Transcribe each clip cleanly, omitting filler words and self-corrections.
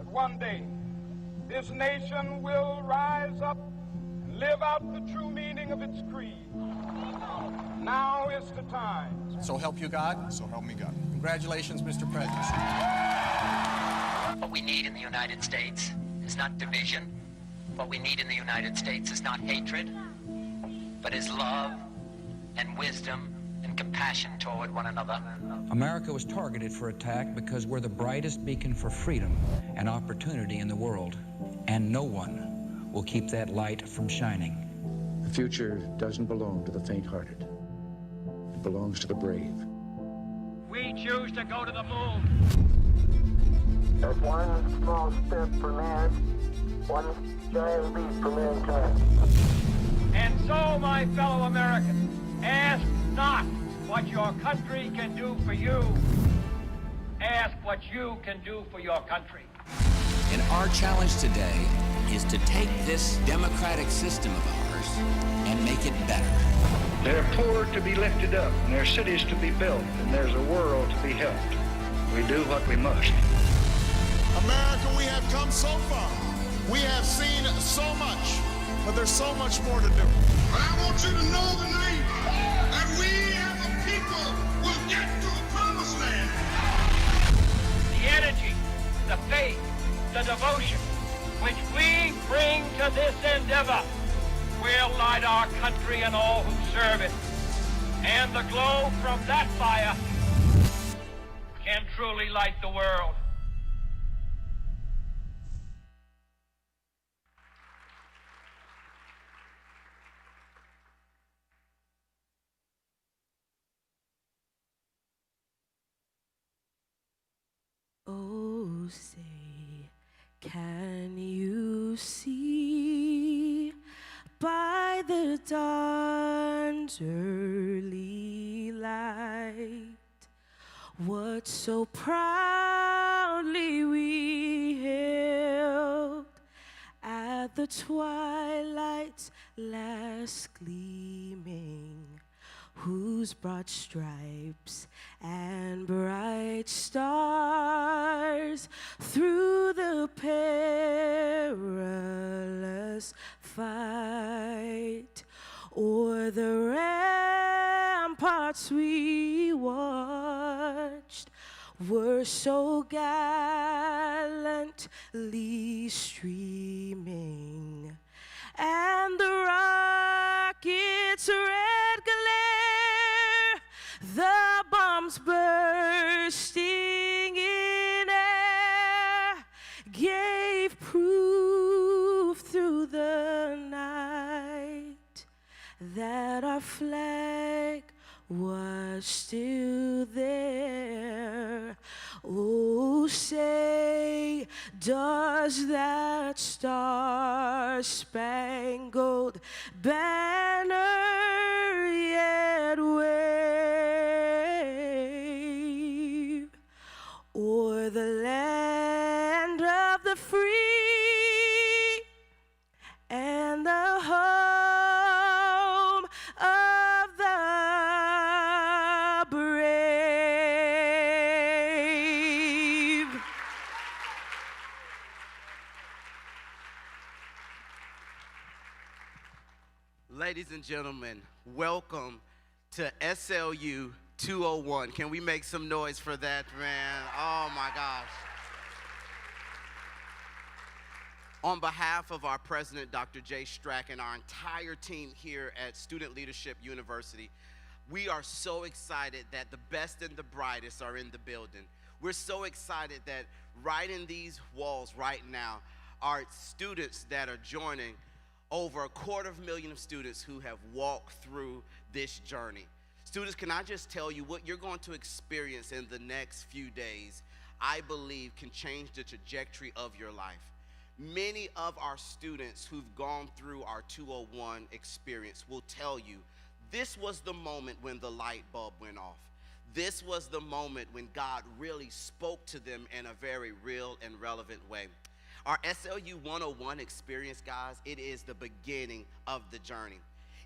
that one day this nation will rise up and live out the true meaning of its creed. Now is the time. So help you God? So help me God. Congratulations, Mr. President. What we need in the United States is not division. What we need in the United States is not hatred, but is love and wisdom and compassion toward one another. America was targeted for attack because we're the brightest beacon for freedom and opportunity in the world, and no one will keep that light from shining. The future doesn't belong to the faint-hearted. It belongs to the brave. We choose to go to the moon. That's one small step for man, one giant leap for mankind. And so, my fellow Americans, ask not what your country can do for you. Ask what you can do for your country. And our challenge today is to take this democratic system of ours and make it better. There are poor to be lifted up, and there are cities to be built, and there's a world to be helped. We do what we must. America, we have come so far. We have seen so much, but there's so much more to do. But I want you to know tonight that we as a people will get to the promised land. The energy, the faith, the devotion which we bring to this endeavor will light our country and all who serve it. And the glow from that fire can truly light the world. Oh, say, can you see by the dawn's early light what so proudly we hailed at the twilight's last gleaming, whose broad stripes and bright stars through the perilous fight o'er the ramparts we watched were so gallantly streaming, and the rocket's red glare, the bombs bursting in air, gave proof through the night that our flag was still there. Oh, say, does that star-spangled banner yet wave o'er the land of the free and the home of the brave? Ladies and gentlemen, welcome to SLU 201. Can we make some noise for that, man? Oh my gosh. On behalf of our president, Dr. Jay Strack, and our entire team here at Student Leadership University, we are so excited that the best and the brightest are in the building. We're so excited that right in these walls right now are students that are joining over 250,000 students who have walked through this journey. Students, can I just tell you what you're going to experience in the next few days, I believe can change the trajectory of your life. Many of our students who've gone through our 201 experience will tell you this was the moment when the light bulb went off. This was the moment when God really spoke to them in a very real and relevant way. Our SLU 101 experience, guys, it is the beginning of the journey.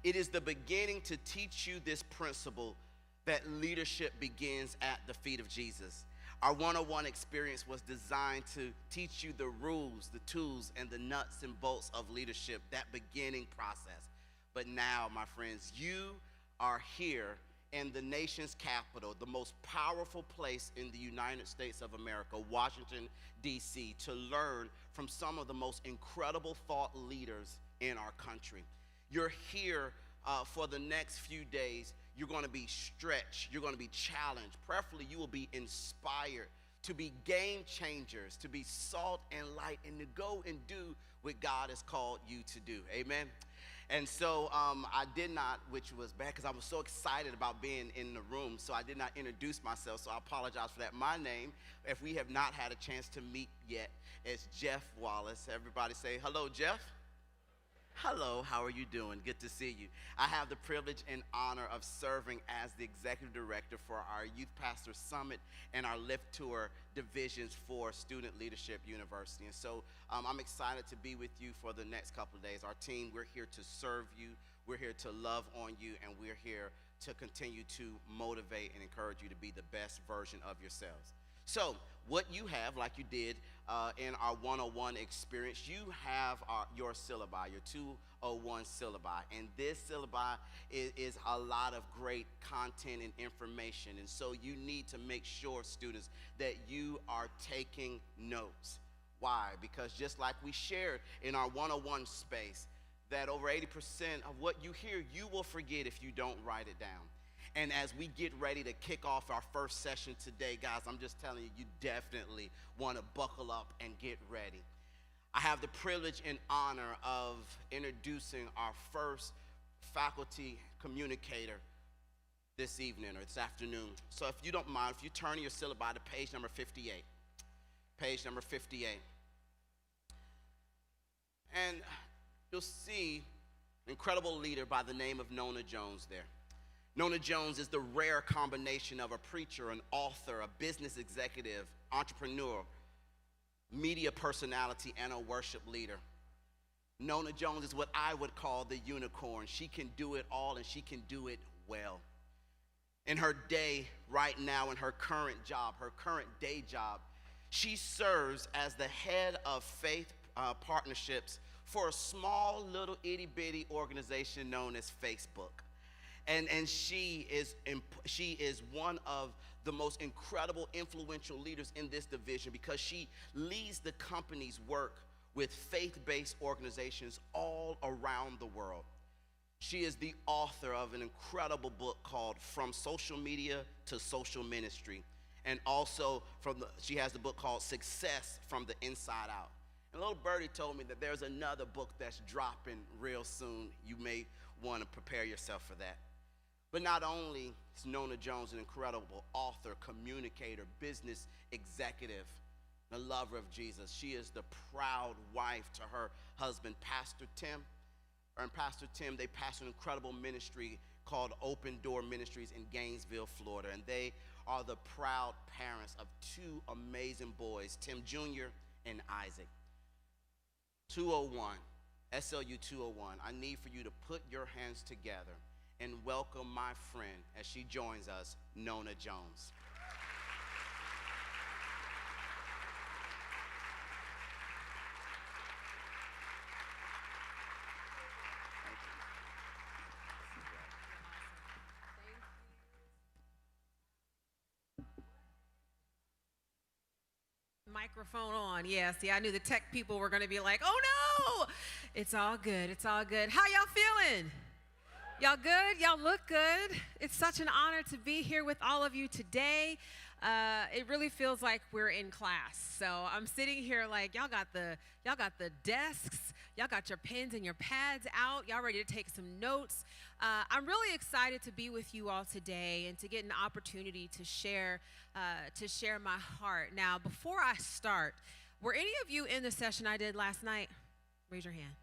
It is the beginning to teach you this principle that leadership begins at the feet of Jesus. Our 101 experience was designed to teach you the rules, the tools, and the nuts and bolts of leadership, that beginning process. But now, my friends, you are here in the nation's capital, the most powerful place in the United States of America, Washington, D.C., to learn from some of the most incredible thought leaders in our country. You're here for the next few days. You're going to be stretched. You're going to be challenged. Preferably, you will be inspired to be game changers, to be salt and light, and to go and do what God has called you to do. Amen. And so I did not, which was bad because I was so excited about being in the room, so I did not introduce myself, so I apologize for that. My name, if we have not had a chance to meet yet, is Jeff Wallace. Everybody say, hello, Jeff. Hello, how are you doing? Good to see you. I have the privilege and honor of serving as the executive director for our Youth Pastor Summit and our Lift Tour divisions for Student Leadership University. And so I'm excited to be with you for the next couple of days. Our team, we're here to serve you, we're here to love on you, and we're here to continue to motivate and encourage you to be the best version of yourselves. So what you have, like you did in our 101 experience, you have your syllabi, your 201 syllabi. And this syllabi is a lot of great content and information. And so you need to make sure, students, that you are taking notes. Why? Because just like we shared in our 101 space, that over 80% of what you hear, you will forget if you don't write it down. And as we get ready to kick off our first session today, guys, I'm just telling you, you definitely want to buckle up and get ready. I have the privilege and honor of introducing our first faculty communicator this evening or this afternoon. So if you don't mind, if you turn your syllabi to page number 58. Page number 58. And you'll see an incredible leader by the name of Nona Jones there. Nona Jones is the rare combination of a preacher, an author, a business executive, entrepreneur, media personality, and a worship leader. Nona Jones is what I would call the unicorn. She can do it all, and she can do it well. In her day right now, in her current job, her current day job, she serves as the head of faith partnerships for a small little itty-bitty organization known as Facebook. And she is one of the most incredible, influential leaders in this division because she leads the company's work with faith-based organizations all around the world. She is the author of an incredible book called From Social Media to Social Ministry. And also she has the book called Success from the Inside Out. And little birdie told me that there's another book that's dropping real soon. You may want to prepare yourself for that. But not only is Nona Jones an incredible author, communicator, business executive, the lover of Jesus, she is the proud wife to her husband, Pastor Tim. Her and Pastor Tim, they pastor an incredible ministry called Open Door Ministries in Gainesville, Florida. And they are the proud parents of two amazing boys, Tim Jr. and Isaac. 201, SLU 201, I need for you to put your hands together and welcome my friend as she joins us, Nona Jones. Microphone on. Yeah, see, I knew the tech people were going to be like, oh no, it's all good. It's all good. How y'all feeling? Y'all good? Y'all look good. It's such an honor to be here with all of you today. It really feels like we're in class. So I'm sitting here like y'all got the desks, y'all got your pens and your pads out, y'all ready to take some notes. I'm really excited to be with you all today and to get an opportunity to share my heart. Now, before I start, were any of you in the session I did last night? Raise your hand.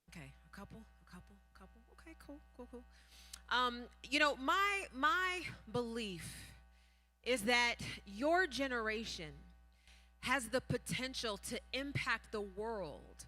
Okay, a couple. Okay, cool. You know, my belief is that your generation has the potential to impact the world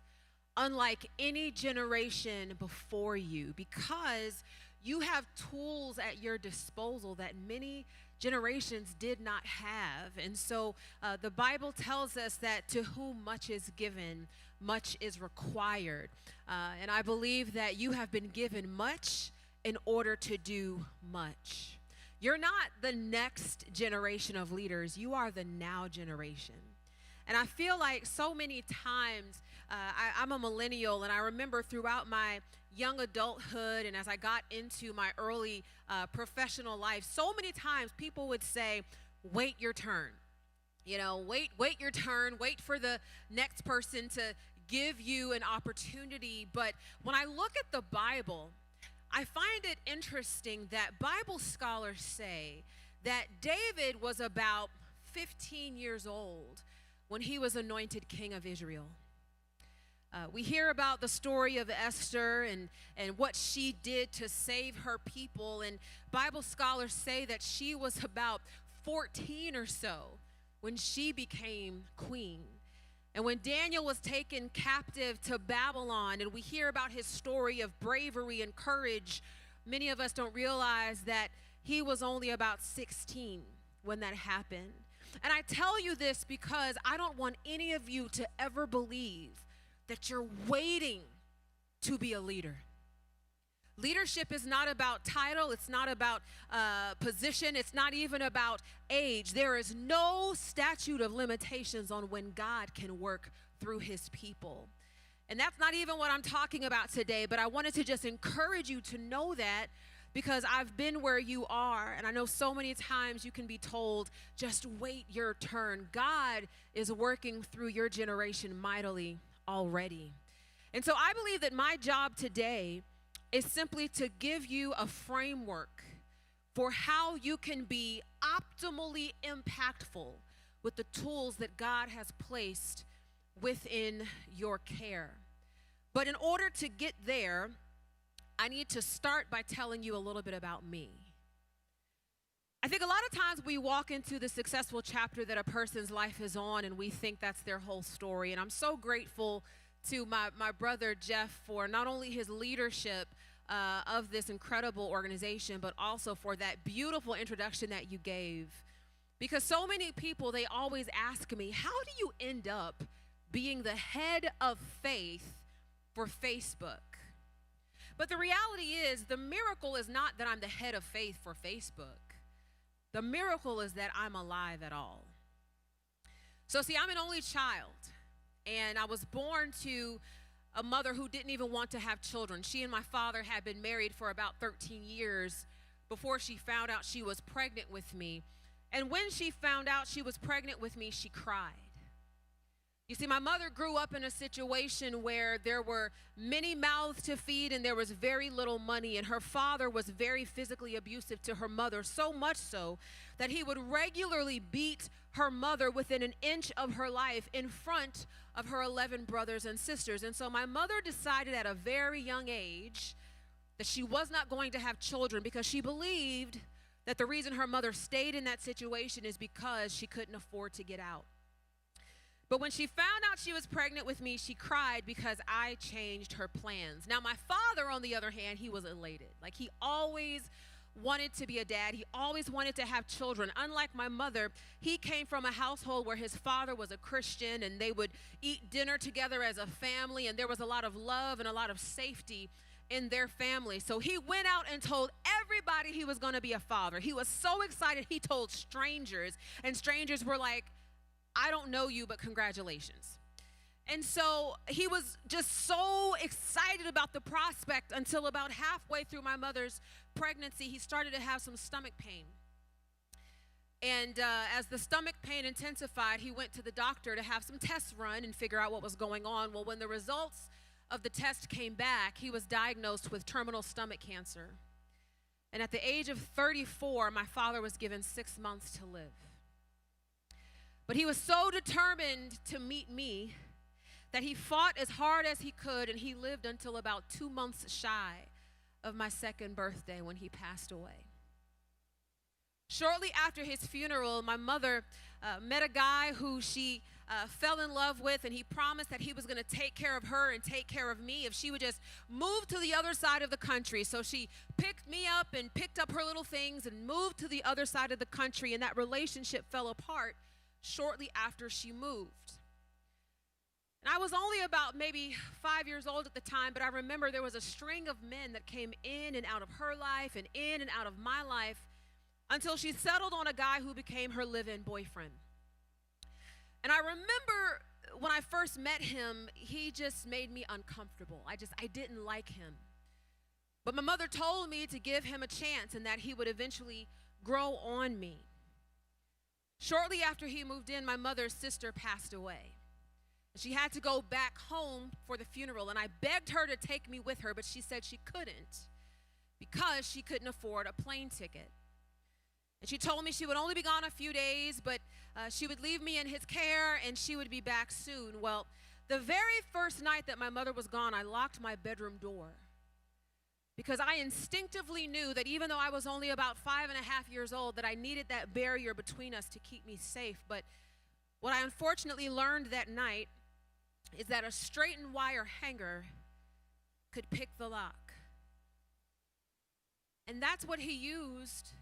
unlike any generation before you, because you have tools at your disposal that many generations did not have. And so the Bible tells us that to whom much is given, much is required. And I believe that you have been given much in order to do much. You're not the next generation of leaders. You are the now generation. And I feel like so many times, I'm a millennial, and I remember throughout my young adulthood and as I got into my early professional life, so many times people would say, wait your turn. You know, wait your turn, wait for the next person to give you an opportunity. But when I look at the Bible, I find it interesting that Bible scholars say that David was about 15 years old when he was anointed king of Israel. We hear about the story of Esther and what she did to save her people, and Bible scholars say that she was about 14 or so when she became queen. And when Daniel was taken captive to Babylon, and we hear about his story of bravery and courage, many of us don't realize that he was only about 16 when that happened. And I tell you this because I don't want any of you to ever believe that you're waiting to be a leader. Leadership is not about title. It's not about position. It's not even about age. There is no statute of limitations on when God can work through his people. And that's not even what I'm talking about today, but I wanted to just encourage you to know that, because I've been where you are, and I know so many times you can be told, just wait your turn. God is working through your generation mightily already. And so I believe that my job today is simply to give you a framework for how you can be optimally impactful with the tools that God has placed within your care. But in order to get there, I need to start by telling you a little bit about me. I think a lot of times we walk into the successful chapter that a person's life is on, and we think that's their whole story. And I'm so grateful to my brother Jeff for not only his leadership of this incredible organization, but also for that beautiful introduction that you gave. Because so many people, they always ask me, how do you end up being the head of faith for Facebook? But the reality is, the miracle is not that I'm the head of faith for Facebook. The miracle is that I'm alive at all. So see, I'm an only child, and I was born to a mother who didn't even want to have children. She and my father had been married for about 13 years before she found out she was pregnant with me. And when she found out she was pregnant with me, she cried. You see, my mother grew up in a situation where there were many mouths to feed and there was very little money, and her father was very physically abusive to her mother, so much so that he would regularly beat her mother within an inch of her life in front of her 11 brothers and sisters. And so my mother decided at a very young age that she was not going to have children, because she believed that the reason her mother stayed in that situation is because she couldn't afford to get out. But when she found out she was pregnant with me, she cried because I changed her plans. Now, my father, on the other hand, he was elated. Like, he always wanted to be a dad. He always wanted to have children. Unlike my mother, he came from a household where his father was a Christian, and they would eat dinner together as a family, and there was a lot of love and a lot of safety in their family. So he went out and told everybody he was going to be a father. He was so excited, he told strangers, and strangers were like, I don't know you, but congratulations. And so he was just so excited about the prospect until about halfway through my mother's pregnancy, he started to have some stomach pain. And as the stomach pain intensified, he went to the doctor to have some tests run and figure out what was going on. Well, when the results of the test came back, he was diagnosed with terminal stomach cancer. And at the age of 34, my father was given 6 months to live. But he was so determined to meet me that he fought as hard as he could, and he lived until about 2 months shy of my second birthday when he passed away. Shortly after his funeral, my mother met a guy who she fell in love with, and he promised that he was going to take care of her and take care of me if she would just move to the other side of the country. So she picked me up and picked up her little things and moved to the other side of the country, and that relationship fell apart shortly after she moved. And I was only about maybe 5 years old at the time, but I remember there was a string of men that came in and out of her life and in and out of my life until she settled on a guy who became her live-in boyfriend. And I remember when I first met him, he just made me uncomfortable. I didn't like him. But my mother told me to give him a chance and that he would eventually grow on me. Shortly after he moved in, my mother's sister passed away. She had to go back home for the funeral, and I begged her to take me with her, but she said she couldn't because she couldn't afford a plane ticket. And she told me she would only be gone a few days, but she would leave me in his care and she would be back soon. Well, the very first night that my mother was gone, I locked my bedroom door because I instinctively knew that even though I was only about 5.5 years old, that I needed that barrier between us to keep me safe. But what I unfortunately learned that night is that a straightened wire hanger could pick the lock. And that's what he used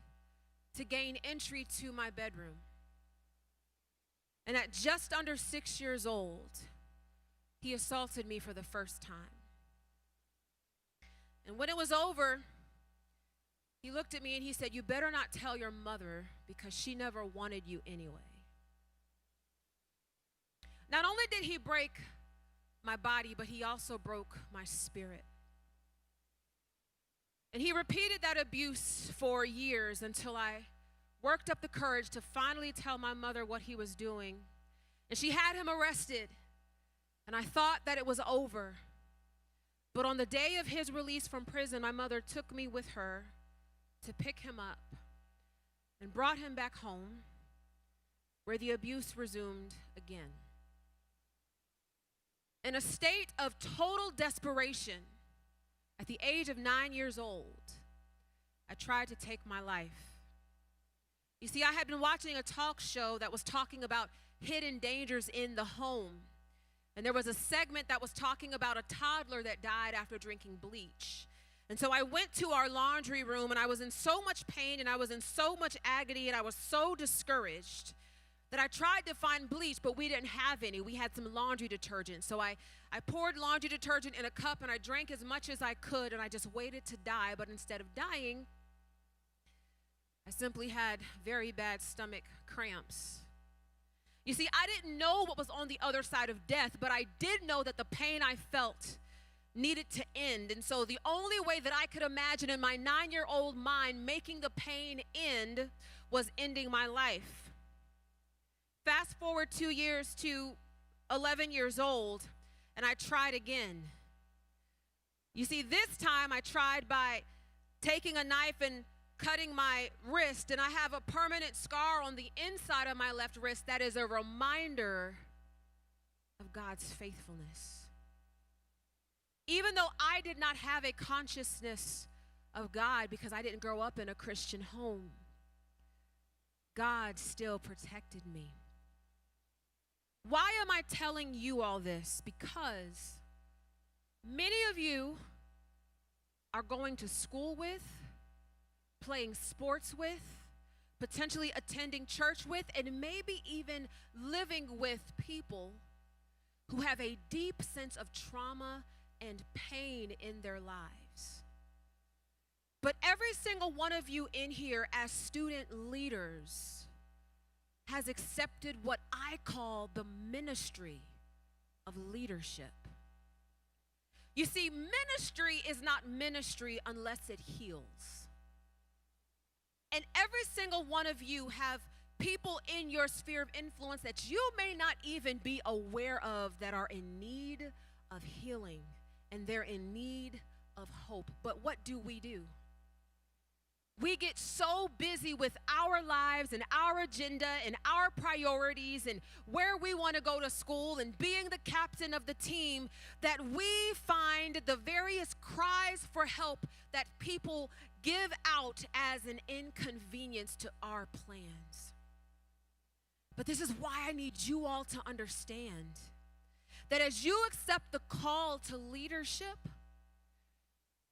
to gain entry to my bedroom. And at just under 6 years old, he assaulted me for the first time. And when it was over, he looked at me and he said, "You better not tell your mother because she never wanted you anyway." Not only did he break my body, but he also broke my spirit. And he repeated that abuse for years until I worked up the courage to finally tell my mother what he was doing. And she had him arrested. And I thought that it was over. But on the day of his release from prison, my mother took me with her to pick him up and brought him back home, where the abuse resumed again. In a state of total desperation, at the age of 9 years old, I tried to take my life. You see, I had been watching a talk show that was talking about hidden dangers in the home. And there was a segment that was talking about a toddler that died after drinking bleach. And so I went to our laundry room, and I was in so much pain, and I was in so much agony, and I was so discouraged that I tried to find bleach, but we didn't have any. We had some laundry detergent. So I poured laundry detergent in a cup, and I drank as much as I could, and I just waited to die. But instead of dying, I simply had very bad stomach cramps. You see, I didn't know what was on the other side of death, but I did know that the pain I felt needed to end. And so the only way that I could imagine in my 9-year-old mind making the pain end was ending my life. Fast forward 2 years to 11 years old, and I tried again. You see, this time I tried by taking a knife and cutting my wrist, and I have a permanent scar on the inside of my left wrist that is a reminder of God's faithfulness. Even though I did not have a consciousness of God because I didn't grow up in a Christian home, God still protected me. Why am I telling you all this? Because many of you are going to school with, playing sports with, potentially attending church with, and maybe even living with people who have a deep sense of trauma and pain in their lives. But every single one of you in here as student leaders has accepted what I call the ministry of leadership. You see, ministry is not ministry unless it heals. And every single one of you have people in your sphere of influence that you may not even be aware of that are in need of healing, and they're in need of hope. But what do? We get so busy with our lives and our agenda and our priorities and where we want to go to school and being the captain of the team that we find the various cries for help that people give out as an inconvenience to our plans. But this is why I need you all to understand that as you accept the call to leadership,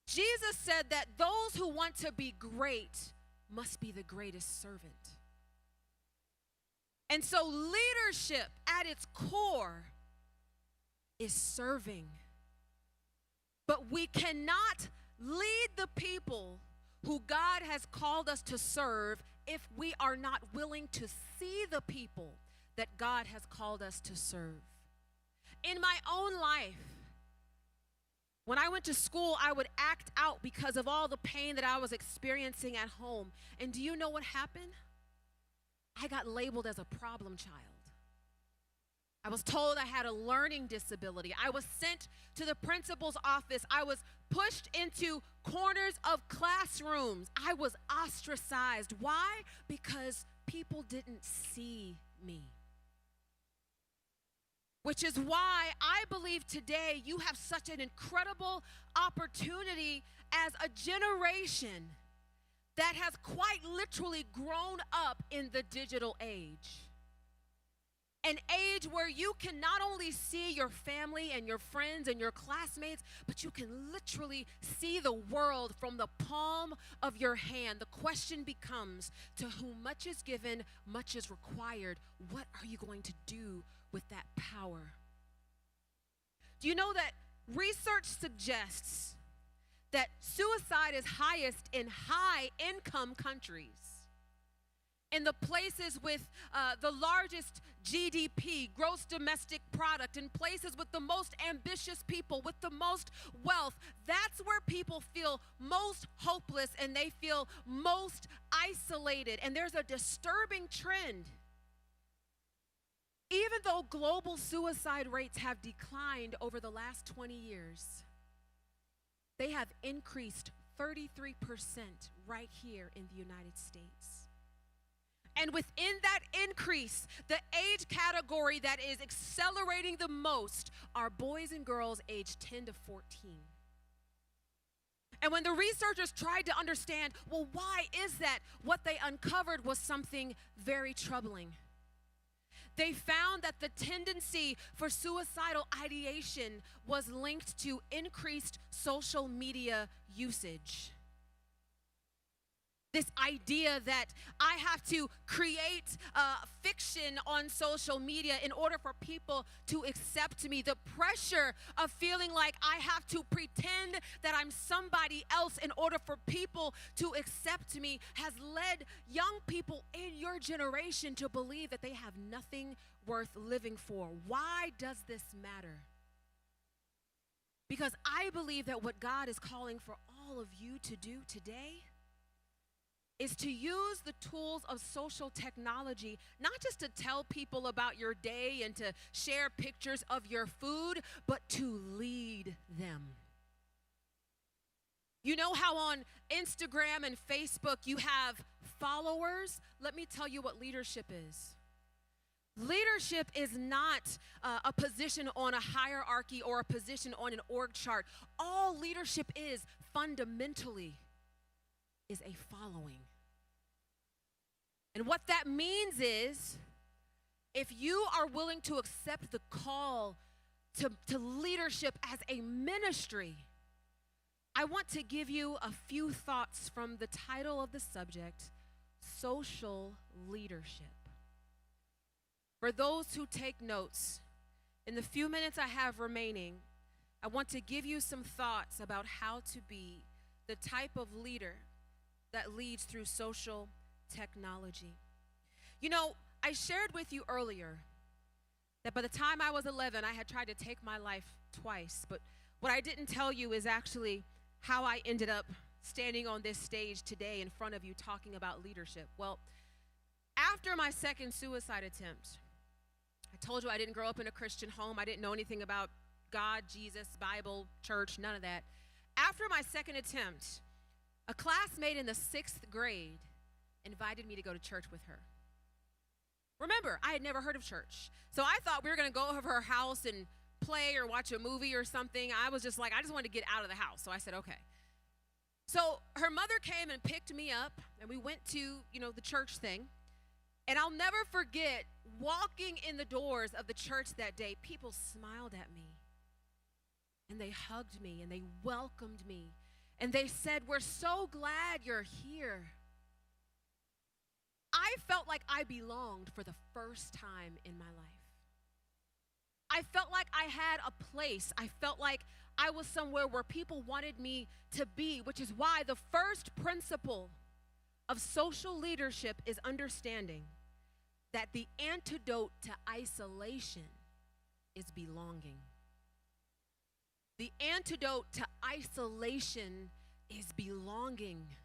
Jesus said that those who want to be great must be the greatest servant. And so leadership at its core is serving. But we cannot lead the people who God has called us to serve if we are not willing to see the people that God has called us to serve. In my own life, when I went to school, I would act out because of all the pain that I was experiencing at home. And do you know what happened? I got labeled as a problem child. I was told I had a learning disability. I was sent to the principal's office. I was pushed into corners of classrooms. I was ostracized. Why? Because people didn't see me. Which is why I believe today you have such an incredible opportunity as a generation that has quite literally grown up in the digital age. An age where you can not only see your family and your friends and your classmates, but you can literally see the world from the palm of your hand. The question becomes, to whom much is given, much is required. What are you going to do with that power? Do you know that research suggests that suicide is highest in high-income countries? In the places with the largest GDP, gross domestic product, in places with the most ambitious people, with the most wealth, that's where people feel most hopeless and they feel most isolated. And there's a disturbing trend. Even though global suicide rates have declined over the last 20 years, they have increased 33% right here in the United States. And within that increase, the age category that is accelerating the most are boys and girls aged 10 to 14. And when the researchers tried to understand, well, why is that? What they uncovered was something very troubling. They found that the tendency for suicidal ideation was linked to increased social media usage. This idea that I have to create fiction on social media in order for people to accept me. The pressure of feeling like I have to pretend that I'm somebody else in order for people to accept me has led young people in your generation to believe that they have nothing worth living for. Why does this matter? Because I believe that what God is calling for all of you to do today is to use the tools of social technology, not just to tell people about your day and to share pictures of your food, but to lead them. You know how on Instagram and Facebook you have followers? Let me tell you what leadership is. Leadership is not a position on a hierarchy or a position on an org chart. All leadership is fundamentally is a following. And what that means is, if you are willing to accept the call to leadership as a ministry, I want to give you a few thoughts from the title of the subject, Social Leadership. For those who take notes, in the few minutes I have remaining, I want to give you some thoughts about how to be the type of leader that leads through social technology. You know, I shared with you earlier that by the time I was 11, I had tried to take my life twice. But what I didn't tell you is actually how I ended up standing on this stage today in front of you talking about leadership. Well, after my second suicide attempt, I told you I didn't grow up in a Christian home. I didn't know anything about God, Jesus, Bible, church, none of that. After my second attempt, a classmate in the 6th grade invited me to go to church with her. Remember, I had never heard of church. So I thought we were going to go over her house and play or watch a movie or something. I was just like, I just wanted to get out of the house. So I said, okay. So her mother came and picked me up, and we went to, the church thing. And I'll never forget walking in the doors of the church that day. People smiled at me, and they hugged me, and they welcomed me, and they said, "We're so glad you're here." I felt like I belonged for the first time in my life. I felt like I had a place. I felt like I was somewhere where people wanted me to be, which is why the first principle of social leadership is understanding that the antidote to isolation is belonging. The antidote to isolation is belonging.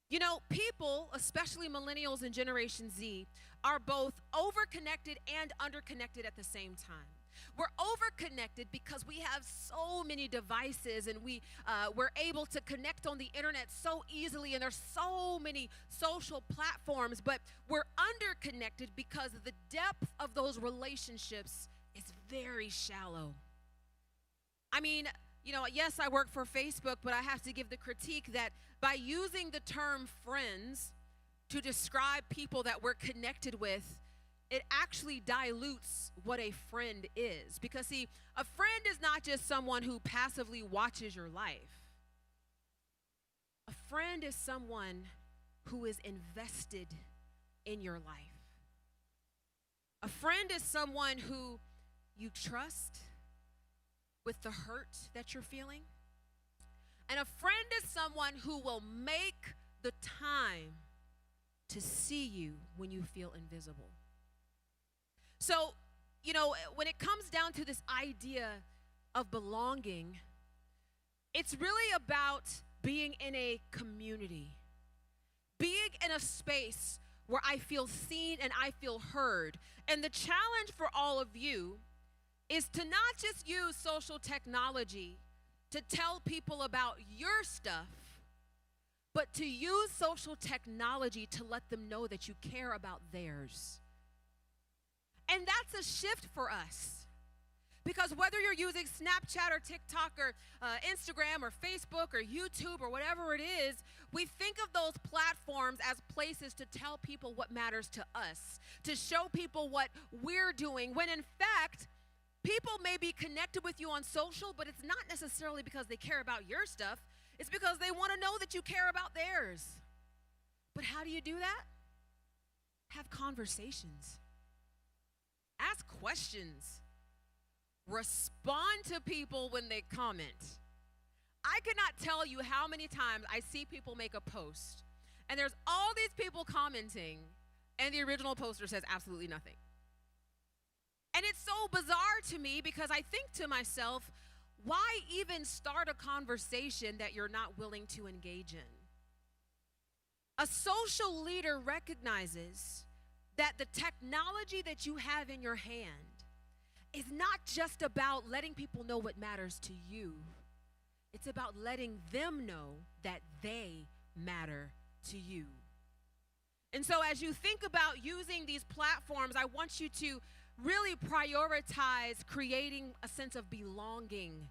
You know, people, especially millennials and Generation Z, are both overconnected and underconnected at the same time. We're overconnected because we have so many devices, and we're able to connect on the internet so easily, and there's so many social platforms, but we're underconnected because the depth of those relationships is very shallow. I mean, you know, yes, I work for Facebook, but I have to give the critique that by using the term friends to describe people that we're connected with, it actually dilutes what a friend is. Because, see, a friend is not just someone who passively watches your life. A friend is someone who is invested in your life. A friend is someone who you trust with the hurt that you're feeling. And a friend is someone who will make the time to see you when you feel invisible. So, you know, when it comes down to this idea of belonging, it's really about being in a community, being in a space where I feel seen and I feel heard. And the challenge for all of you is to not just use social technology to tell people about your stuff, but to use social technology to let them know that you care about theirs. And that's a shift for us. Because whether you're using Snapchat or TikTok or Instagram or Facebook or YouTube or whatever it is, we think of those platforms as places to tell people what matters to us, to show people what we're doing, when in fact, people may be connected with you on social, but it's not necessarily because they care about your stuff. It's because they want to know that you care about theirs. But how do you do that? Have conversations. Ask questions. Respond to people when they comment. I cannot tell you how many times I see people make a post, and there's all these people commenting, and the original poster says absolutely nothing. And it's so bizarre to me because I think to myself, why even start a conversation that you're not willing to engage in? A social leader recognizes that the technology that you have in your hand is not just about letting people know what matters to you. It's about letting them know that they matter to you. And so as you think about using these platforms, I want you to really prioritize creating a sense of belonging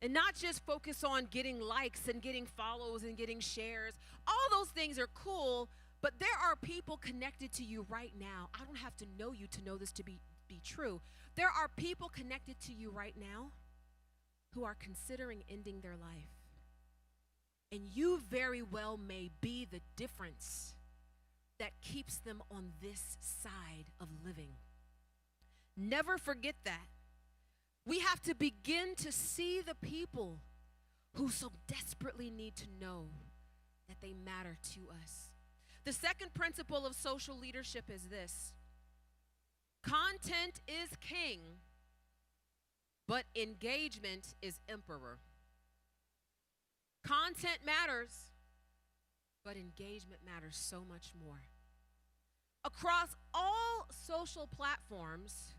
and not just focus on getting likes and getting follows and getting shares. All those things are cool, but there are people connected to you right now. I don't have to know you to know this to be true. There are people connected to you right now who are considering ending their life. And you very well may be the difference that keeps them on this side of living. Never forget that. We have to begin to see the people who so desperately need to know that they matter to us. The second principle of social leadership is this: content is king, but engagement is emperor. Content matters, but engagement matters so much more. Across all social platforms,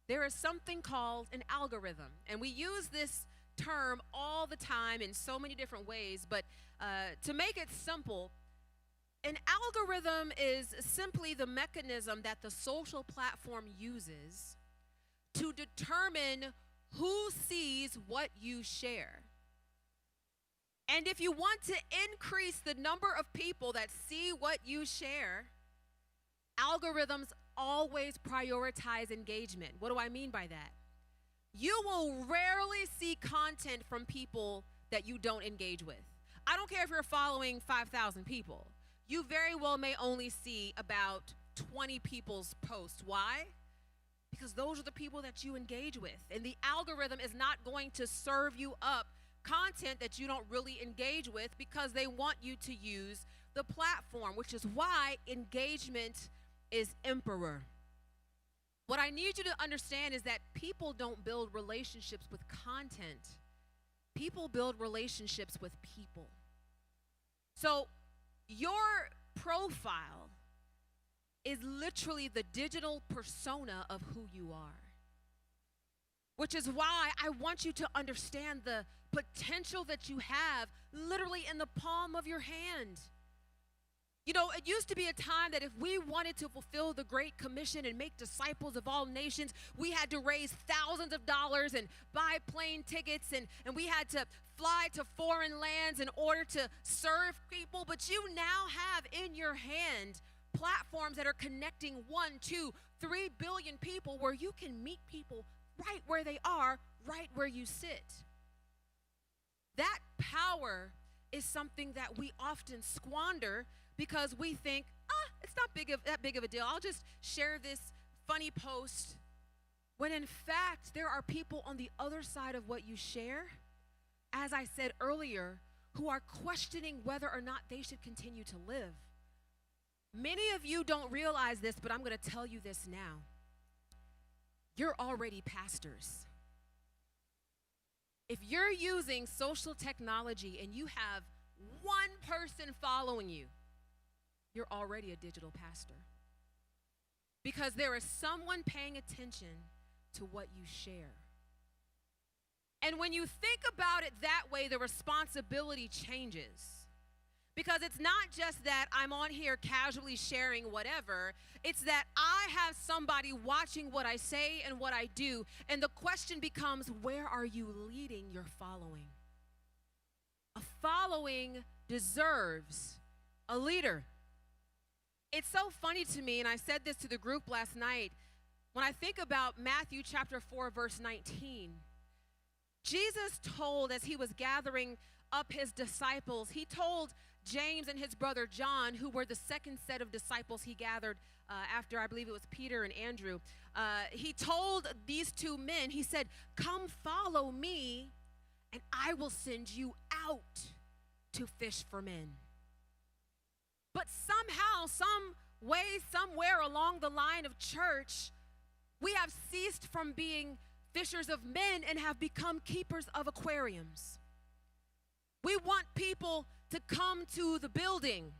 there is something called an algorithm. And we use this term all the time in so many different ways, but to make it simple, an algorithm is simply the mechanism that the social platform uses to determine who sees what you share. And if you want to increase the number of people that see what you share, algorithms always prioritize engagement. What do I mean by that? You will rarely see content from people that you don't engage with. I don't care if you're following 5,000 people. You very well may only see about 20 people's posts. Why? Because those are the people that you engage with. And the algorithm is not going to serve you up content that you don't really engage with because they want you to use the platform, which is why engagement is emperor. What I need you to understand is that people don't build relationships with content. People build relationships with people. So your profile is literally the digital persona of who you are. Which is why I want you to understand the potential that you have literally in the palm of your hand. You know, it used to be a time that if we wanted to fulfill the Great Commission and make disciples of all nations, we had to raise thousands of dollars and buy plane tickets, and we had to fly to foreign lands in order to serve people. But you now have in your hand platforms that are connecting 1, 2, 3 billion people where you can meet people right where they are, right where you sit. That power is something that we often squander because we think, it's not that big of a deal. I'll just share this funny post. When in fact, there are people on the other side of what you share, as I said earlier, who are questioning whether or not they should continue to live. Many of you don't realize this, but I'm going to tell you this now. You're already pastors. If you're using social technology and you have one person following you, you're already a digital pastor. Because there is someone paying attention to what you share. And when you think about it that way, the responsibility changes. Because it's not just that I'm on here casually sharing whatever. It's that I have somebody watching what I say and what I do. And the question becomes, where are you leading your following? A following deserves a leader. It's so funny to me, and I said this to the group last night, when I think about Matthew chapter 4, verse 19, Jesus told, as he was gathering up his disciples, he told James and his brother John, who were the second set of disciples he gathered after, I believe it was Peter and Andrew, he told these two men, he said, "Come follow me, and I will send you out to fish for men." But somehow, some way, somewhere along the line of church, we have ceased from being fishers of men and have become keepers of aquariums. We want people to come to the building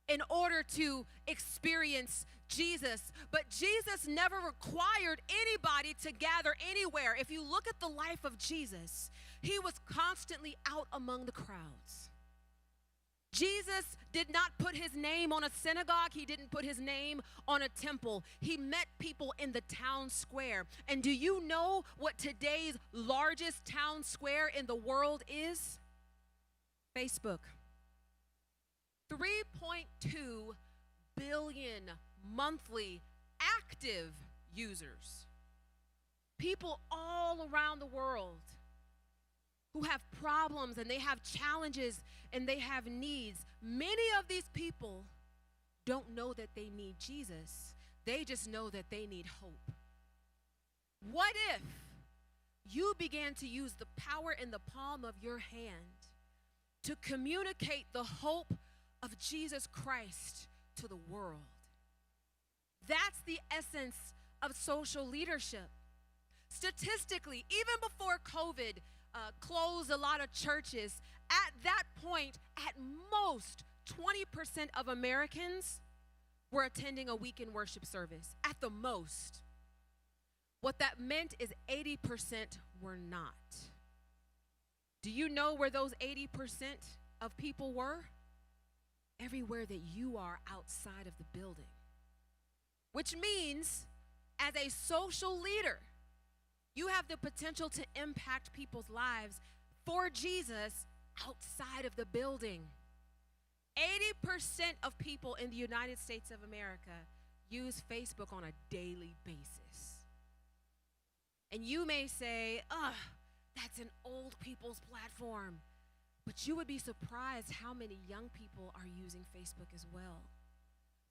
in order to experience Jesus. But Jesus never required anybody to gather anywhere. If you look at the life of Jesus, he was constantly out among the crowds. Jesus did not put his name on a synagogue. He didn't put his name on a temple. He met people in the town square. And do you know what today's largest town square in the world is? Facebook. 3.2 billion monthly active users. People all around the world who have problems and they have challenges and they have needs. Many of these people don't know that they need Jesus. They just know that they need hope. What if you began to use the power in the palm of your hand to communicate the hope of Jesus Christ to the world? That's the essence of social leadership. Statistically, even before COVID closed a lot of churches, at that point, at most, 20% of Americans were attending a weekend worship service, at the most. What that meant is 80% were not. Do you know where those 80% of people were? Everywhere that you are outside of the building. Which means, as a social leader, you have the potential to impact people's lives for Jesus outside of the building. 80% of people in the United States of America use Facebook on a daily basis. And you may say, ugh, that's an old people's platform. But you would be surprised how many young people are using Facebook as well.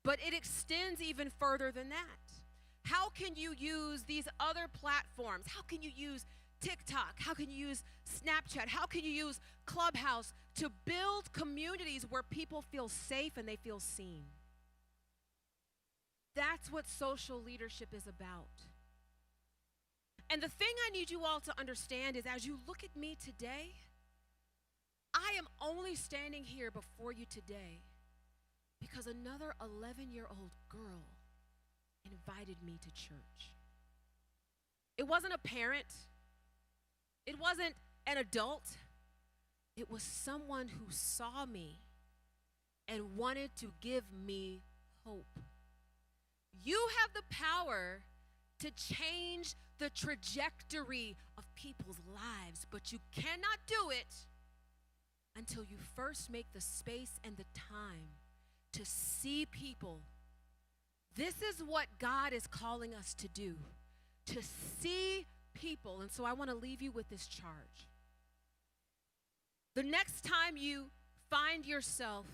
But it extends even further than that. How can you use these other platforms? How can you use TikTok? How can you use Snapchat? How can you use Clubhouse to build communities where people feel safe and they feel seen? That's what social leadership is about. And the thing I need you all to understand is as you look at me today, I am only standing here before you today because another 11-year-old girl invited me to church. It wasn't a parent. It wasn't an adult. It was someone who saw me and wanted to give me hope. You have the power to change the trajectory of people's lives, but you cannot do it until you first make the space and the time to see people. This is what God is calling us to do, to see people. And so I want to leave you with this charge. The next time you find yourself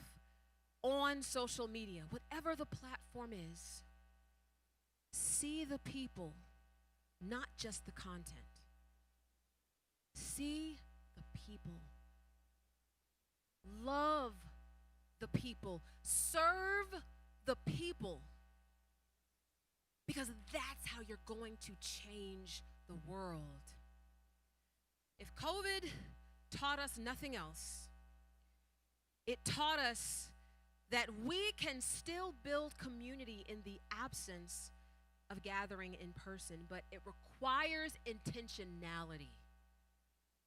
on social media, whatever the platform is, see the people, not just the content. See the people. Love the people. Serve the people. Because that's how you're going to change the world. If COVID taught us nothing else, it taught us that we can still build community in the absence of gathering in person, but it requires intentionality.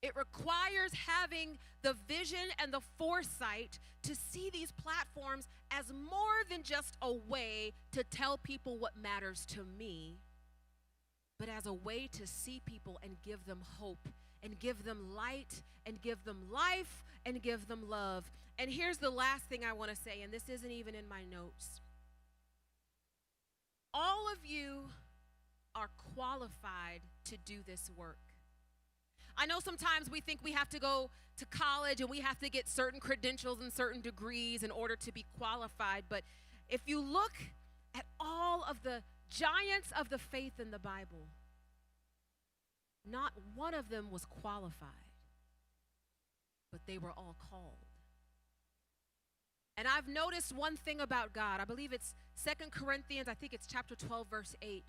It requires having the vision and the foresight to see these platforms as more than just a way to tell people what matters to me, but as a way to see people and give them hope and give them light and give them life and give them love. And here's the last thing I want to say, and this isn't even in my notes. All of you are qualified to do this work. I know sometimes we think we have to go to college and we have to get certain credentials and certain degrees in order to be qualified, but if you look at all of the giants of the faith in the Bible, not one of them was qualified, but they were all called. And I've noticed one thing about God. I believe it's 2 Corinthians, I think it's chapter 12, verse 8,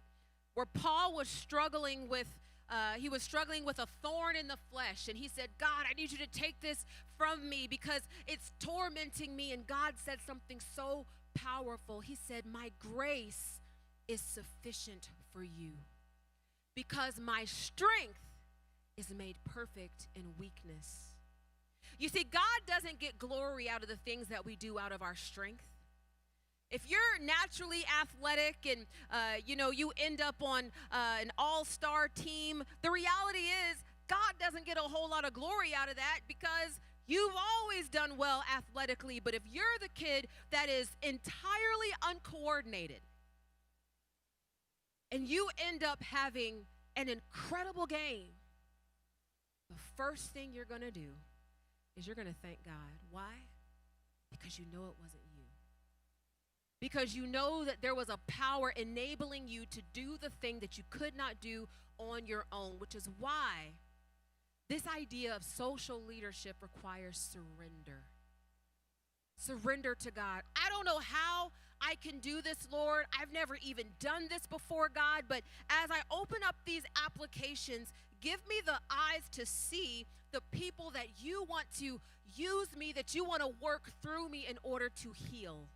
where Paul was struggling with a thorn in the flesh. And he said, God, I need you to take this from me because it's tormenting me. And God said something so powerful. He said, my grace is sufficient for you because my strength is made perfect in weakness. You see, God doesn't get glory out of the things that we do out of our strength. If you're naturally athletic and, you end up on an all-star team, the reality is God doesn't get a whole lot of glory out of that because you've always done well athletically. But if you're the kid that is entirely uncoordinated and you end up having an incredible game, the first thing you're going to do is you're going to thank God. Why? Because you know it wasn't you. Because you know that there was a power enabling you to do the thing that you could not do on your own, which is why this idea of social leadership requires surrender. Surrender to God. I don't know how I can do this, Lord. I've never even done this before, God, but as I open up these applications, give me the eyes to see the people that you want to use me, that you want to work through me in order to heal.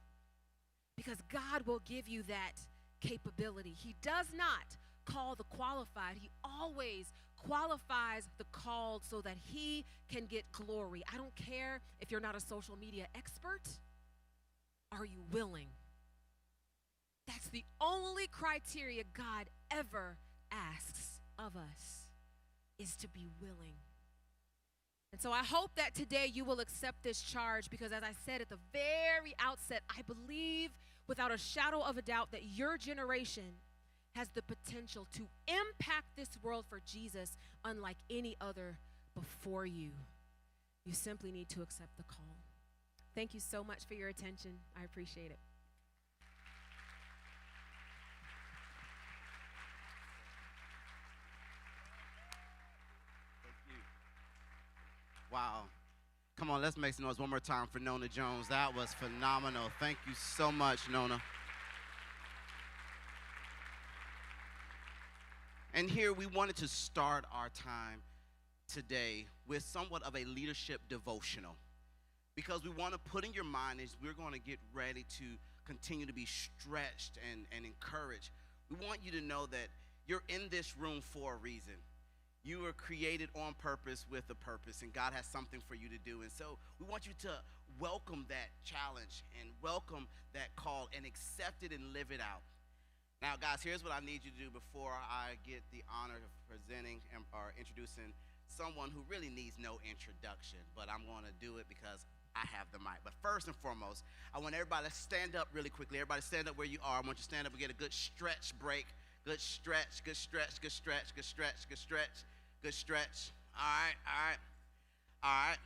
Because God will give you that capability. He does not call the qualified. He always qualifies the called so that he can get glory. I don't care if you're not a social media expert. Are you willing? That's the only criteria God ever asks of us, is to be willing. And so I hope that today you will accept this charge because, as I said at the very outset, I believe without a shadow of a doubt that your generation has the potential to impact this world for Jesus unlike any other before you. You simply need to accept the call. Thank you so much for your attention. I appreciate it. Wow. Come on, let's make some noise one more time for Nona Jones. That was phenomenal. Thank you so much, Nona. And here we wanted to start our time today with somewhat of a leadership devotional, because we want to put in your mind as we're going to get ready to continue to be stretched and encouraged. We want you to know that you're in this room for a reason. You were created on purpose with a purpose, and God has something for you to do. And so we want you to welcome that challenge and welcome that call and accept it and live it out. Now, guys, here's what I need you to do before I get the honor of presenting or introducing someone who really needs no introduction, but I'm going to do it because I have the mic. But first and foremost, I want everybody to stand up really quickly. Everybody stand up where you are. I want you to stand up and get a good stretch break. Good stretch, good stretch, good stretch, good stretch, good stretch. Good stretch. All right, all right, all right.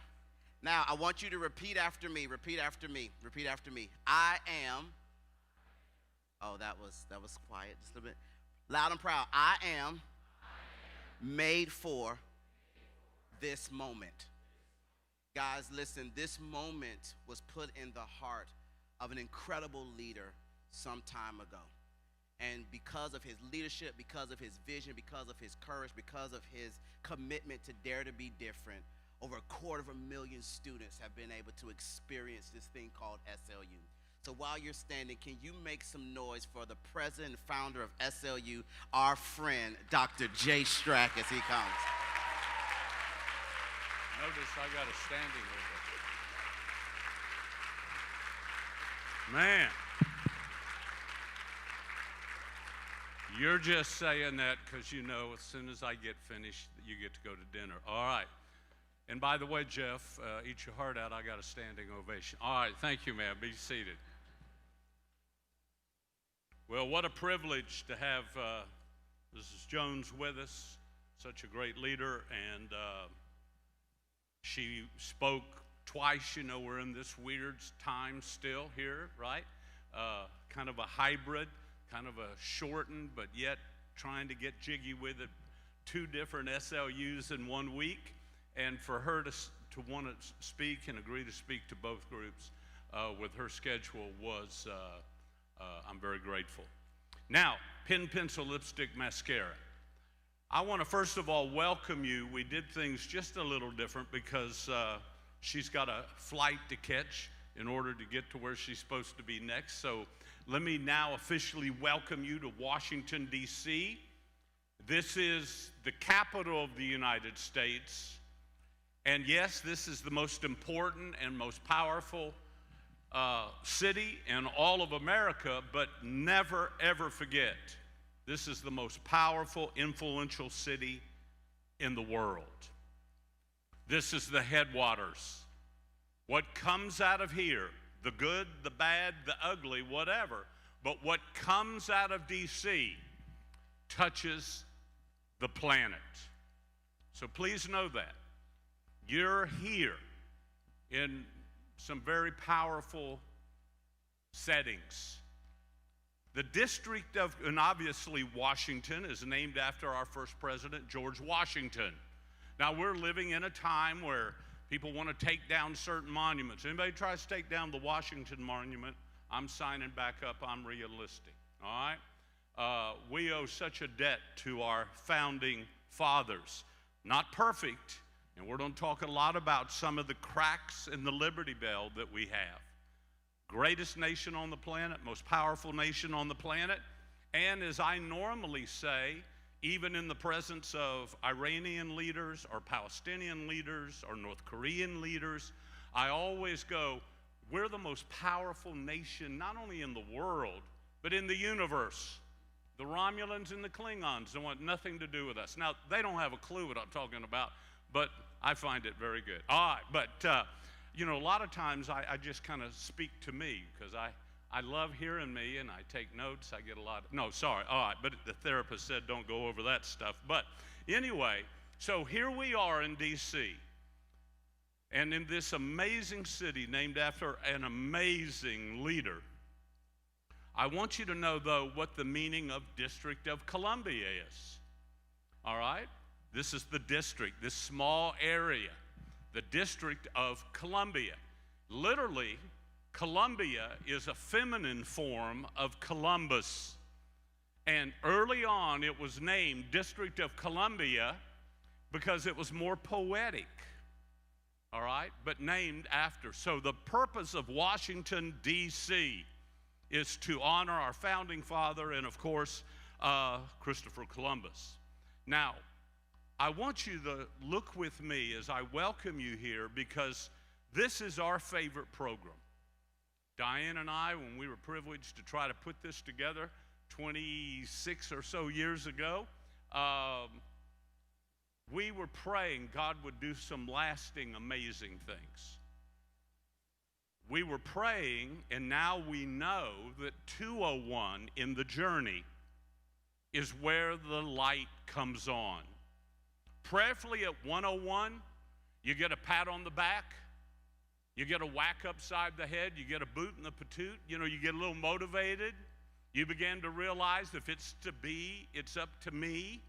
Now, I want you to repeat after me. Repeat after me. Repeat after me. I am. Oh, that was quiet. Just a little bit. Loud and proud. I am made for this moment. Guys, listen. This moment was put in the heart of an incredible leader some time ago. And because of his leadership, because of his vision, because of his courage, because of his commitment to dare to be different, over 250,000 students have been able to experience this thing called SLU. So while you're standing, can you make some noise for the president and founder of SLU, our friend, Dr. Jay Strack, as he comes. Notice I got a standing ovation. Man. You're just saying that because you know as soon as I get finished, you get to go to dinner. All right. And by the way, Jeff, eat your heart out. I got a standing ovation. All right. Thank you, man. Be seated. Well, what a privilege to have Mrs. Jones with us, such a great leader. And she spoke twice. You know, we're in this weird time still here, right? Kind of a hybrid. Kind of a shortened, but yet trying to get jiggy with it, 2 different SLUs in 1 week, and for her to want to speak and agree to speak to both groups with her schedule was, I'm very grateful. Now, pen, pencil, lipstick, mascara. I want to first of all welcome you. We did things just a little different because she's got a flight to catch in order to get to where she's supposed to be next. So let me now officially welcome you to Washington, D.C. This is the capital of the United States. And yes, this is the most important and most powerful city in all of America, but never, ever forget, this is the most powerful, influential city in the world. This is the headwaters. What comes out of here, the good, the bad, the ugly, whatever, but what comes out of D.C. touches the planet. So please know that. You're here in some very powerful settings. The district of, and obviously Washington is named after our first president, George Washington. Now we're living in a time where people want to take down certain monuments. Anybody tries to take down the Washington Monument, I'm signing back up. I'm realistic, all right? We owe such a debt to our founding fathers. Not perfect, and we're going to talk a lot about some of the cracks in the Liberty Bell that we have. Greatest nation on the planet, most powerful nation on the planet, and as I normally say, even in the presence of Iranian leaders or Palestinian leaders or North Korean leaders, I always go, we're the most powerful nation, not only in the world, but in the universe. The Romulans and the Klingons don't want nothing to do with us. Now, they don't have a clue what I'm talking about, but I find it very good. All right, but, you know, a lot of times I just kind of speak to me because I love hearing me, and I take notes. I get a lot of, no, sorry, all right, but the therapist said don't go over that stuff. But anyway, so here we are in D.C., and in this amazing city named after an amazing leader. I want you to know, though, what the meaning of District of Columbia is. All right? This is the district, this small area, the District of Columbia. Literally, Columbia is a feminine form of Columbus. And early on, it was named District of Columbia because it was more poetic. All right, but named after. So the purpose of Washington, D.C. is to honor our founding father and, of course, Christopher Columbus. Now, I want you to look with me as I welcome you here because this is our favorite program. Diane and I, when we were privileged to try to put this together 26 or so years ago, we were praying God would do some lasting, amazing things. We were praying, and now we know that 201 in the journey is where the light comes on. Prayerfully at 101, you get a pat on the back, you get a whack upside the head, you get a boot in the patoot, you get a little motivated. You begin to realize if it's to be, it's up to me.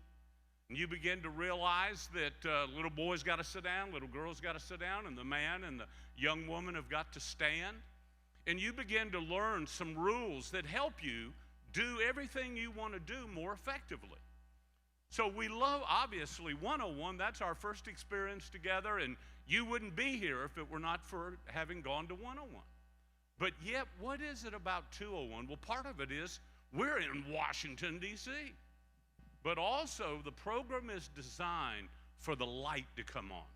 And you begin to realize that little boys got to sit down, little girls got to sit down, and the man and the young woman have got to stand. And you begin to learn some rules that help you do everything you want to do more effectively. So we love, obviously, 101. That's our first experience together, and you wouldn't be here if it were not for having gone to 101. But yet, what is it about 201? Well, part of it is we're in Washington, D.C., but also the program is designed for the light to come on.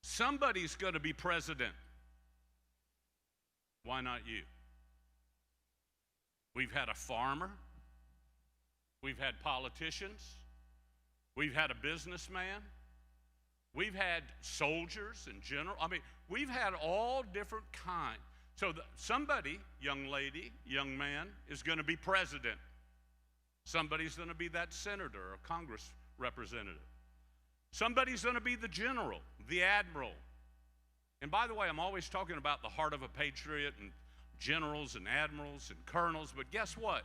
Somebody's going to be president. Why not you? We've had a farmer. We've had politicians. We've had a businessman. We've had soldiers in general. I mean, we've had all different kinds. So somebody, young lady, young man, is going to be president. Somebody's going to be that senator or Congress representative. Somebody's going to be the general, the admiral. And by the way, I'm always talking about the heart of a patriot and generals and admirals and colonels, but guess what?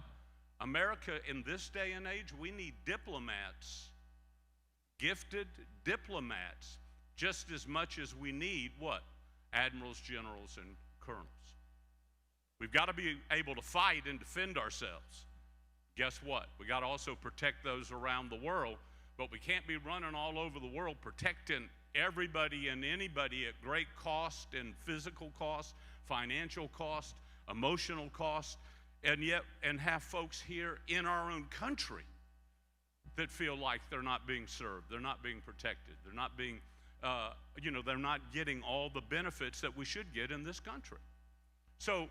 America in this day and age, we need diplomats, gifted diplomats, just as much as we need what? Admirals, generals, and colonels. We've got to be able to fight and defend ourselves. Guess what? We got to also protect those around the world, but we can't be running all over the world protecting everybody and anybody at great cost and physical cost, financial cost, emotional cost, and have folks here in our own country that feel like they're not being served, they're not being protected, they're not being, they're not getting all the benefits that we should get in this country. So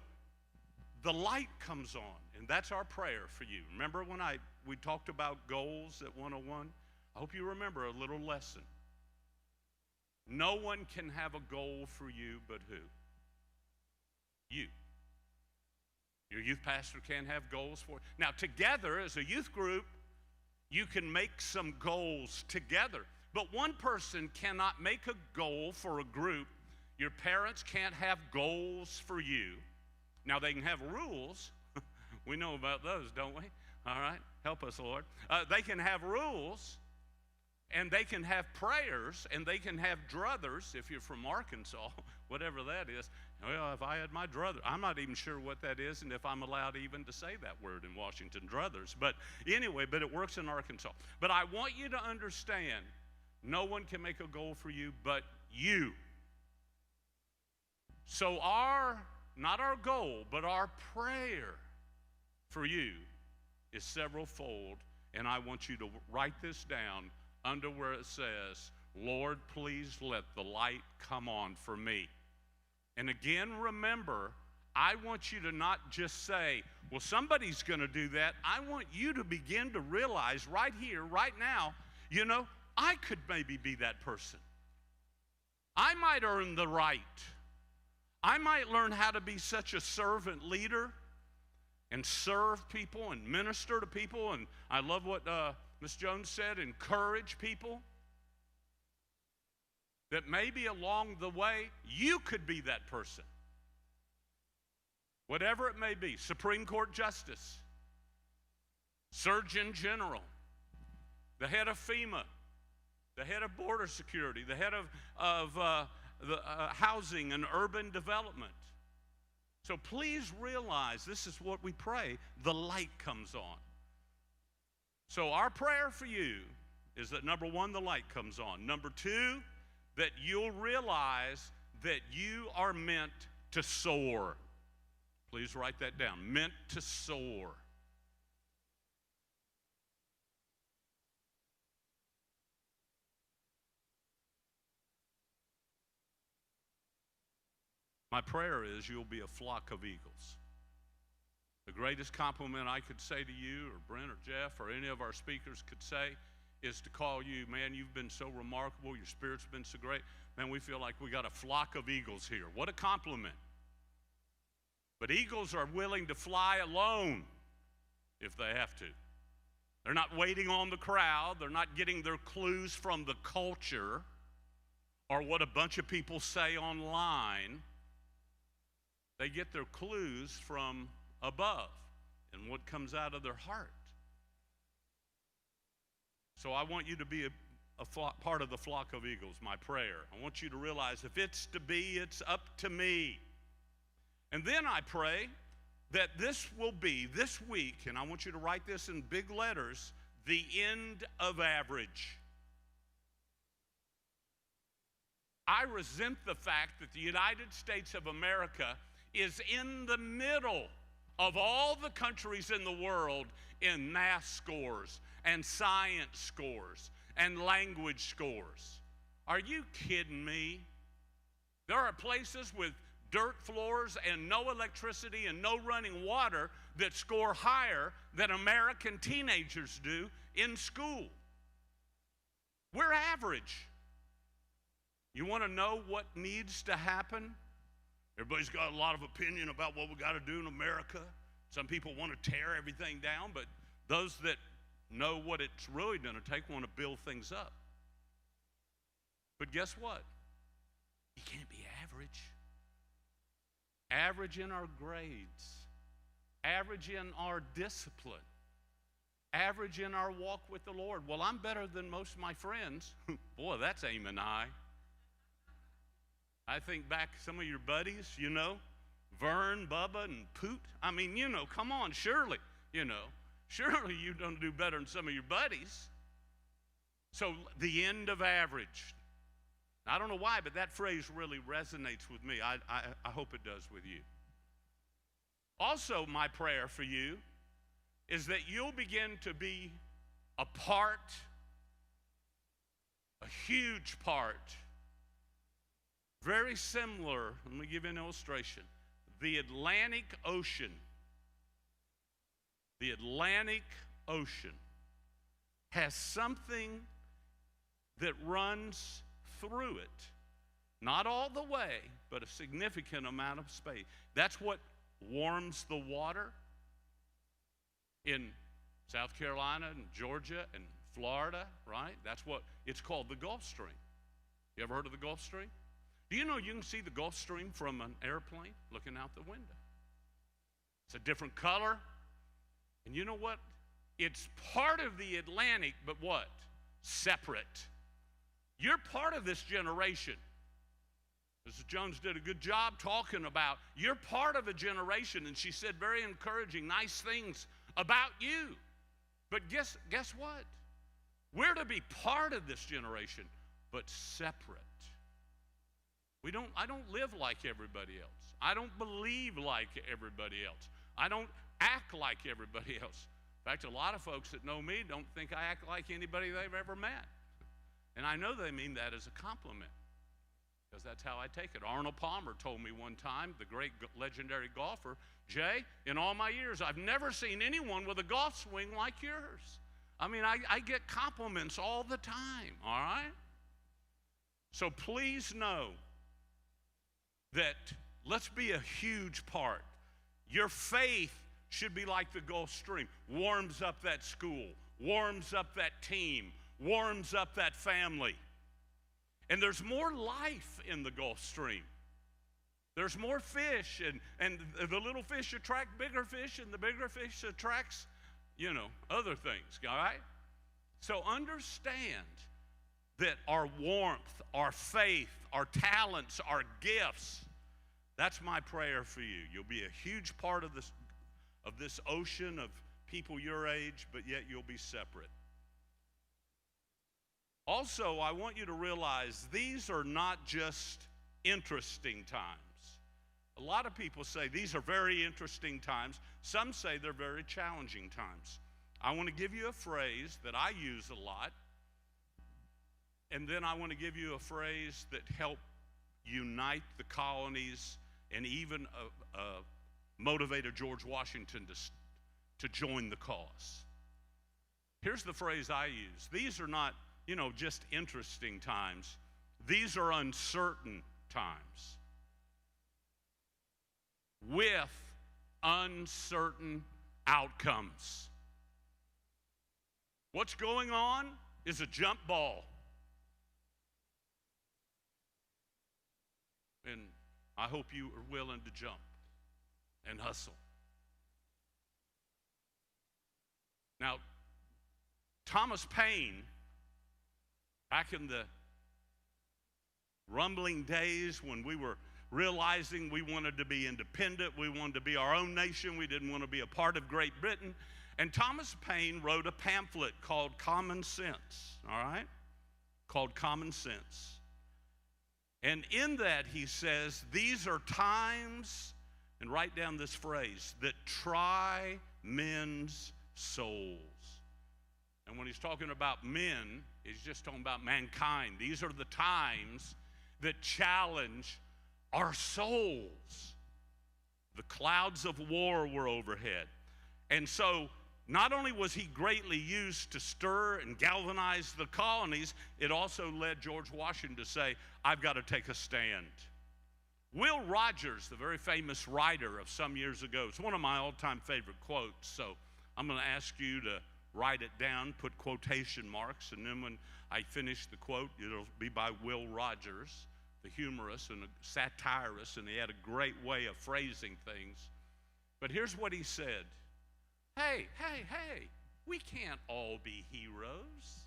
the light comes on, and that's our prayer for you. Remember when we talked about goals at 101? I hope you remember a little lesson. No one can have a goal for you but who? You. Your youth pastor can't have goals for you. Now, together as a youth group, you can make some goals together. But one person cannot make a goal for a group. Your parents can't have goals for you. Now, they can have rules. We know about those, don't we? All right? Help us, Lord. They can have rules, and they can have prayers, and they can have druthers, if you're from Arkansas, whatever that is. Well, if I had my druther, I'm not even sure what that is, and if I'm allowed even to say that word in Washington, druthers. But anyway, but it works in Arkansas. But I want you to understand, no one can make a goal for you but you. So not our goal, but our prayer for you is several-fold, and I want you to write this down under where it says, Lord, please let the light come on for me. And again, remember, I want you to not just say, well, somebody's going to do that. I want you to begin to realize right here, right now, I could maybe be that person. I might earn the right. I might learn how to be such a servant leader and serve people and minister to people. And I love what Ms. Jones said, encourage people. That maybe along the way, you could be that person. Whatever it may be, Supreme Court Justice, Surgeon General, the head of FEMA, the head of Border Security, the head of Housing and Urban Development. So please realize, this is what we pray, the light comes on. So our prayer for you is that, number one, the light comes on. Number two, that you'll realize that you are meant to soar. Please write that down, meant to soar. My prayer is you'll be a flock of eagles. The greatest compliment I could say to you, or Brent or Jeff, or any of our speakers could say, is to call you, man, you've been so remarkable, your spirit's been so great. Man, we feel like we got a flock of eagles here. What a compliment. But eagles are willing to fly alone if they have to. They're not waiting on the crowd. They're not getting their clues from the culture or what a bunch of people say online. They get their clues from above and what comes out of their heart. So I want you to be a part of the flock of eagles, my prayer. I want you to realize if it's to be, it's up to me. And then I pray that this will be, this week, and I want you to write this in big letters, the end of average. I resent the fact that the United States of America is in the middle of all the countries in the world in math scores and science scores and language scores. Are you kidding me? There are places with dirt floors and no electricity and no running water that score higher than American teenagers do in school. We're average. You want to know what needs to happen? Everybody's got a lot of opinion about what we got to do in America. Some people want to tear everything down, but those that know what it's really going to take want to build things up. But guess what? You can't be average. Average in our grades, average in our discipline, average in our walk with the Lord. Well, I'm better than most of my friends. Boy, that's aiming high. I think back some of your buddies, you know, Vern, Bubba, and Poot. I mean, you know, come on, surely you don't do better than some of your buddies. So the end of average. I don't know why, but that phrase really resonates with me. I hope it does with you. Also, my prayer for you is that you'll begin to be a part, a huge part, very similar. Let me give you an illustration. The Atlantic Ocean. The Atlantic Ocean has something that runs through it. Not all the way, but a significant amount of space. That's what warms the water in South Carolina and Georgia and Florida, right? That's what it's called, the Gulf Stream. You ever heard of the Gulf Stream? Do you know you can see the Gulf Stream from an airplane looking out the window? It's a different color. And you know what? It's part of the Atlantic, but what? Separate. You're part of this generation. Mrs. Jones did a good job talking about you're part of a generation, and she said very encouraging, nice things about you. But guess what? We're to be part of this generation, but separate. I don't live like everybody else. I don't believe like everybody else. I don't act like everybody else. In fact, a lot of folks that know me don't think I act like anybody they've ever met. And I know they mean that as a compliment, because that's how I take it. Arnold Palmer told me one time, the great legendary golfer, Jay, in all my years, I've never seen anyone with a golf swing like yours. I mean, I get compliments all the time, all right? So please know that let's be a huge part. Your faith should be like the Gulf Stream. Warms up that school, warms up that team, warms up that family. And there's more life in the Gulf Stream. There's more fish, and the little fish attract bigger fish, and the bigger fish attracts, other things, all right? So understand that our warmth, our faith, our talents, our gifts, that's my prayer for you. You'll be a huge part of this ocean of people your age, but yet you'll be separate. Also, I want you to realize these are not just interesting times. A lot of people say these are very interesting times. Some say they're very challenging times. I want to give you a phrase that I use a lot, and then I want to give you a phrase that helped unite the colonies and even motivated George Washington to join the cause. Here's the phrase I use. These are not, just interesting times. These are uncertain times with uncertain outcomes. What's going on is a jump ball. And I hope you are willing to jump and hustle. Now, Thomas Paine, back in the rumbling days when we were realizing we wanted to be independent, we wanted to be our own nation, we didn't want to be a part of Great Britain, and Thomas Paine wrote a pamphlet called Common Sense, all right? Called Common Sense. And in that he says, these are times, and write down this phrase, that try men's souls. And when he's talking about men, he's just talking about mankind. These are the times that challenge our souls. The clouds of war were overhead. And so not only was he greatly used to stir and galvanize the colonies, it also led George Washington to say, I've got to take a stand. Will Rogers, the very famous writer of some years ago, it's one of my all-time favorite quotes, so I'm going to ask you to write it down, put quotation marks, and then when I finish the quote, it'll be by Will Rogers, the humorist and a satirist, and he had a great way of phrasing things. But here's what he said. Hey, we can't all be heroes.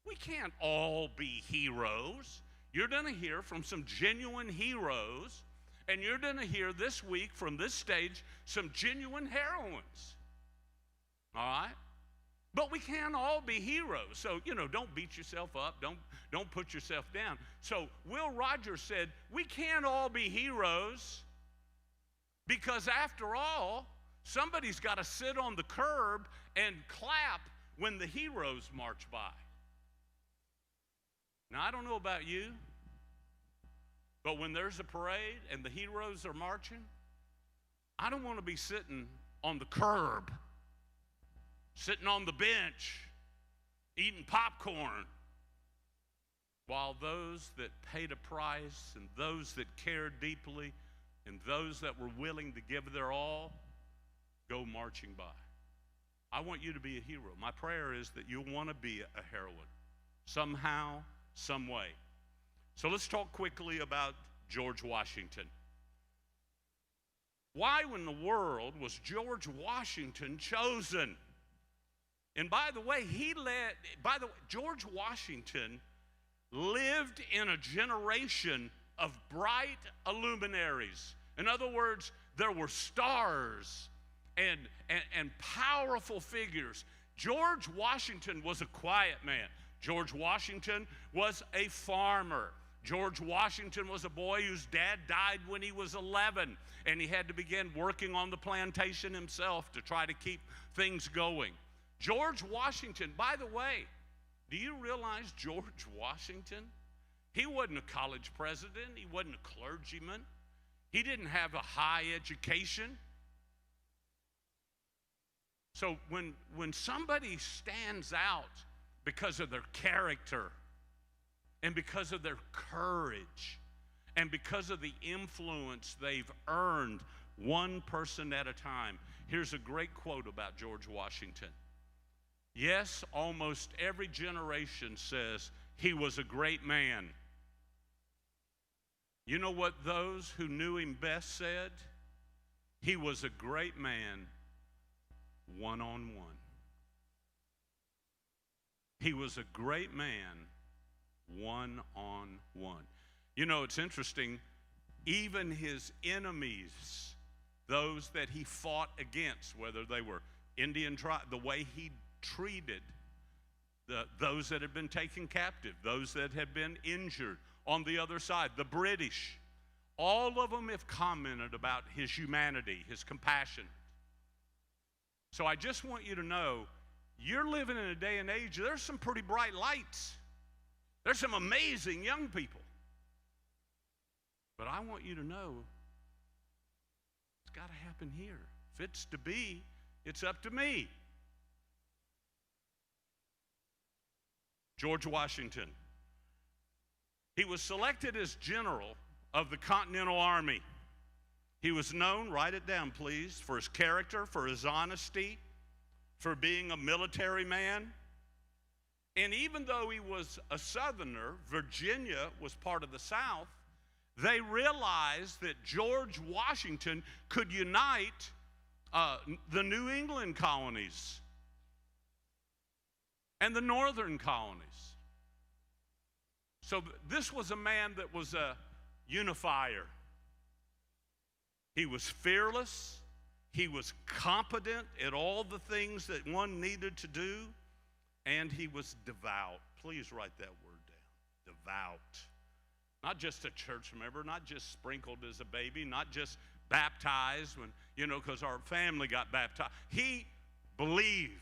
We can't all be heroes. You're going to hear from some genuine heroes, and you're going to hear this week from this stage some genuine heroines. All right? But we can't all be heroes. So, don't beat yourself up. Don't put yourself down. So Will Rogers said, we can't all be heroes because after all, somebody's got to sit on the curb and clap when the heroes march by. Now, I don't know about you, but when there's a parade and the heroes are marching, I don't want to be sitting on the curb, sitting on the bench, eating popcorn, while those that paid a price and those that cared deeply and those that were willing to give their all go marching by. I want you to be a hero. My prayer is that you'll want to be a heroine somehow, some way. So let's talk quickly about George Washington. Why in the world was George Washington chosen? And by the way, George Washington lived in a generation of bright luminaries. In other words, there were stars and powerful figures. George Washington was a quiet man. George Washington was a farmer. George Washington was a boy whose dad died when he was 11, and he had to begin working on the plantation himself to try to keep things going. George Washington, by the way, do you realize George Washington? He wasn't a college president. He wasn't a clergyman. He didn't have a high education. So when somebody stands out because of their character and because of their courage and because of the influence they've earned one person at a time. Here's a great quote about George Washington. Yes, almost every generation says he was a great man. You know what those who knew him best said? He was a great man one-on-one. He was a great man one-on-one. You know, it's interesting, even his enemies, those that he fought against, whether they were Indian tribe, the way he treated those that had been taken captive, those that had been injured on the other side, the British, all of them have commented about his humanity, his compassion. So I just want you to know, you're living in a day and age, there's some pretty bright lights. There's some amazing young people. But I want you to know, it's got to happen here. If it's to be, it's up to me. George Washington. He was selected as general of the Continental Army. He was known, write it down please, for his character, for his honesty, for being a military man. And even though he was a Southerner, Virginia was part of the South, they realized that George Washington could unite the New England colonies and the northern colonies. So this was a man that was a unifier. He was fearless. He was competent at all the things that one needed to do. And he was devout. Please write that word down. Devout. Not just a church member, not just sprinkled as a baby, not just baptized when, because our family got baptized. He believed.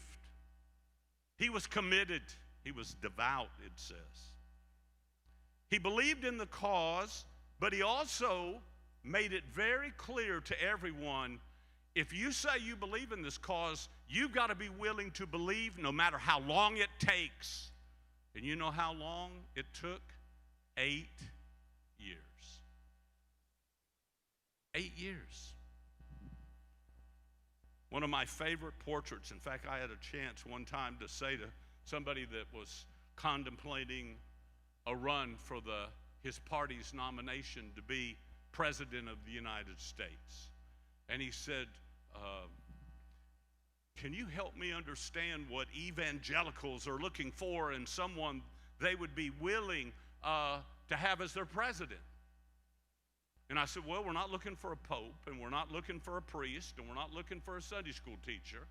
He was committed. He was devout, it says. He believed in the cause, but he also made it very clear to everyone, if you say you believe in this cause, you've got to be willing to believe no matter how long it takes. And you know how long it took? 8 years. 8 years. One of my favorite portraits, in fact, I had a chance one time to say to somebody that was contemplating a run for his party's nomination to be President of the United States. And he said, can you help me understand what evangelicals are looking for in someone they would be willing to have as their president? And I said, well, we're not looking for a pope, and we're not looking for a priest, and we're not looking for a Sunday school teacher.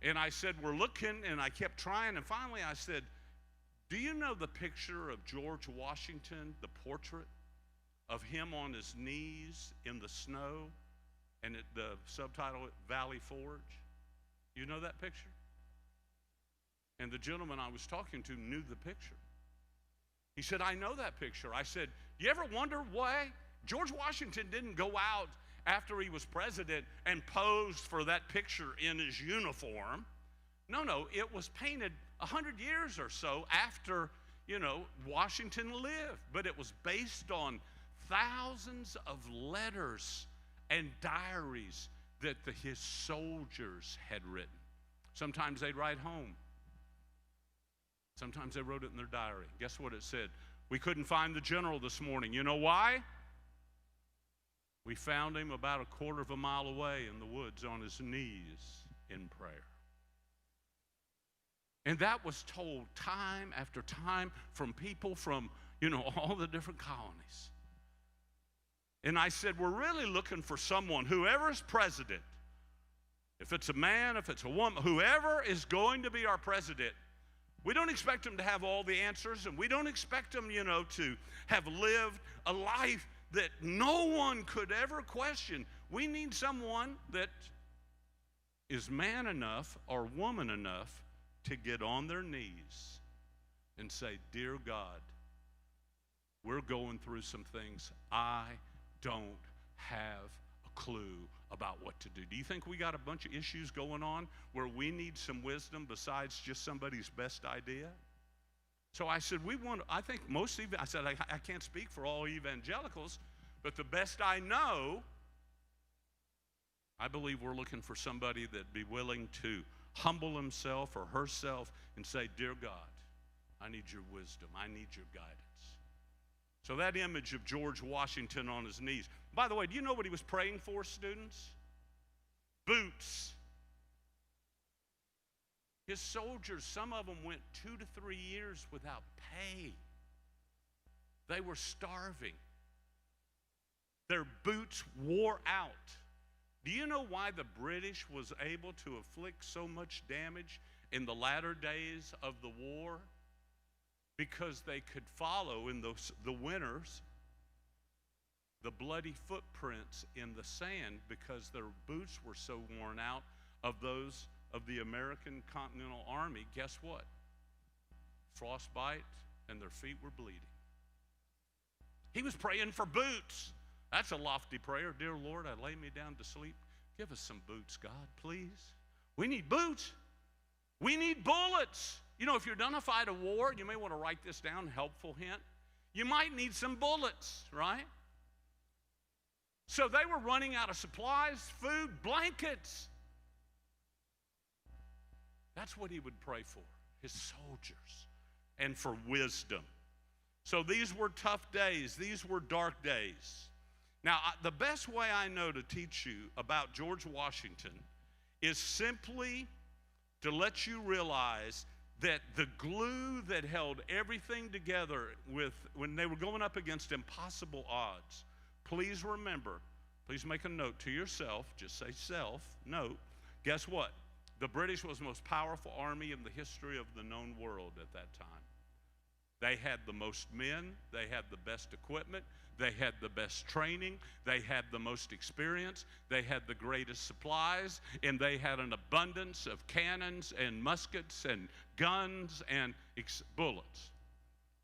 And I said, we're looking, and I kept trying, and finally I said, do you know the picture of George Washington, the portrait of him on his knees in the snow, and the subtitle, Valley Forge? You know that picture? And the gentleman I was talking to knew the picture. He said, I know that picture. I said, you ever wonder why George Washington didn't go out after he was president and posed for that picture in his uniform? No, it was painted 100 years or so after, Washington lived. But it was based on thousands of letters and diaries that his soldiers had written. Sometimes they'd write home. Sometimes they wrote it in their diary. Guess what it said? We couldn't find the general this morning. You know why? We found him about a quarter of a mile away in the woods on his knees in prayer. And that was told time after time from people from, all the different colonies. And I said, we're really looking for someone, whoever's president, if it's a man, if it's a woman, whoever is going to be our president, we don't expect them to have all the answers, and we don't expect them, to have lived a life that no one could ever question. We need someone that is man enough or woman enough to get on their knees and say, dear God, we're going through some things. I don't have a clue about what to do. Do you think we got a bunch of issues going on where we need some wisdom besides just somebody's best idea? So I said, I think most, I said, I can't speak for all evangelicals, but the best I know, I believe we're looking for somebody that'd be willing to humble himself or herself and say, dear God, I need your wisdom. I need your guidance. So that image of George Washington on his knees. By the way, do you know what he was praying for, students? Boots. His soldiers, some of them went 2 to 3 years without pay. They were starving. Their boots wore out. Do you know why the British was able to inflict so much damage in the latter days of the war? Because they could follow in the winters the bloody footprints in the sand because their boots were so worn out of those of the American Continental Army. Guess what? Frostbite, and their feet were bleeding. He was praying for boots. That's a lofty prayer. Dear Lord, I lay me down to sleep. Give us some boots, God, please. We need boots. We need bullets. You know, if you're gonna fight a war, you may want to write this down, helpful hint. You might need some bullets, right? So they were running out of supplies, food, blankets. That's what he would pray for, his soldiers, and for wisdom. So these were tough days. These were dark days. Now, the best way I know to teach you about George Washington is simply to let you realize that the glue that held everything together when they were going up against impossible odds, please remember, please make a note to yourself, just say self, note, guess what? The British was the most powerful army in the history of the known world at that time. They had the most men, they had the best equipment, they had the best training, they had the most experience, they had the greatest supplies, and they had an abundance of cannons and muskets and guns and bullets.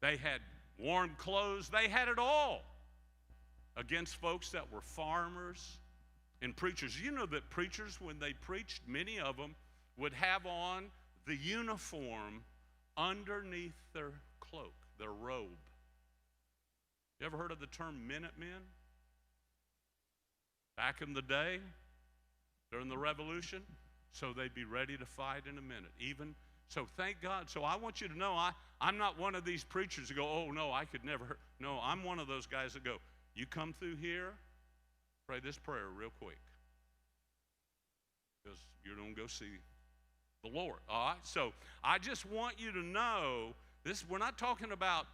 They had warm clothes, they had it all against folks that were farmers and preachers. You know that preachers, when they preached, many of them would have on the uniform underneath their cloak, their robe. You ever heard of the term Minutemen? Back in the day, during the Revolution, so they'd be ready to fight in a minute. Even so, thank God. So I want you to know, I'm not one of these preachers who go, oh no, I could never. No, I'm one of those guys that go, you come through here, pray this prayer real quick, because you're going to go see the Lord. All right. So I just want you to know this. We're not talking about,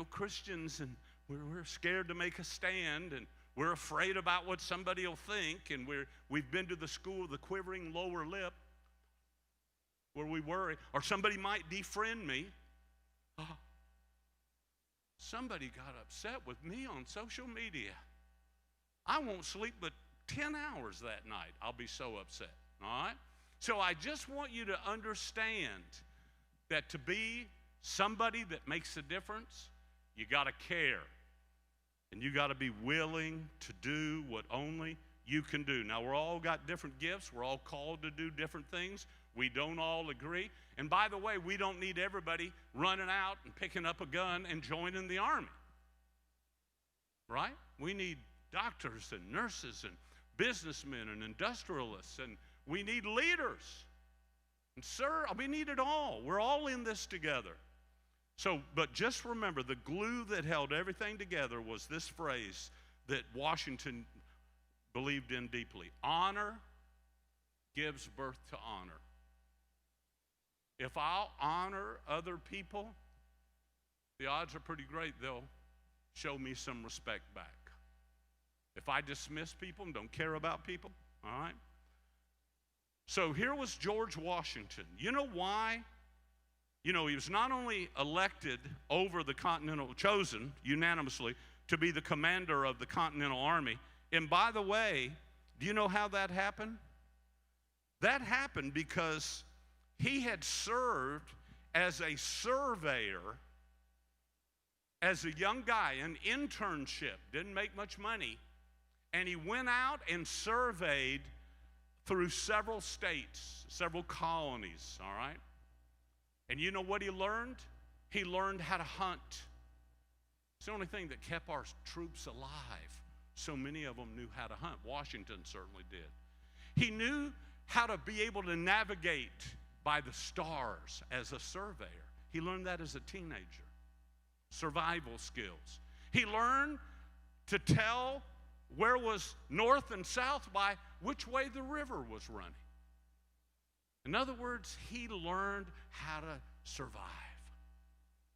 Christians and we're scared to make a stand and we're afraid about what somebody will think, and we've been to the school of the quivering lower lip where we worry, or somebody might defriend me. Somebody got upset with me on social media. I won't sleep but 10 hours that night. I'll be so upset, all right? So I just want you to understand that to be somebody that makes a difference, you got to care. And you got to be willing to do what only you can do. Now, we're all got different gifts. We're all called to do different things. We don't all agree. And by the way, we don't need everybody running out and picking up a gun and joining the army. Right? We need doctors and nurses and businessmen and industrialists, and we need leaders. And sir, we need it all. We're all in this together. So, but just remember, the glue that held everything together was this phrase that Washington believed in deeply. Honor gives birth to honor. If I'll honor other people, the odds are pretty great they'll show me some respect back. If I dismiss people and don't care about people, all right? So here was George Washington. You know why? He was not only elected over the chosen unanimously to be the commander of the Continental Army. And by the way, do you know how that happened? That happened because he had served as a surveyor as a young guy, an internship, didn't make much money. And he went out and surveyed through several states, several colonies, all right? And you know what he learned? He learned how to hunt. It's the only thing that kept our troops alive. So many of them knew how to hunt. Washington certainly did. He knew how to be able to navigate by the stars as a surveyor. He learned that as a teenager. Survival skills. He learned to tell where was north and south by which way the river was running. In other words, he learned how to survive.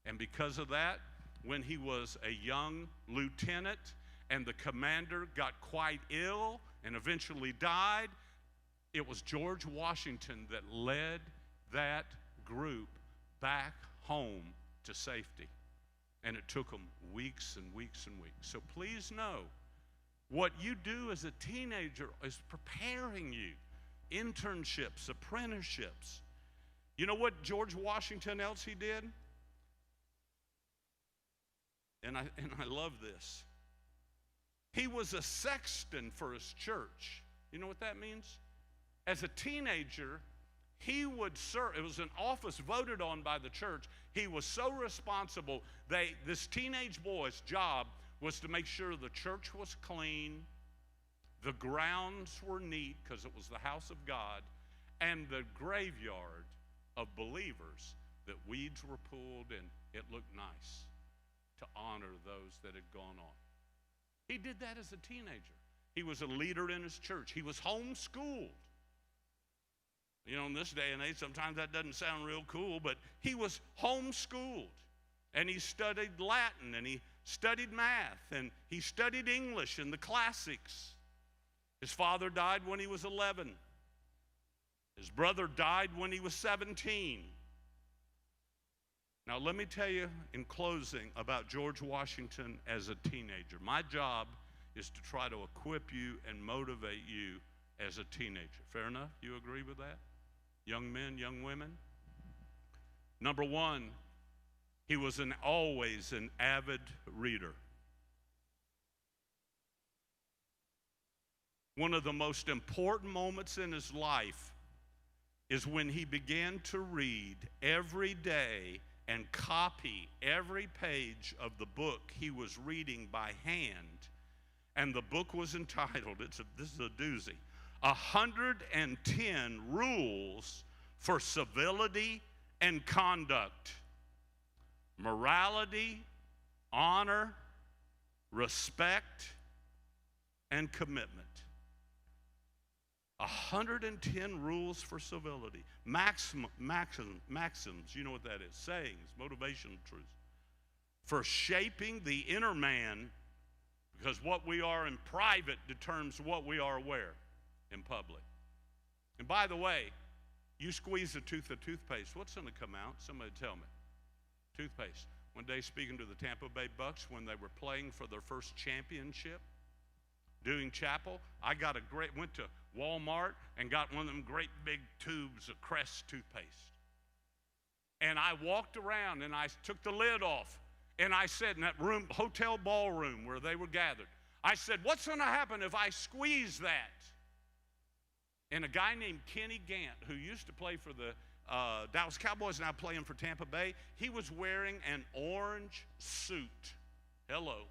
And because of that, when he was a young lieutenant and the commander got quite ill and eventually died, it was George Washington that led that group back home to safety. And it took them weeks and weeks and weeks. So please know, what you do as a teenager is preparing you. Internships, apprenticeships. You know what George Washington else he did? And I love this. He was a sexton for his church. You know what that means? As a teenager, he would serve. It was an office voted on by the church. He was so responsible. This teenage boy's job was to make sure the church was clean, the grounds were neat because it was the house of God, and the graveyard of believers, that weeds were pulled and it looked nice to honor those that had gone on. He did that as a teenager. He was a leader in his church. He was homeschooled. You know, in this day and age, sometimes that doesn't sound real cool, but he was homeschooled. And he studied Latin, and he studied math, and he studied English and the classics. His father died when he was 11. His brother died when he was 17. Now, let me tell you in closing about George Washington as a teenager. My job is to try to equip you and motivate you as a teenager. Fair enough? You agree with that? Young men, young women? Number one, he was always an avid reader. One of the most important moments in his life is when he began to read every day and copy every page of the book he was reading by hand. And the book was entitled, this is a doozy, 110 Rules for Civility and Conduct, Morality, Honor, Respect, and Commitment. 110 rules for civility. Maxims, you know what that is. Sayings, motivational truths. For shaping the inner man, because what we are in private determines what we are where? In public. And by the way, you squeeze a tooth of toothpaste, what's going to come out? Somebody tell me. Toothpaste. One day speaking to the Tampa Bay Bucks when they were playing for their first championship, doing chapel, went to Walmart and got one of them great big tubes of Crest toothpaste. And I walked around and I took the lid off and I said in that room, hotel ballroom where they were gathered, I said, what's going to happen if I squeeze that? And a guy named Kenny Gant, who used to play for the Dallas Cowboys, now playing for Tampa Bay, he was wearing an orange suit. Hello.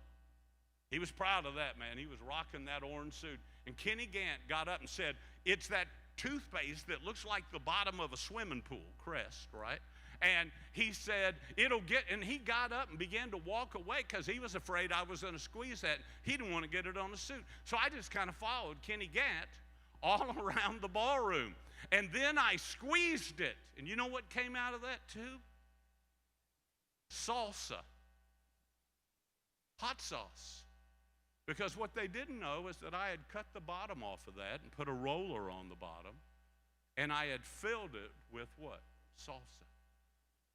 He was proud of that, man. He was rocking that orange suit. And Kenny Gant got up and said, it's that toothpaste that looks like the bottom of a swimming pool, Crest, right? And he said, and he got up and began to walk away because he was afraid I was going to squeeze that. He didn't want to get it on the suit. So I just kind of followed Kenny Gant all around the ballroom. And then I squeezed it. And you know what came out of that tube? Salsa. Hot sauce. Because what they didn't know is that I had cut the bottom off of that and put a roller on the bottom, and I had filled it with what? Salsa.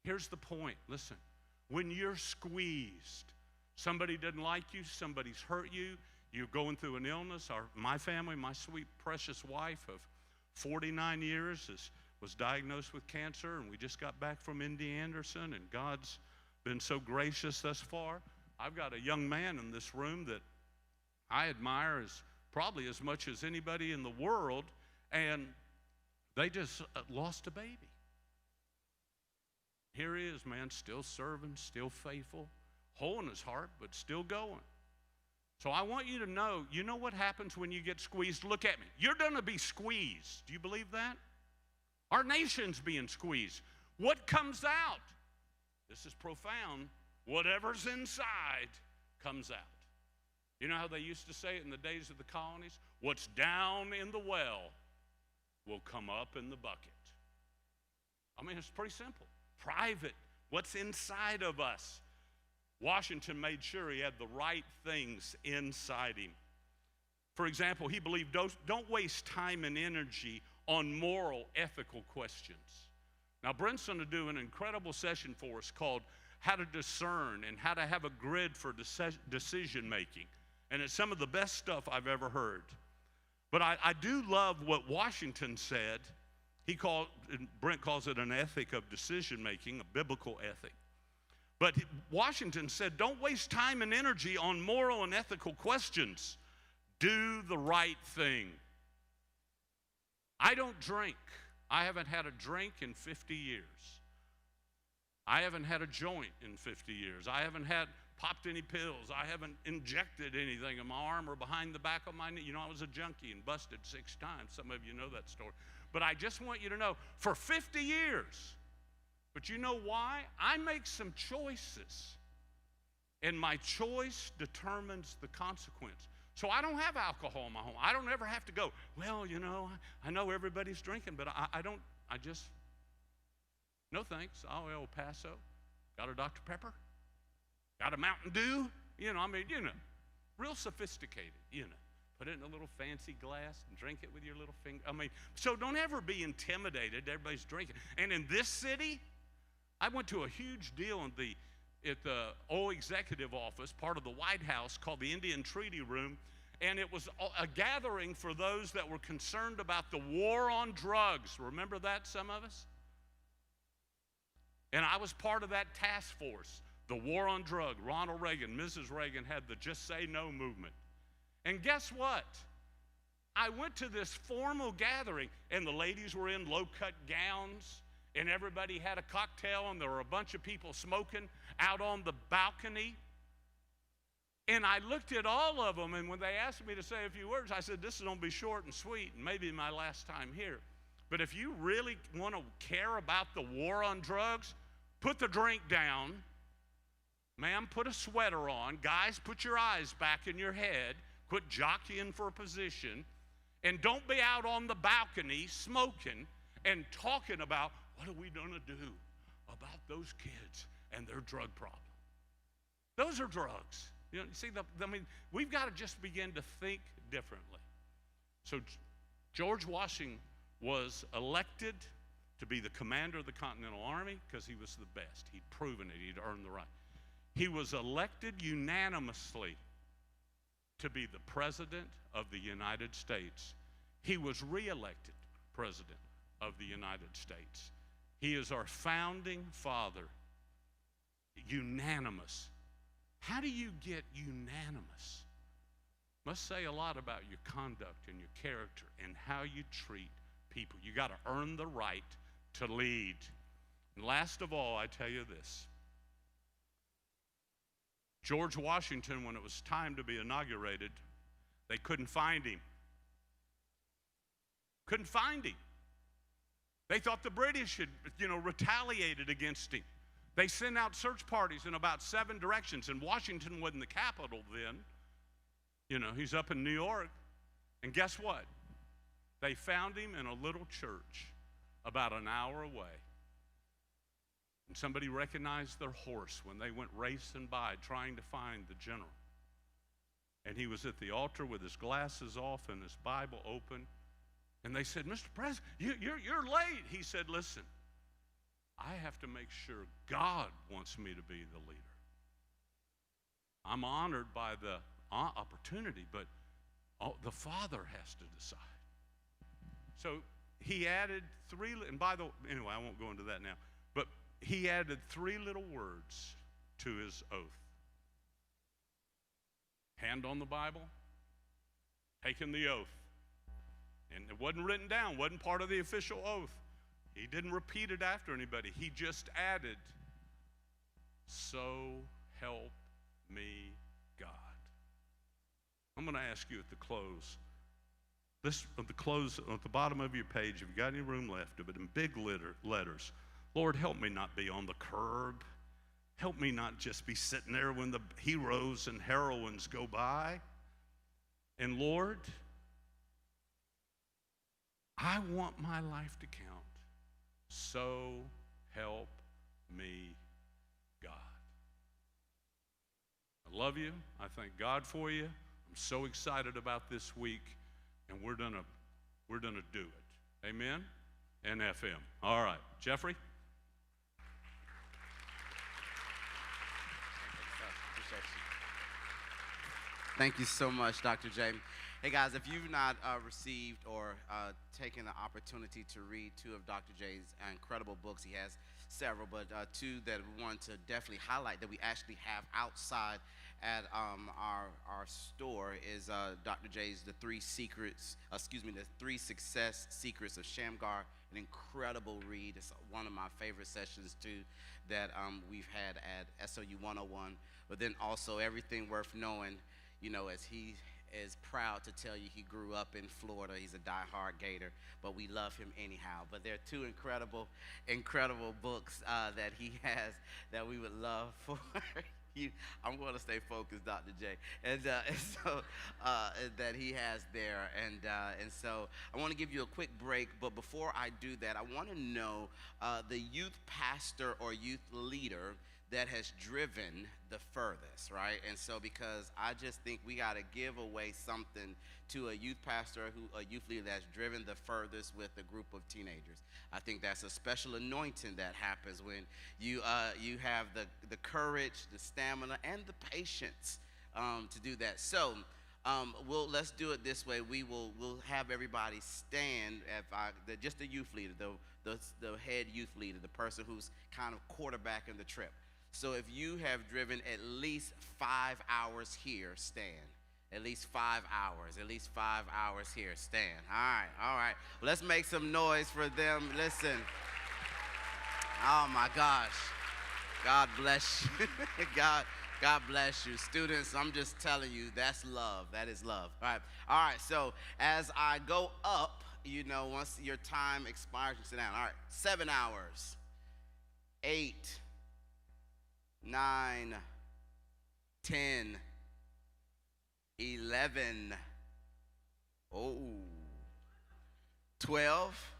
Here's the point. Listen, when you're squeezed, somebody didn't like you, somebody's hurt you, you're going through an illness. My family, my sweet, precious wife of 49 years was diagnosed with cancer, and we just got back from MD Anderson, and God's been so gracious thus far. I've got a young man in this room that I admire probably as much as anybody in the world, and they just lost a baby. Here he is, man, still serving, still faithful, hole in his heart, but still going. So I want you to know, you know what happens when you get squeezed? Look at me. You're going to be squeezed. Do you believe that? Our nation's being squeezed. What comes out? This is profound. Whatever's inside comes out. You know how they used to say it in the days of the colonies? What's down in the well will come up in the bucket. I mean, it's pretty simple. Private. What's inside of us? Washington made sure he had the right things inside him. For example, he believed don't waste time and energy on moral, ethical questions. Now, Brent's going to do an incredible session for us called How to Discern and How to Have a Grid for Decision Making. And it's some of the best stuff I've ever heard. But I do love what Washington said. Brent calls it an ethic of decision making, a biblical ethic. But Washington said, don't waste time and energy on moral and ethical questions. Do the right thing. I don't drink. I haven't had a drink in 50 years. I haven't had a joint in 50 years. I haven't popped any pills. I haven't injected anything in my arm or behind the back of my knee. You know, I was a junkie and busted 6 times. Some of you know that story. But I just want you to know, for 50 years, but you know why? I make some choices, and my choice determines the consequence. So I don't have alcohol in my home. I don't ever have to go, well, you know, I know everybody's drinking, but I just, no thanks. I'll El Paso. Got a Dr. Pepper? Got a Mountain Dew? You know, I mean, you know, real sophisticated, you know. Put it in a little fancy glass and drink it with your little finger. I mean, so don't ever be intimidated. Everybody's drinking. And in this city, I went to a huge deal at the old executive office, part of the White House, called the Indian Treaty Room. And it was a gathering for those that were concerned about the war on drugs. Remember that, some of us? And I was part of that task force, the war on drug. Ronald Reagan, Mrs. Reagan had the Just Say No movement. And guess what? I went to this formal gathering, and the ladies were in low-cut gowns, and everybody had a cocktail, and there were a bunch of people smoking out on the balcony. And I looked at all of them, and when they asked me to say a few words, I said, this is going to be short and sweet, and maybe my last time here. But if you really want to care about the war on drugs, put the drink down. Ma'am, put a sweater on. Guys, put your eyes back in your head. Quit jockeying for a position. And don't be out on the balcony smoking and talking about what are we going to do about those kids and their drug problem. Those are drugs. You know, see, we've got to just begin to think differently. So George Washington was elected to be the commander of the Continental Army because he was the best. He'd proven it. He'd earned the right. He was elected unanimously to be the President of the United States. He was reelected President of the United States. He is our founding father. Unanimous. How do you get unanimous? Must say a lot about your conduct and your character and how you treat people. You got to earn the right to lead. And last of all, I tell you this. George Washington, when it was time to be inaugurated, they couldn't find him. Couldn't find him. They thought the British had, retaliated against him. They sent out search parties in about 7 directions, and Washington wasn't the capital then. He's up in New York. And guess what? They found him in a little church about an hour away. And somebody recognized their horse when they went racing by trying to find the general. And he was at the altar with his glasses off and his Bible open. And they said, Mr. President, you're late. He said, listen, I have to make sure God wants me to be the leader. I'm honored by the opportunity, but the Father has to decide. So he added 3, and anyway, I won't go into that now, but he added 3 little words to his oath. Hand on the Bible, taking the oath. And it wasn't written down, wasn't part of the official oath. He didn't repeat it after anybody. He just added, so help me God. I'm going to ask you at the close, at the bottom of your page, if you've got any room left of it, in big letters, Lord, help me not be on the curb. Help me not just be sitting there when the heroes and heroines go by. And Lord, I want my life to count. So help me God. I love you. I thank God for you. I'm so excited about this week, and we're gonna do it. Amen and FM. All right, Jeffrey. Thank you so much, Dr. J. Hey guys, if you've not received or taken the opportunity to read two of Dr. J's incredible books, he has several, but two that we want to definitely highlight that we actually have outside at our store is Dr. J's The Three Success Secrets of Shamgar, an incredible read. It's one of my favorite sessions too that we've had at SLU 101, but then also Everything Worth Knowing, you know, as he is proud to tell you he grew up in Florida. He's a diehard Gator, but we love him anyhow. But there are two incredible books that he has that we would love for you. I'm going to stay focused, Dr. J. And so that he has there. And so I want to give you a quick break, but before I do that, I want to know the youth pastor or youth leader that has driven the furthest, right? And so because I just think we got to give away something to a youth pastor, a youth leader that's driven the furthest with a group of teenagers. I think that's a special anointing that happens when you have the courage, the stamina, and the patience to do that. So let's do it this way. We'll have everybody stand. Just the youth leader, the head youth leader, the person who's kind of quarterbacking the trip. So if you have driven at least 5 hours here, stand. At least 5 hours. At least 5 hours here, stand. All right. Well, let's make some noise for them. Listen. Oh my gosh. God bless you. God bless you. Students, I'm just telling you, that's love. That is love. All right. So as I go up, you know, once your time expires, you sit down. All right. 7 hours. 8. 9, 10, 11, 12.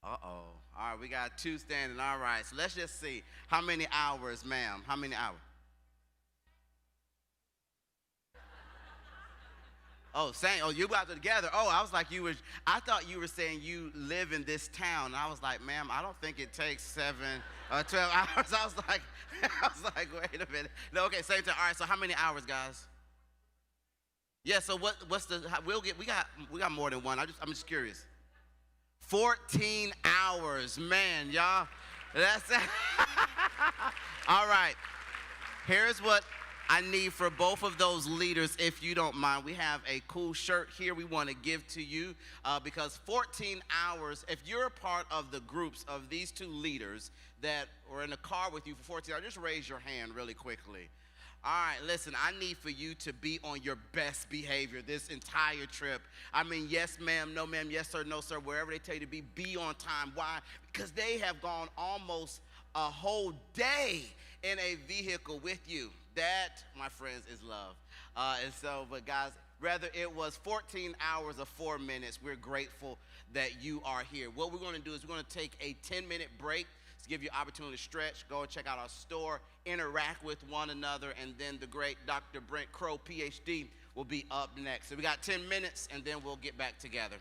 All right, we got 2 standing. All right, so let's just see. How many hours, ma'am? How many hours? Oh, saying, you got together. I was like, I thought you were saying you live in this town. And I was like, ma'am, I don't think it takes 7 or 12 hours. I was like, wait a minute. No, okay, same time. All right, so how many hours, guys? Yeah, so what's we got more than one. I'm just curious. 14 hours, man, y'all. That's all right. Here's what I need for both of those leaders, if you don't mind. We have a cool shirt here we want to give to you because 14 hours, if you're a part of the groups of these 2 leaders that were in the car with you for 14 hours, just raise your hand really quickly. All right, listen, I need for you to be on your best behavior this entire trip. I mean, yes, ma'am, no, ma'am, yes, sir, no, sir, wherever they tell you to be on time. Why? Because they have gone almost a whole day in a vehicle with you. That, my friends, is love. But guys, whether it was 14 hours or 4 minutes, we're grateful that you are here. What we're going to do is we're going to take a 10-minute break to give you opportunity to stretch, go and check out our store, interact with one another, and then the great Dr. Brent Crow, PhD, will be up next. So we got 10 minutes, and then we'll get back together.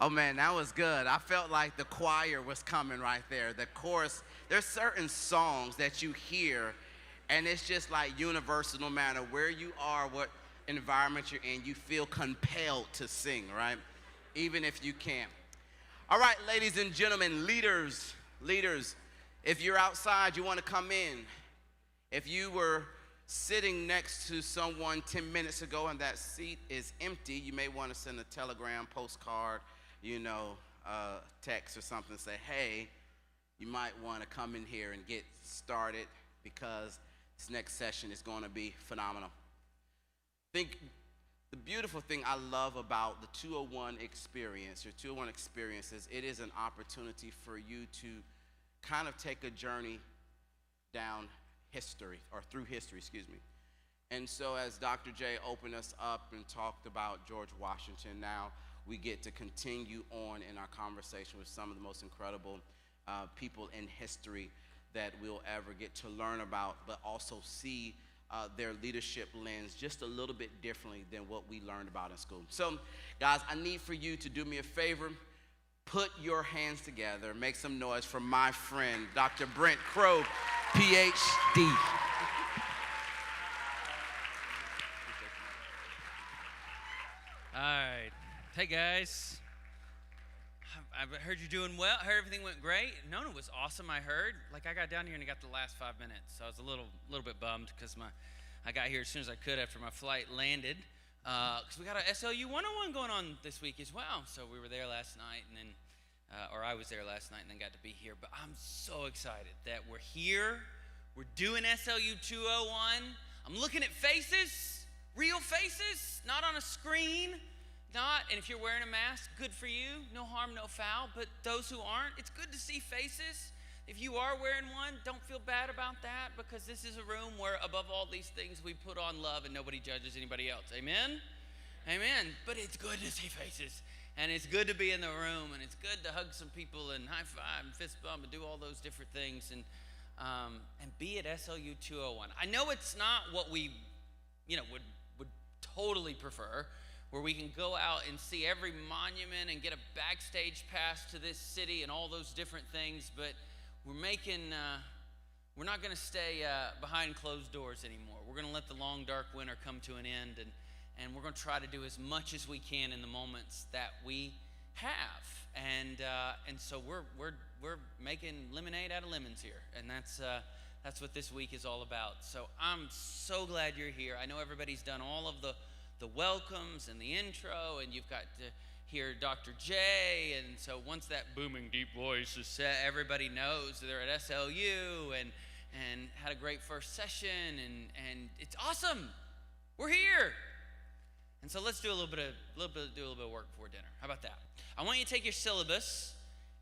Oh man, that was good. I felt like the choir was coming right there. The chorus, there's certain songs that you hear and it's just like universal, no matter where you are, what environment you're in, you feel compelled to sing, right? Even if you can't. All right, ladies and gentlemen, leaders, if you're outside, you want to come in. If you were sitting next to someone 10 minutes ago and that seat is empty, you may want to send a telegram, postcard, text or something, say, hey, you might want to come in here and get started because this next session is going to be phenomenal. I think the beautiful thing I love about the 201 experience, your 201 experience, is it is an opportunity for you to kind of take a journey down history, or through history, excuse me. And so as Dr. J opened us up and talked about George Washington, now we get to continue on in our conversation with some of the most incredible people in history that we'll ever get to learn about, but also see their leadership lens just a little bit differently than what we learned about in school. So, guys, I need for you to do me a favor. Put your hands together. Make some noise for my friend, Dr. Brent Crow, PhD. All right. Hey, guys. I've heard you're doing well. I heard everything went great. Nona was awesome, I heard. Like, I got down here and I got the last 5 minutes. So I was a little bit bummed because I got here as soon as I could after my flight landed. Because we got a SLU 101 going on this week as well. So we were there last night, and then, or I was there last night and then got to be here. But I'm so excited that we're here. We're doing SLU 201. I'm looking at faces, real faces, not on a screen. And if you're wearing a mask, good for you. No harm, no foul. But those who aren't, it's good to see faces. If you are wearing one, don't feel bad about that, because this is a room where, above all these things, we put on love and nobody judges anybody else. Amen? Amen. But it's good to see faces, and it's good to be in the room, and it's good to hug some people and high five and fist bump and do all those different things, and be at SLU 201. I know it's not what we, would totally prefer, where we can go out and see every monument and get a backstage pass to this city and all those different things, but we're not going to stay behind closed doors anymore. We're going to let the long, dark winter come to an end, and we're going to try to do as much as we can in the moments that we have. And so we're making lemonade out of lemons here, and that's what this week is all about. So I'm so glad you're here. I know everybody's done all of the welcomes and the intro, and you've got to hear Dr. J, and so once that booming deep voice is set, everybody knows they're at SLU and had a great first session, and it's awesome. We're here. And so let's do a little bit of work before dinner. How about that? I want you to take your syllabus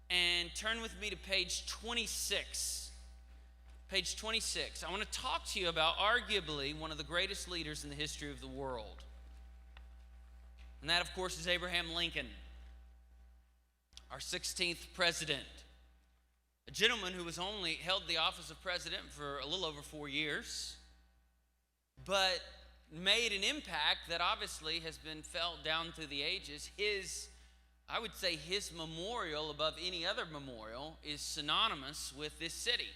and turn with me to page 26. Page 26. I want to talk to you about arguably one of the greatest leaders in the history of the world. And that, of course, is Abraham Lincoln, our 16th president. A gentleman who was only held the office of president for a little over 4 years, but made an impact that obviously has been felt down through the ages. I would say his memorial above any other memorial is synonymous with this city.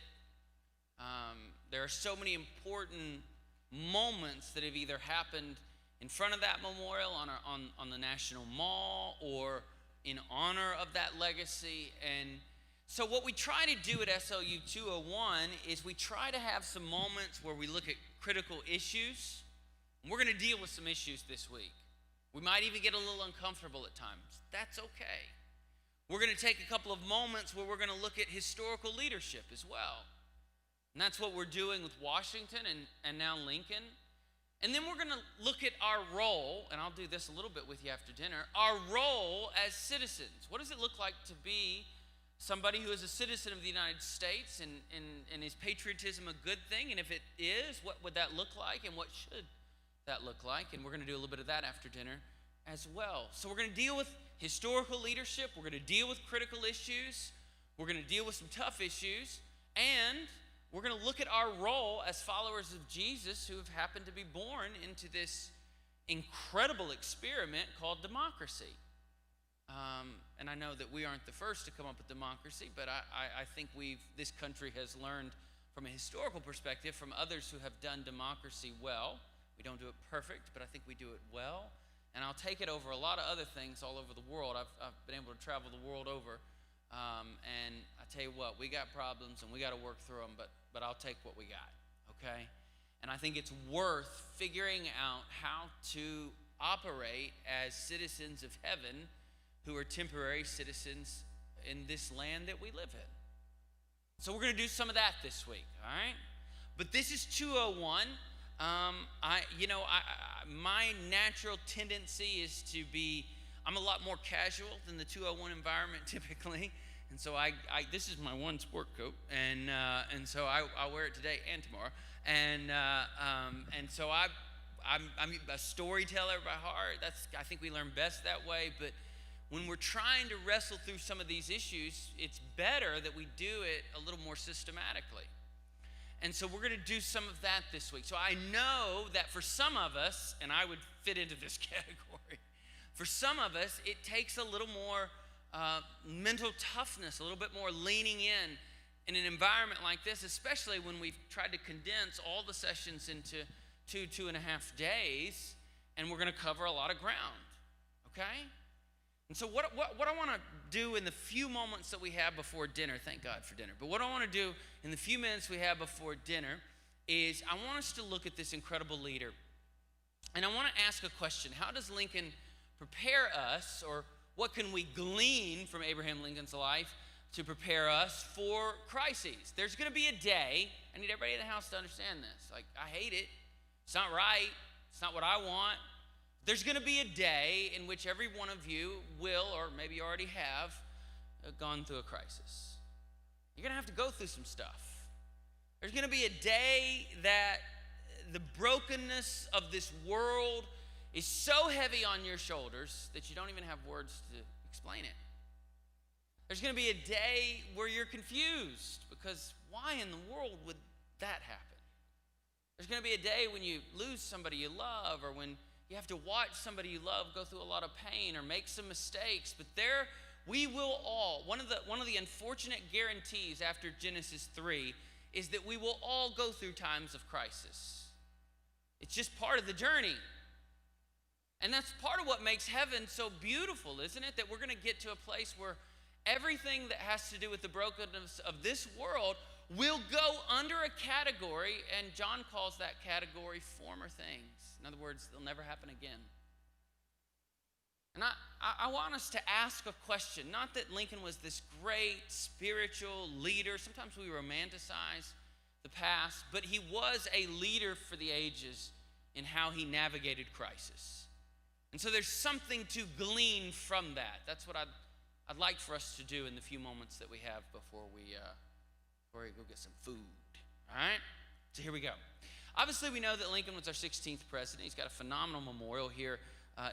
There are so many important moments that have either happened in front of that memorial on the National Mall or in honor of that legacy. And so what we try to do at SLU 201 is we try to have some moments where we look at critical issues. And we're going to deal with some issues this week. We might even get a little uncomfortable at times. That's okay. We're going to take a couple of moments where we're going to look at historical leadership as well. And that's what we're doing with Washington and now Lincoln. And then we're going to look at our role, and I'll do this a little bit with you after dinner, our role as citizens. What does it look like to be somebody who is a citizen of the United States, and is patriotism a good thing? And if it is, what would that look like, and what should that look like? And we're going to do a little bit of that after dinner as well. So we're going to deal with historical leadership. We're going to deal with critical issues. We're going to deal with some tough issues. And we're going to look at our role as followers of Jesus who have happened to be born into this incredible experiment called democracy. And I know that we aren't the first to come up with democracy, but I think this country has learned from a historical perspective from others who have done democracy well. We don't do it perfect, but I think we do it well. And I'll take it over a lot of other things all over the world. I've been able to travel the world over. And I tell you what, we got problems and we got to work through them, but I'll take what we got, okay? And I think it's worth figuring out how to operate as citizens of heaven who are temporary citizens in this land that we live in. So we're going to do some of that this week, all right? But this is 201. My natural tendency is to be, I'm a lot more casual than the 201 environment typically. And so this is my one sport coat, and so I wear it today and tomorrow. And so I'm a storyteller by heart. I think we learn best that way. But when we're trying to wrestle through some of these issues, it's better that we do it a little more systematically. And so we're going to do some of that this week. So I know that for some of us, and I would fit into this category, for some of us, it takes a little more mental toughness, a little bit more leaning in an environment like this, especially when we've tried to condense all the sessions into 2.5 days, and we're going to cover a lot of ground, okay? And so what I want to do in the few moments that we have before dinner, thank God for dinner, but what I want to do in the few minutes we have before dinner is I want us to look at this incredible leader. And I want to ask a question. How does Lincoln prepare us, or what can we glean from Abraham Lincoln's life to prepare us for crises? There's going to be a day, I need everybody in the house to understand this. Like, I hate it. It's not right. It's not what I want. There's going to be a day in which every one of you will, or maybe you already have, gone through a crisis. You're going to have to go through some stuff. There's going to be a day that the brokenness of this world is so heavy on your shoulders that you don't even have words to explain it. There's going to be a day where you're confused because why in the world would that happen? There's going to be a day when you lose somebody you love, or when you have to watch somebody you love go through a lot of pain or make some mistakes. But there we will all, one of the unfortunate guarantees after Genesis 3 is that we will all go through times of crisis. It's just part of the journey. And that's part of what makes heaven so beautiful, isn't it? That we're going to get to a place where everything that has to do with the brokenness of this world will go under a category, and John calls that category former things. In other words, they'll never happen again. And I want us to ask a question. Not that Lincoln was this great spiritual leader. Sometimes we romanticize the past, but he was a leader for the ages in how he navigated crisis. And so there's something to glean from that. That's what I'd like for us to do in the few moments that we have before we go get some food. All right? So here we go. Obviously, we know that Lincoln was our 16th president. He's got a phenomenal memorial here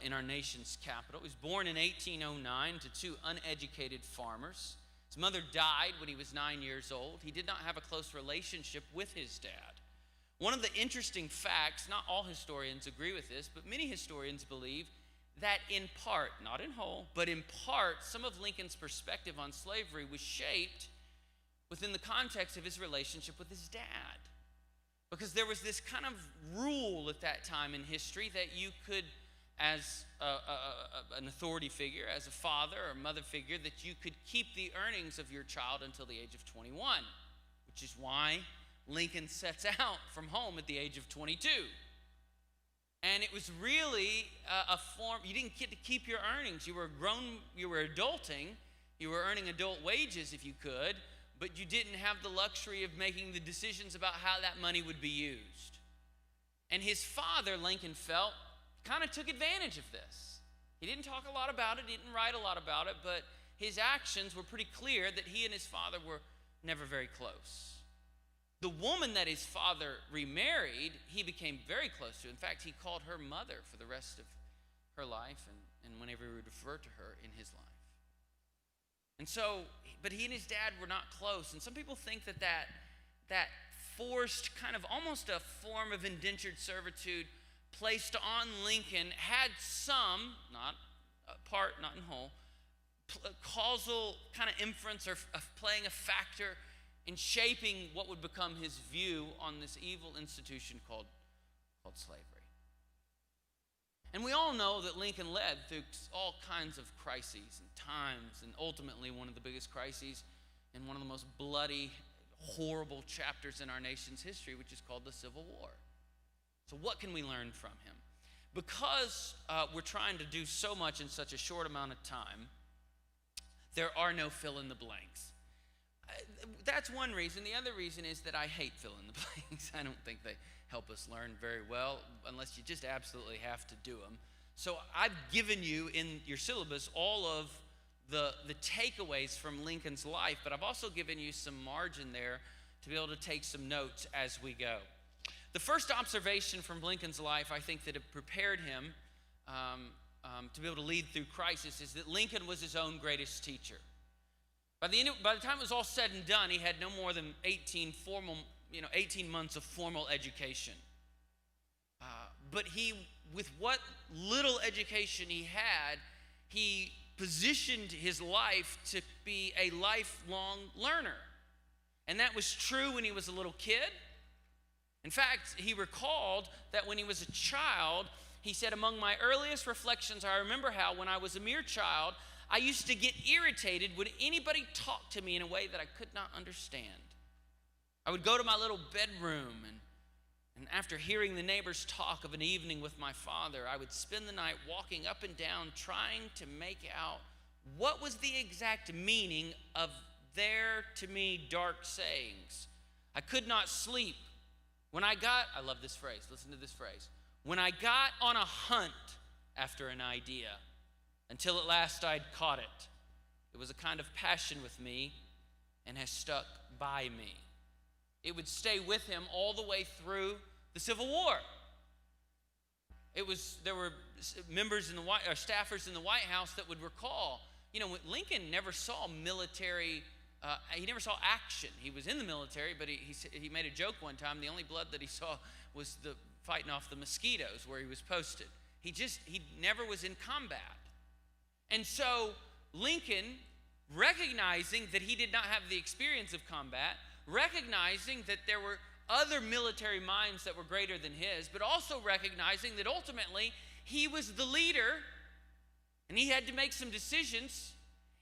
in our nation's capital. He was born in 1809 to two uneducated farmers. His mother died when he was 9 years old. He did not have a close relationship with his dad. One of the interesting facts, not all historians agree with this, but many historians believe that in part, not in whole, but in part, some of Lincoln's perspective on slavery was shaped within the context of his relationship with his dad. Because there was this kind of rule at that time in history that you could, as an authority figure, as a father or mother figure, that you could keep the earnings of your child until the age of 21, which is why Lincoln sets out from home at the age of 22. And it was really a form, you didn't get to keep your earnings. You were grown, you were adulting, you were earning adult wages if you could, but you didn't have the luxury of making the decisions about how that money would be used. And his father, Lincoln felt, kind of took advantage of this. He didn't talk a lot about it, didn't write a lot about it, but his actions were pretty clear that he and his father were never very close. The woman that his father remarried, he became very close to. In fact, he called her mother for the rest of her life and whenever he would refer to her in his life. And so, but he and his dad were not close. And some people think that forced kind of almost a form of indentured servitude placed on Lincoln had some, not part, not in whole, causal kind of inference or playing a factor in shaping what would become his view on this evil institution called slavery. And we all know that Lincoln led through all kinds of crises and times, and ultimately one of the biggest crises and one of the most bloody, horrible chapters in our nation's history, which is called the Civil War. So what can we learn from him? Because we're trying to do so much in such a short amount of time, there are no fill-in-the-blanks. That's one reason. The other reason is that I hate fill-in-the-blanks. I don't think they help us learn very well unless you just absolutely have to do them. So I've given you in your syllabus all of the takeaways from Lincoln's life, but I've also given you some margin there to be able to take some notes as we go. The first observation from Lincoln's life, I think, that have prepared him to be able to lead through crisis is that Lincoln was his own greatest teacher. By the time it was all said and done, he had no more than 18 months of formal education. But he, with what little education he had, he positioned his life to be a lifelong learner. And that was true when he was a little kid. In fact, he recalled that when he was a child, he said, among my earliest reflections, I remember how when I was a mere child, I used to get irritated when anybody talked to me in a way that I could not understand. I would go to my little bedroom, and after hearing the neighbors talk of an evening with my father, I would spend the night walking up and down trying to make out what was the exact meaning of their, to me, dark sayings. I could not sleep. I love this phrase, listen to this phrase. When I got on a hunt after an idea, until at last I'd caught it. It was a kind of passion with me and has stuck by me. It would stay with him all the way through the Civil War. There were members in the staffers in the White House that would recall, Lincoln never saw military. He never saw action. He was in the military, but he made a joke one time. The only blood that he saw was the fighting off the mosquitoes where he was posted. He never was in combat. And so Lincoln, recognizing that he did not have the experience of combat, recognizing that there were other military minds that were greater than his, but also recognizing that ultimately he was the leader and he had to make some decisions.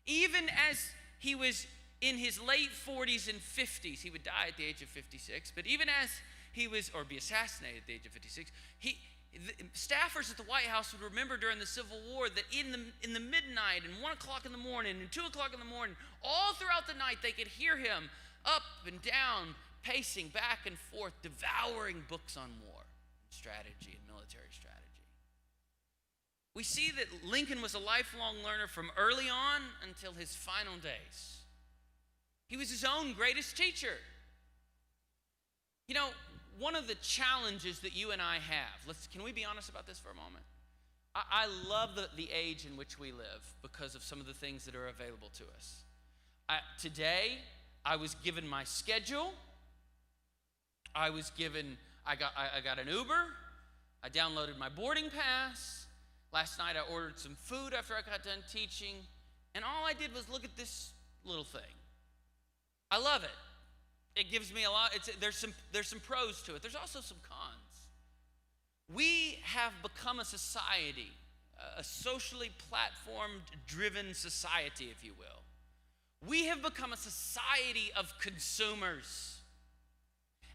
Even as he was in his late 40s and 50s, he would die at the age of 56, but even as he was, or be assassinated at the age of 56, the staffers at the White House would remember during the Civil War that in the midnight and 1 o'clock in the morning and 2 o'clock in the morning, all throughout the night, they could hear him up and down, pacing back and forth, devouring books on war, strategy, and military strategy. We see that Lincoln was a lifelong learner from early on until his final days. He was his own greatest teacher. One of the challenges that you and I have, can we be honest about this for a moment? I love the age in which we live because of some of the things that are available to us. Today, I was given my schedule. I got an Uber. I downloaded my boarding pass. Last night, I ordered some food after I got done teaching. And all I did was look at this little thing. I love it. It gives me a lot. There's some pros to it. There's also some cons. We have become a society, a socially platform-driven society, if you will. We have become a society of consumers.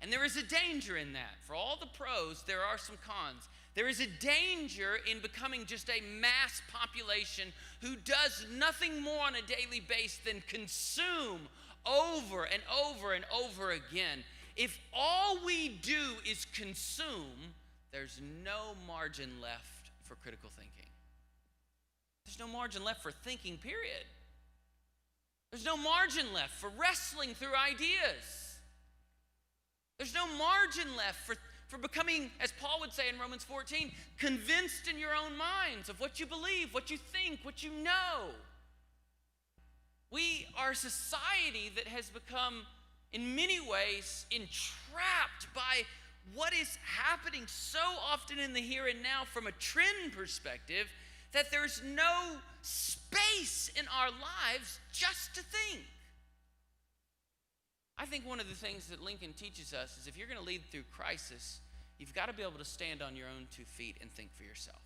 And there is a danger in that. For all the pros, there are some cons. There is a danger in becoming just a mass population who does nothing more on a daily basis than consume over and over and over again. If all we do is consume, there's no margin left for critical thinking. There's no margin left for thinking, period. There's no margin left for wrestling through ideas. There's no margin left for becoming, as Paul would say in Romans 14, convinced in your own minds of what you believe, what you think, what you know. We are a society that has become, in many ways, entrapped by what is happening so often in the here and now from a trend perspective that there's no space in our lives just to think. I think one of the things that Lincoln teaches us is if you're going to lead through crisis, you've got to be able to stand on your own 2 feet and think for yourself.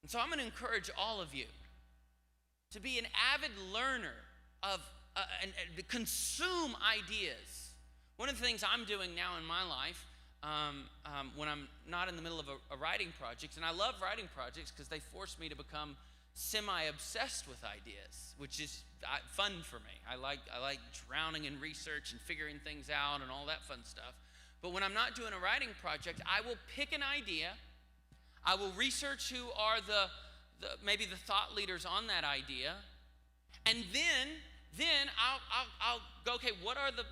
And so I'm going to encourage all of you to be an avid learner of and consume ideas. One of the things I'm doing now in my life when I'm not in the middle of a writing project, and I love writing projects because they force me to become semi-obsessed with ideas, which is fun for me. I like drowning in research and figuring things out and all that fun stuff. But when I'm not doing a writing project, I will pick an idea. I will research who are maybe the thought leaders on that idea, and then I'll go, okay, what are the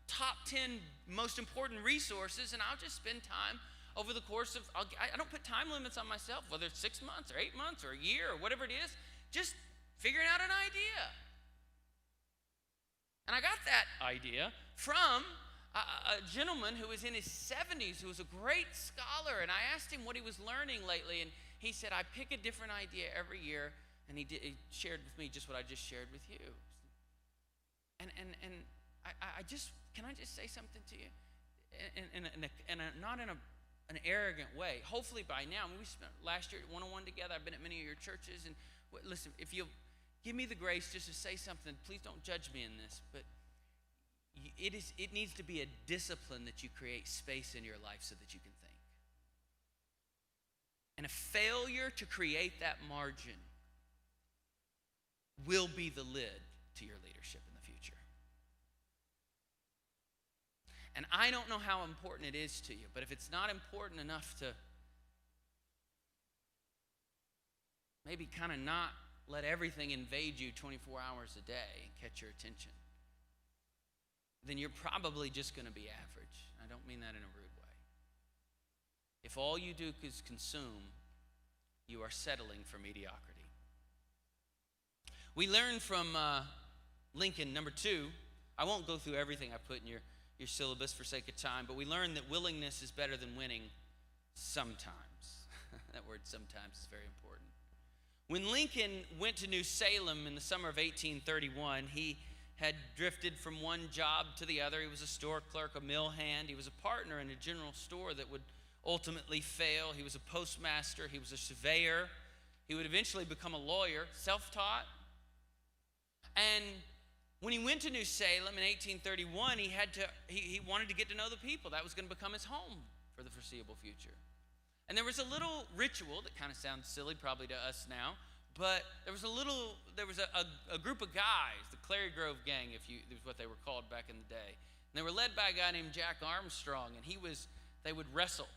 top 10 most important resources, and I'll just spend time over the course of, I don't put time limits on myself, whether it's 6 months or 8 months or a year or whatever it is, just figuring out an idea. And I got that idea from a gentleman who was in his 70s, who was a great scholar, and I asked him what he was learning lately, and he said, I pick a different idea every year, and he shared with me just what I just shared with you. And I just, can I just say something to you? Not in an arrogant way. Hopefully by now, we spent last year at 101 together. I've been at many of your churches, and listen, if you'll give me the grace just to say something, please don't judge me in this, but it needs to be a discipline that you create space in your life so that you can think. And a failure to create that margin will be the lid to your leadership in the future. And I don't know how important it is to you, but if it's not important enough to maybe kind of not let everything invade you 24 hours a day and catch your attention, then you're probably just going to be average. I don't mean that in a rude way. If all you do is consume, you are settling for mediocrity. We learn from Lincoln, number 2, I won't go through everything I put in your syllabus for sake of time, but we learn that willingness is better than winning sometimes. That word sometimes is very important. When Lincoln went to New Salem in the summer of 1831, he had drifted from one job to the other. He was a store clerk, a mill hand. He was a partner in a general store that would ultimately fail. He was a postmaster. He was a surveyor. He would eventually become a lawyer, self-taught. And when he went to New Salem in 1831, he wanted to get to know the people. That was going to become his home for the foreseeable future. And there was a little ritual that kind of sounds silly probably to us now, but there was a group of guys, the Clary Grove Gang, is what they were called back in the day. And they were led by a guy named Jack Armstrong, and they would wrestle,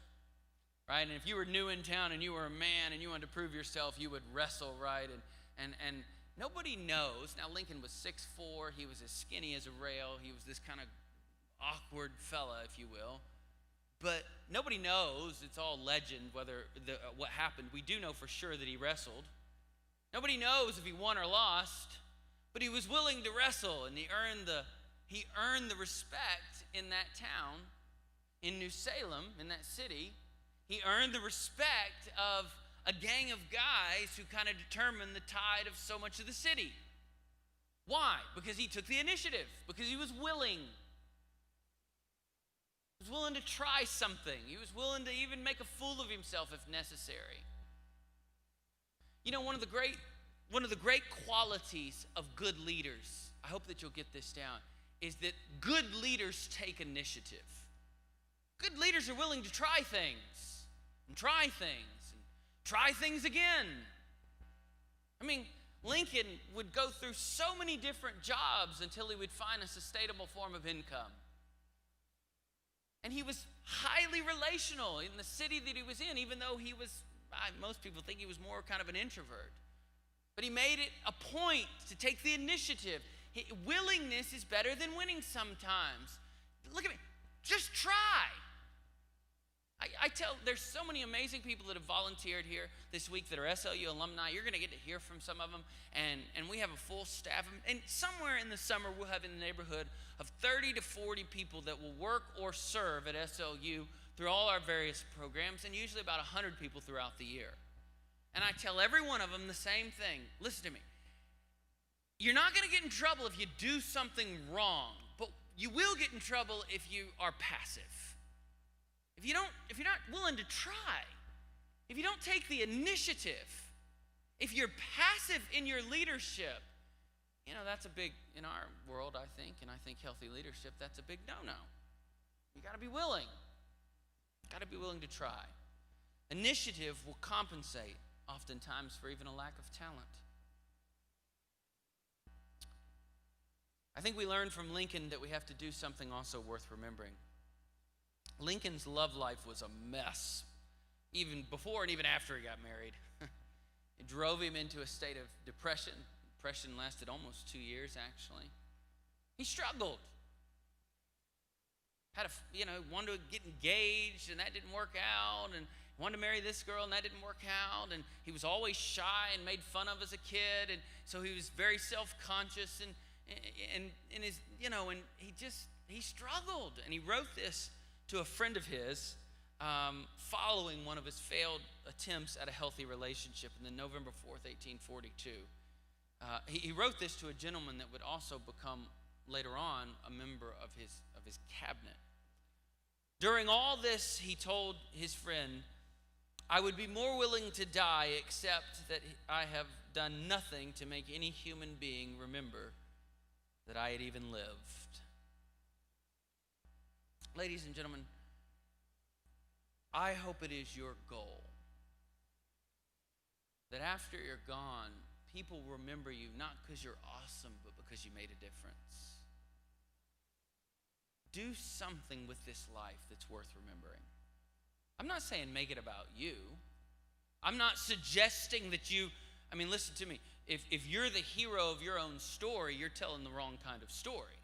right? And if you were new in town and you were a man and you wanted to prove yourself, you would wrestle, right? And nobody knows. Now, Lincoln was 6'4". He was as skinny as a rail. He was this kind of awkward fella, if you will. But nobody knows. It's all legend what happened. We do know for sure that he wrestled. Nobody knows if he won or lost, but he was willing to wrestle, and he earned the respect in that town, in New Salem, in that city. He earned the respect of a gang of guys who kind of determined the tide of so much of the city. Why? Because he took the initiative, because he was willing. He was willing to try something. He was willing to even make a fool of himself if necessary. You know, one of the great qualities of good leaders, I hope that you'll get this down, is that good leaders take initiative. Good leaders are willing to try things and try things again. I mean, Lincoln would go through so many different jobs until he would find a sustainable form of income. And he was highly relational in the city that he was in, even though most people think he was more kind of an introvert. But he made it a point to take the initiative. Willingness is better than winning sometimes. Look at me. Just try. There's so many amazing people that have volunteered here this week that are SLU alumni. You're going to get to hear from some of them, and we have a full staff. And somewhere in the summer, we'll have in the neighborhood of 30 to 40 people that will work or serve at SLU through all our various programs, and usually about 100 people throughout the year. And I tell every one of them the same thing. Listen to me. You're not going to get in trouble if you do something wrong, but you will get in trouble if you are passive. If you're not willing to try, if you don't take the initiative, if you're passive in your leadership, that's a big, in our world, I think, and I think healthy leadership, that's a big no-no. You got to be willing. Got to be willing to try. Initiative will compensate oftentimes for even a lack of talent. I think we learned from Lincoln that we have to do something also worth remembering. Lincoln's love life was a mess, even before and even after he got married. It drove him into a state of depression. Depression lasted almost 2 years, actually. He struggled. Wanted to get engaged, and that didn't work out, and wanted to marry this girl, and that didn't work out, and he was always shy and made fun of as a kid, and so he was very self-conscious, and he struggled, and he wrote this to a friend of his following one of his failed attempts at a healthy relationship, and then November 4th, 1842. He wrote this to a gentleman that would also become later on a member of his cabinet. During all this, he told his friend, "I would be more willing to die except that I have done nothing to make any human being remember that I had even lived." Ladies and gentlemen, I hope it is your goal that after you're gone, people remember you not because you're awesome, but because you made a difference. Do something with this life that's worth remembering. I'm not saying make it about you. I'm not suggesting that listen to me. If you're the hero of your own story, you're telling the wrong kind of story.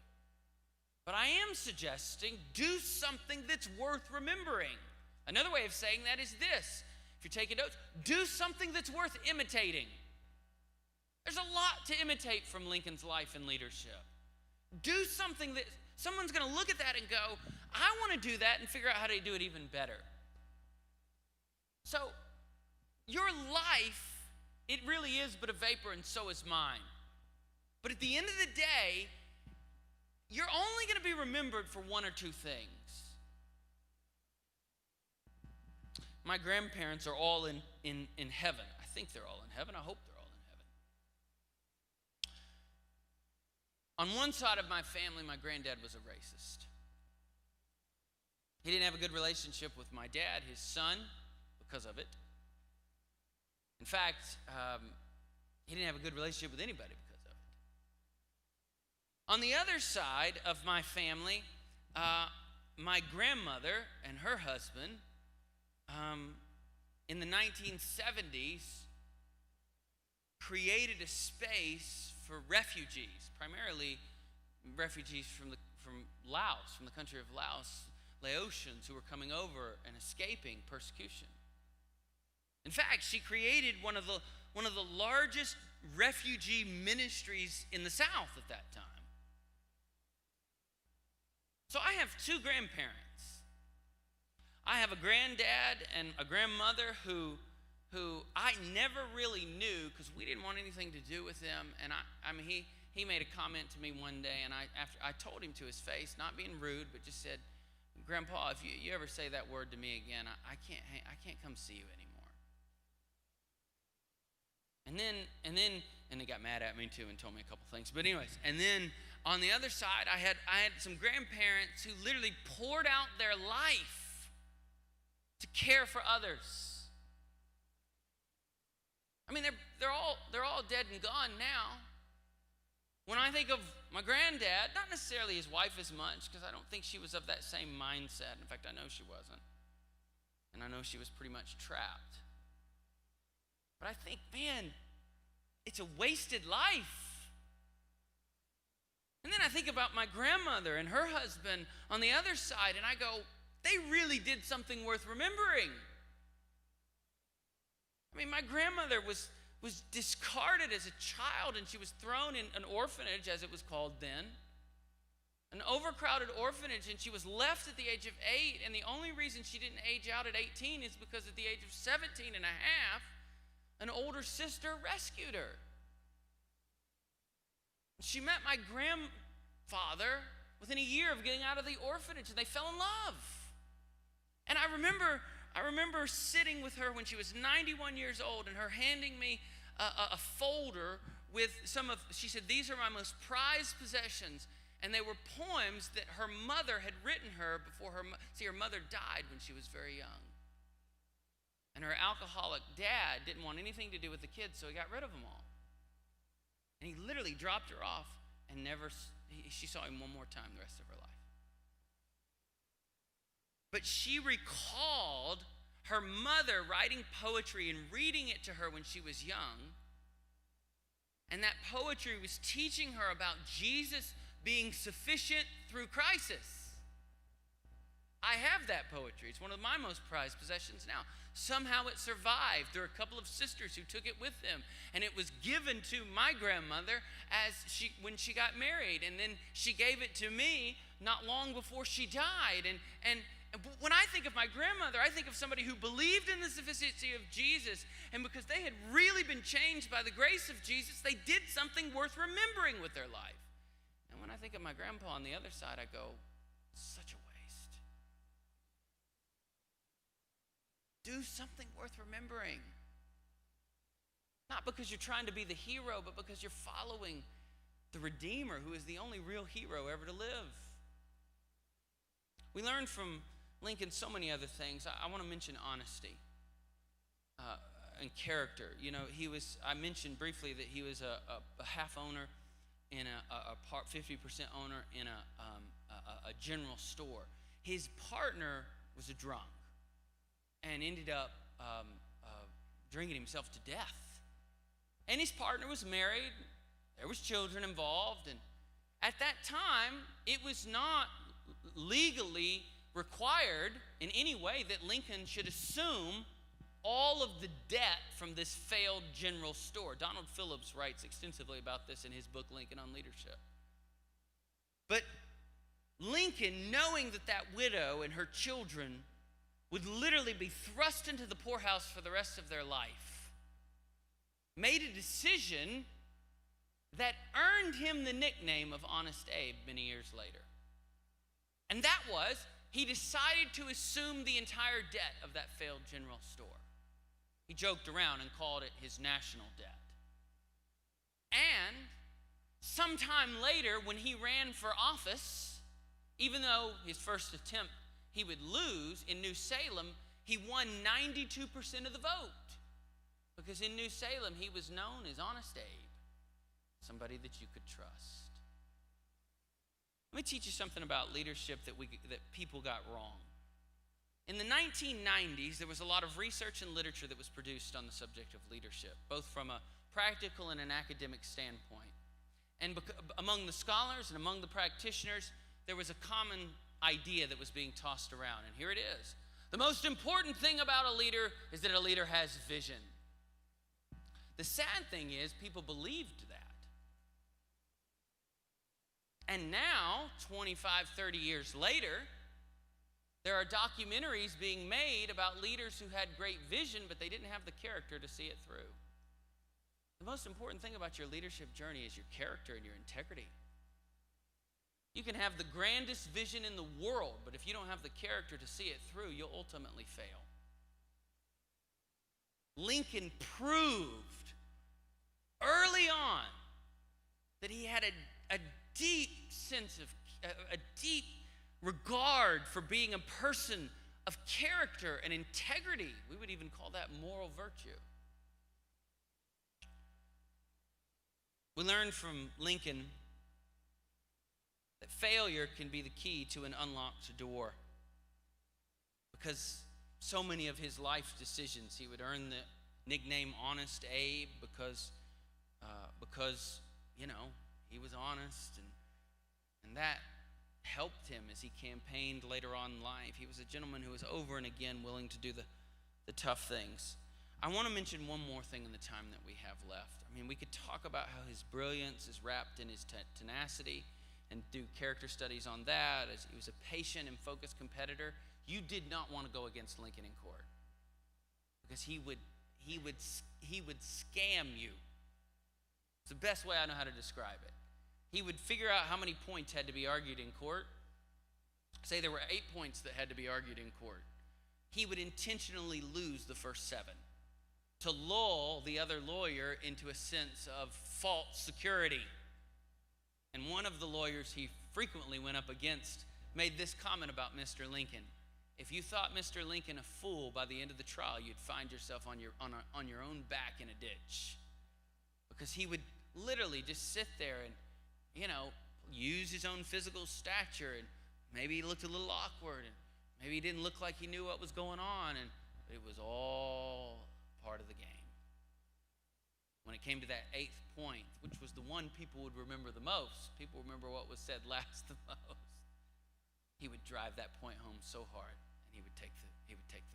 But I am suggesting do something that's worth remembering. Another way of saying that is this. If you're taking notes, do something that's worth imitating. There's a lot to imitate from Lincoln's life and leadership. Do something that someone's going to look at that and go, I want to do that, and figure out how to do it even better. So, your life, it really is but a vapor, and so is mine. But at the end of the day, you're only going to be remembered for one or two things. My grandparents are all in heaven. I think they're all in heaven. I hope they're all in heaven. On one side of my family, my granddad was a racist. He didn't have a good relationship with my dad, his son, because of it. In fact, he didn't have a good relationship with anybody because of it. On the other side of my family, my grandmother and her husband, in the 1970s, created a space for refugees, primarily refugees from Laos, from the country of Laos, Laotians who were coming over and escaping persecution. In fact, she created one of the largest refugee ministries in the South at that time. So I have two grandparents. I have a granddad and a grandmother who I never really knew because we didn't want anything to do with them. And he made a comment to me one day, and after I told him to his face, not being rude, but just said, "Grandpa, if you ever say that word to me again, I can't come see you anymore." And he got mad at me too and told me a couple things. But anyways, and then on the other side, I had some grandparents who literally poured out their life to care for others. I mean, they're all dead and gone now. When I think of my granddad, not necessarily his wife as much, because I don't think she was of that same mindset. In fact, I know she wasn't. And I know she was pretty much trapped. But I think, man, it's a wasted life. And then I think about my grandmother and her husband on the other side, and I go, they really did something worth remembering. I mean, my grandmother was discarded as a child, and she was thrown in an orphanage, as it was called then. An overcrowded orphanage, and she was left at the age of 8, and the only reason she didn't age out at 18 is because at the age of 17 and a half, an older sister rescued her. She met my grandfather within a year of getting out of the orphanage, and they fell in love. And I remember sitting with her when she was 91 years old, and her handing me a folder with she said, these are my most prized possessions. And they were poems that her mother had written her before her mother died when she was very young. And her alcoholic dad didn't want anything to do with the kids, so he got rid of them all. And he literally dropped her off and she saw him one more time the rest of her life. But she recalled her mother writing poetry and reading it to her when she was young. And that poetry was teaching her about Jesus being sufficient through crisis. I have that poetry. It's one of my most prized possessions now. Somehow it survived. There were a couple of sisters who took it with them, and it was given to my grandmother when she got married, and then she gave it to me not long before she died. And when I think of my grandmother, I think of somebody who believed in the sufficiency of Jesus, and because they had really been changed by the grace of Jesus, they did something worth remembering with their life. And when I think of my grandpa on the other side, I go, such a waste. Do something worth remembering. Not because you're trying to be the hero, but because you're following the Redeemer, who is the only real hero ever to live. We learned from Lincoln so many other things. I want to mention honesty and character. You know, I mentioned briefly that he was a half owner in a 50% owner in a general store. His partner was a drunk and ended up drinking himself to death. And his partner was married. There was children involved. And at that time, it was not legally required in any way that Lincoln should assume all of the debt from this failed general store. Donald Phillips writes extensively about this in his book, Lincoln on Leadership. But Lincoln, knowing that widow and her children would literally be thrust into the poorhouse for the rest of their life, made a decision that earned him the nickname of Honest Abe many years later. And that was, he decided to assume the entire debt of that failed general store. He joked around and called it his national debt. And sometime later, when he ran for office, even though his first attempt he would lose in New Salem, he won 92% of the vote. Because in New Salem, he was known as Honest Abe, somebody that you could trust. Let me teach you something about leadership that people got wrong. In the 1990s, there was a lot of research and literature that was produced on the subject of leadership, both from a practical and an academic standpoint. And among the scholars and among the practitioners, there was a common idea that was being tossed around, and here it is. The most important thing about a leader is that a leader has vision. The sad thing is, people believed that. And now, 25, 30 years later, there are documentaries being made about leaders who had great vision, but they didn't have the character to see it through. The most important thing about your leadership journey is your character and your integrity. You can have the grandest vision in the world, but if you don't have the character to see it through, you'll ultimately fail. Lincoln proved early on that he had a deep sense of, a deep regard for being a person of character and integrity. We would even call that moral virtue. We learned from Lincoln that failure can be the key to an unlocked door. Because so many of his life decisions, he would earn the nickname Honest Abe because you know, he was honest, and that helped him as he campaigned later on in life. He was a gentleman who was over and again willing to do the tough things. I want to mention one more thing in the time that we have left. I mean, we could talk about how his brilliance is wrapped in his tenacity and do character studies on that, as he was a patient and focused competitor. You did not want to go against Lincoln in court because he would he would scam you. It's the best way I know how to describe it. He would figure out how many points had to be argued in court. Say there were 8 points that had to be argued in court. He would intentionally lose the first 7 to lull the other lawyer into a sense of false security. And one of the lawyers he frequently went up against made this comment about Mr. Lincoln. If you thought Mr. Lincoln a fool by the end of the trial, you'd find yourself on your own back in a ditch. Because he would literally just sit there and, use his own physical stature, and maybe he looked a little awkward, and maybe he didn't look like he knew what was going on, and it was all part of the game. When it came to that 8th point, which was the one people would remember the most, people remember what was said last the most, he would drive that point home so hard, and he would take the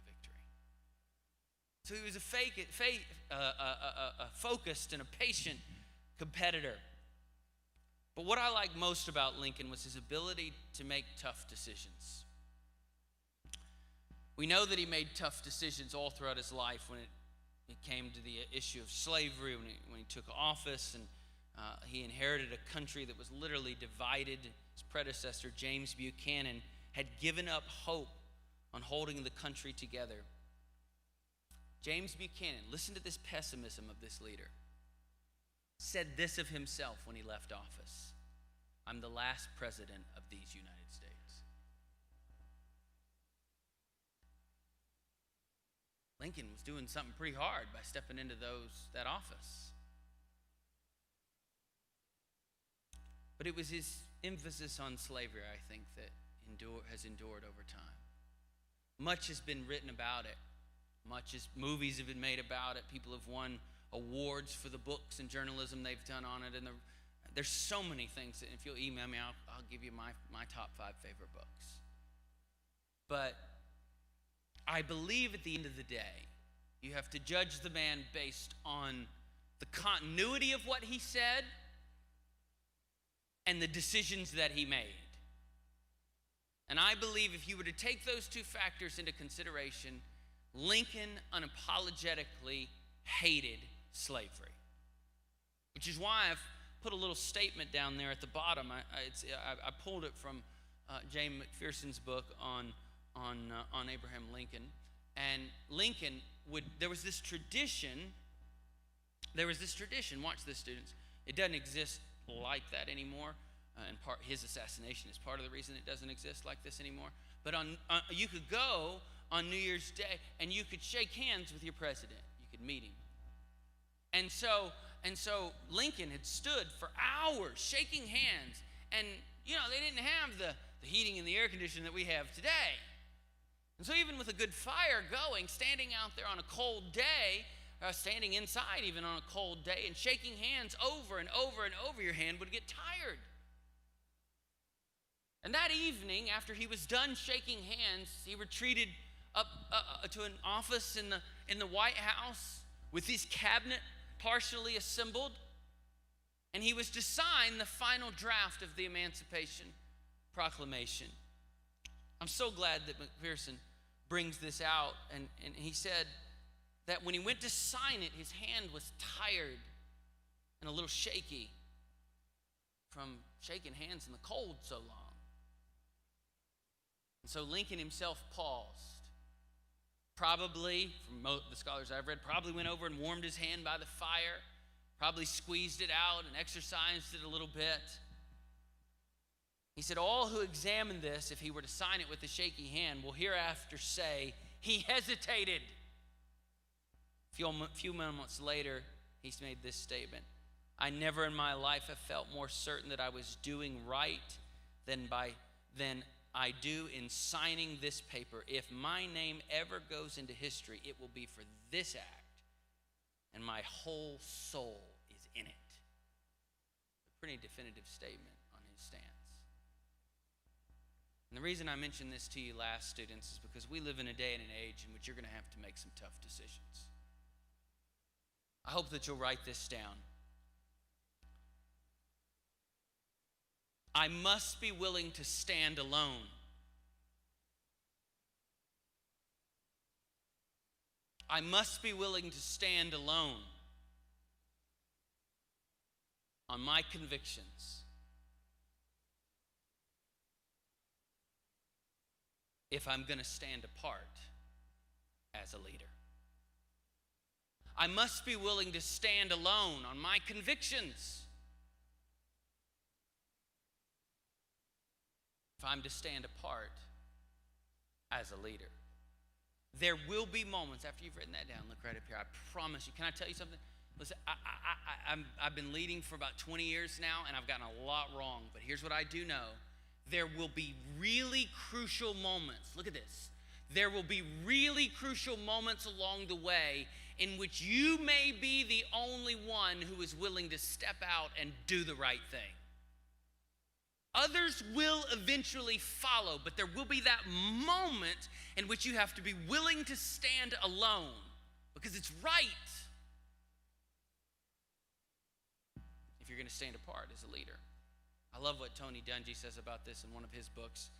victory. So he was a focused and a patient competitor. But what I like most about Lincoln was his ability to make tough decisions. We know that he made tough decisions all throughout his life when it came to the issue of slavery, when he took office, and he inherited a country that was literally divided. His predecessor, James Buchanan, had given up hope on holding the country together. James Buchanan, listen to this pessimism of this leader, said this of himself when he left office: I'm the last president of these United States. Lincoln was doing something pretty hard by stepping into that office. But it was his emphasis on slavery, I think, that has endured over time. Much has been written about it. Movies have been made about it. People have won awards for the books and journalism they've done on it. And there's so many things that if you'll email me, I'll give you my top 5 favorite books. But I believe at the end of the day, you have to judge the man based on the continuity of what he said and the decisions that he made. And I believe if you were to take those 2 factors into consideration, Lincoln unapologetically hated slavery, which is why I've put a little statement down there at the bottom. I pulled it from James McPherson's book on Abraham Lincoln. And Lincoln there was this tradition, watch this, students. It doesn't exist like that anymore. And his assassination is part of the reason it doesn't exist like this anymore. But you could go on New Year's Day and you could shake hands with your president. You could meet him. And so Lincoln had stood for hours shaking hands. And, they didn't have the heating and the air conditioning that we have today. And so even with a good fire going, standing out there on a cold day, standing inside even on a cold day and shaking hands over and over and over, your hand would get tired. And that evening, after he was done shaking hands, he retreated up to an office in the White House with his cabinet partially assembled, and he was to sign the final draft of the Emancipation Proclamation. I'm so glad that McPherson brings this out, and he said that when he went to sign it, his hand was tired and a little shaky from shaking hands in the cold so long. And so Lincoln himself paused. Probably, from the scholars I've read, probably went over and warmed his hand by the fire, probably squeezed it out and exercised it a little bit. He said, all who examine this, if he were to sign it with a shaky hand, will hereafter say, he hesitated. A few moments later, he's made this statement: I never in my life have felt more certain that I was doing right than I do in signing this paper. If my name ever goes into history, it will be for this act, and my whole soul is in it. A pretty definitive statement on his stance. And the reason I mention this to you last, students, is because we live in a day and an age in which you're going to have to make some tough decisions. I hope that you'll write this down. I must be willing to stand alone. I must be willing to stand alone on my convictions if I'm going to stand apart as a leader. I must be willing to stand alone on my convictions if I'm to stand apart as a leader. There will be moments, after you've written that down, look right up here, I promise you. Can I tell you something? Listen, I've been leading for about 20 years now, and I've gotten a lot wrong, but here's what I do know. There will be really crucial moments. Look at this. There will be really crucial moments along the way in which you may be the only one who is willing to step out and do the right thing. Others will eventually follow, but there will be that moment in which you have to be willing to stand alone because it's right if you're going to stand apart as a leader. I love what Tony Dungy says about this in one of his books.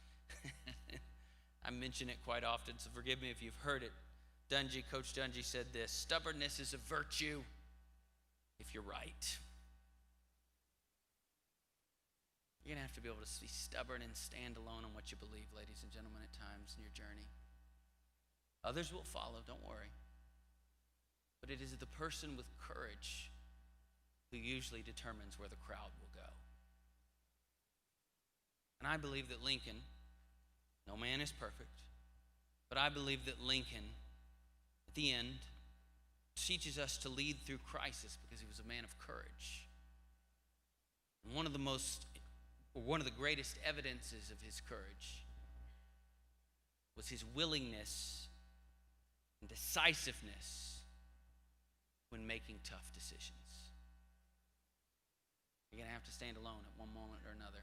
I mention it quite often, so forgive me if you've heard it. Coach Dungy said this: stubbornness is a virtue if you're right. You're going to have to be able to be stubborn and stand alone on what you believe, ladies and gentlemen, at times in your journey. Others will follow, don't worry. But it is the person with courage who usually determines where the crowd will go. And I believe that Lincoln, no man is perfect, but I believe that Lincoln, at the end, teaches us to lead through crisis because he was a man of courage. And one of the greatest evidences of his courage was his willingness and decisiveness when making tough decisions. You're going to have to stand alone at one moment or another.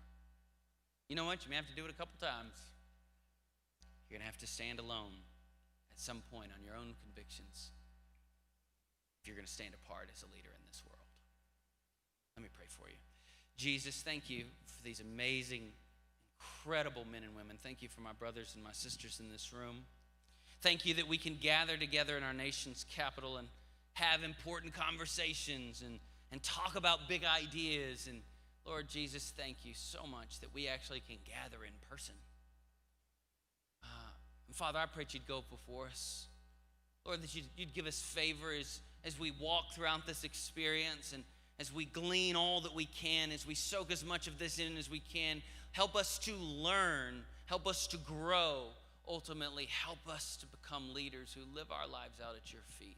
You know what? You may have to do it a couple times. You're going to have to stand alone at some point on your own convictions if you're going to stand apart as a leader in this world. Let me pray for you. Jesus, thank you for these amazing, incredible men and women. Thank you for my brothers and my sisters in this room. Thank you that we can gather together in our nation's capital and have important conversations and talk about big ideas. And Lord Jesus, thank you so much that we actually can gather in person. And Father, I pray that you'd go before us. Lord, that you'd give us favor as we walk throughout this experience and as we glean all that we can, as we soak as much of this in as we can. Help us to learn, help us to grow, ultimately help us to become leaders who live our lives out at your feet.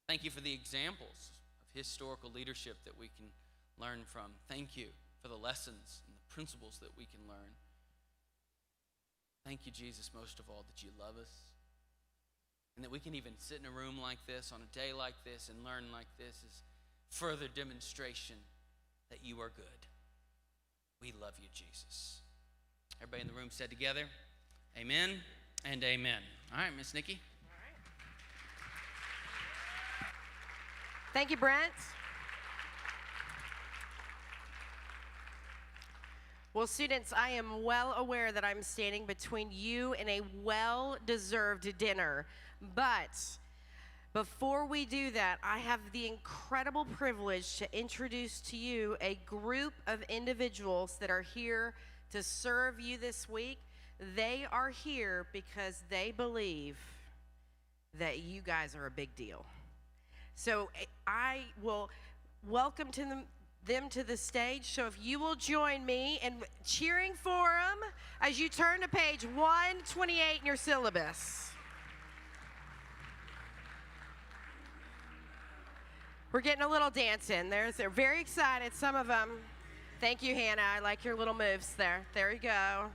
Thank you for the examples of historical leadership that we can learn from. Thank you for the lessons and the principles that we can learn. Thank you, Jesus, most of all, that you love us and that we can even sit in a room like this on a day like this and learn like this is further demonstration that you are good. We love you, Jesus. Everybody in the room said together, amen and amen. All right, Miss Nikki. Thank you, Brent. Well, students, I am well aware that I'm standing between you and a well-deserved dinner. But before we do that, I have the incredible privilege to introduce to you a group of individuals that are here to serve you this week. They are here because they believe that you guys are a big deal. So I will welcome them to the stage. So if you will join me in cheering for them as you turn to page 128 in your syllabus. We're getting a little dance in. They're very excited, some of them. Thank you, Hannah. I like your little moves there. There you go.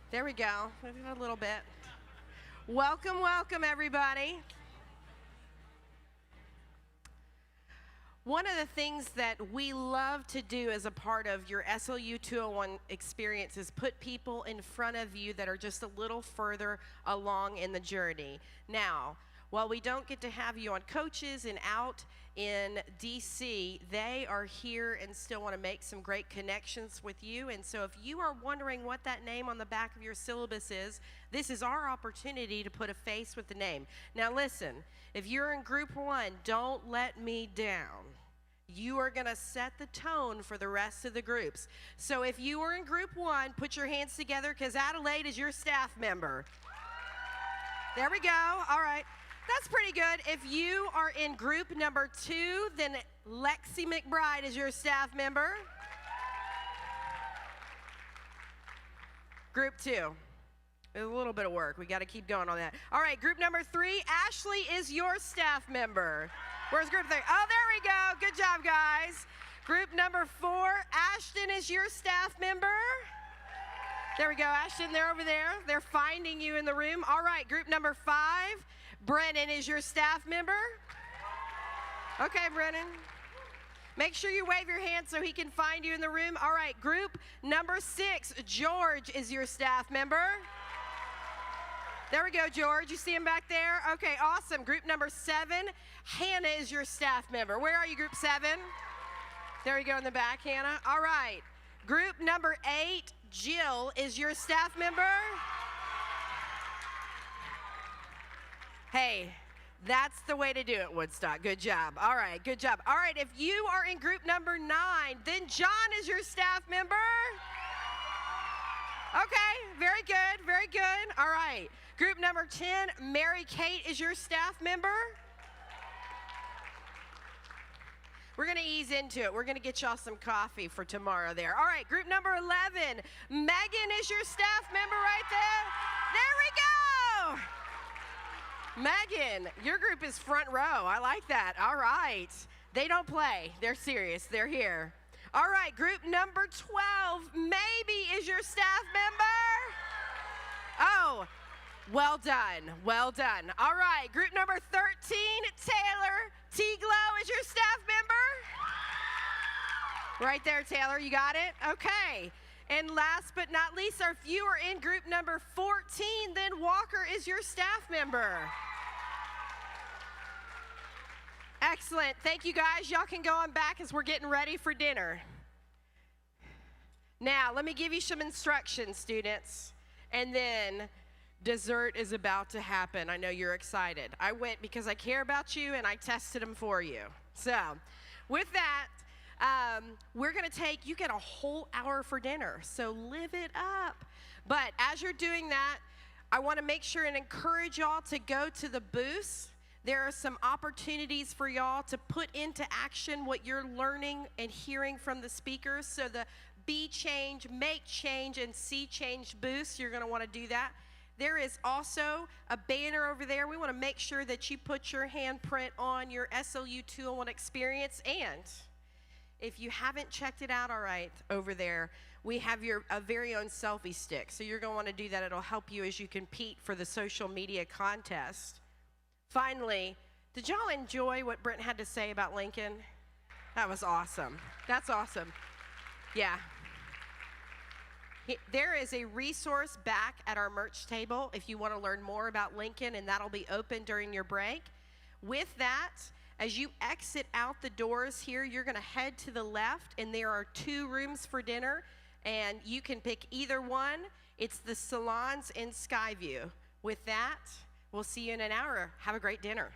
There we go. A little bit. Welcome, welcome, everybody. One of the things that we love to do as a part of your SLU 201 experience is put people in front of you that are just a little further along in the journey. Now, while we don't get to have you on coaches and out in DC, they are here and still want to make some great connections with you. And so if you are wondering what that name on the back of your syllabus is, this is our opportunity to put a face with the name. Now listen, if you're in group 1, don't let me down. You are going to set the tone for the rest of the groups. So if you are in group 1, put your hands together because Adelaide is your staff member. There we go. All right. That's pretty good. If you are in group number 2, then Lexi McBride is your staff member. Group 2. There's a little bit of work. We got to keep going on that. All right, group number 3, Ashley is your staff member. Where's group 3? Oh, there we go. Good job, guys. Group number 4, Ashton is your staff member. There we go, Ashton, they're over there. They're finding you in the room. All right, group number 5, Brennan is your staff member. Okay, Brennan. Make sure you wave your hand so he can find you in the room. All right, group number 6, George is your staff member. There we go, George. You see him back there? Okay, awesome. Group number 7, Hannah is your staff member. Where are you, group 7? There you go in the back, Hannah. All right. Group number 8, Jill is your staff member. Hey, that's the way to do it, Woodstock. Good job. All right, good job. All right, if you are in group number 9, then John is your staff member. Okay, very good, very good. All right, group number 10, Mary Kate is your staff member. We're going to ease into it. We're going to get y'all some coffee for tomorrow there. All right, group number 11, Megan is your staff member right there. There we go. Megan, your group is front row. I like that. All right. They don't play. They're serious. They're here. All right, group number 12, Maybe is your staff member. Oh, well done. Well done. All right, group number 13, Taylor T-Glow is your staff member. Right there, Taylor. You got it? Okay. And last but not least, if you are in group number 14, then Walker is your staff member. Excellent. Thank you, guys. Y'all can go on back as we're getting ready for dinner. Now, let me give you some instructions, students. And then dessert is about to happen. I know you're excited. I went because I care about you and I tested them for you. So, with that, we're going to you get a whole hour for dinner. So, live it up. But as you're doing that, I want to make sure and encourage y'all to go to the booths. There are some opportunities for y'all to put into action what you're learning and hearing from the speakers. So, the Be Change, Make Change, and See Change booths, you're going to want to do that. There is also a banner over there. We want to make sure that you put your handprint on your SLU 201 experience. And if you haven't checked it out, all right, over there, we have a very own selfie stick. So you're going to want to do that. It'll help you as you compete for the social media contest. Finally, did y'all enjoy what Brent had to say about Lincoln? That was awesome. That's awesome. Yeah. There is a resource back at our merch table if you want to learn more about Lincoln, and that'll be open during your break. With that, as you exit out the doors here, you're going to head to the left, and there are 2 rooms for dinner, and you can pick either one. It's the salons in Skyview. With that, we'll see you in an hour. Have a great dinner.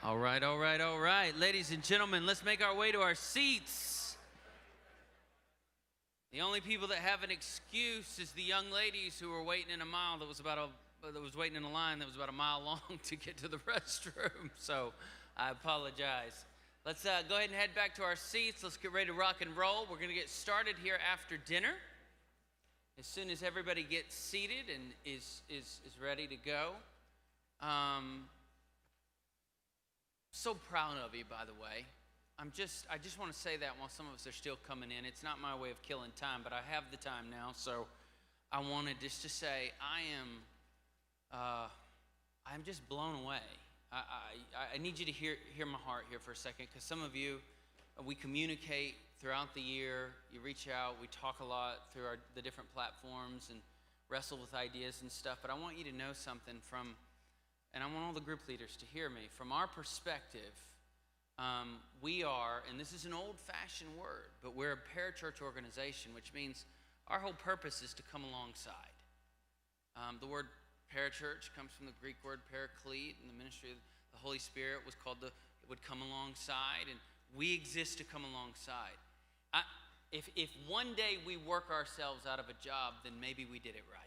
All right, all right, all right. Ladies and gentlemen, let's make our way to our seats. The only people that have an excuse is the young ladies who were waiting in a mile that was waiting in a line that was about a mile long to get to the restroom. So I apologize. Let's go ahead and head back to our seats. Let's get ready to rock and roll. We're going to get started here after dinner. As soon as everybody gets seated and is ready to go. So proud of you, by the way. I just want to say that while some of us are still coming in. It's not my way of killing time, but I have the time now, so I wanted just to say I'm just blown away. I need you to hear my heart here for a second, because some of you, we communicate throughout the year. You reach out, we talk a lot through the different platforms and wrestle with ideas and stuff, but I want you to know something and I want all the group leaders to hear me. From our perspective, we are, and this is an old-fashioned word, but we're a parachurch organization, which means our whole purpose is to come alongside. The word parachurch comes from the Greek word paraclete, and the ministry of the Holy Spirit was called it would come alongside, and we exist to come alongside. If one day we work ourselves out of a job, then maybe we did it right.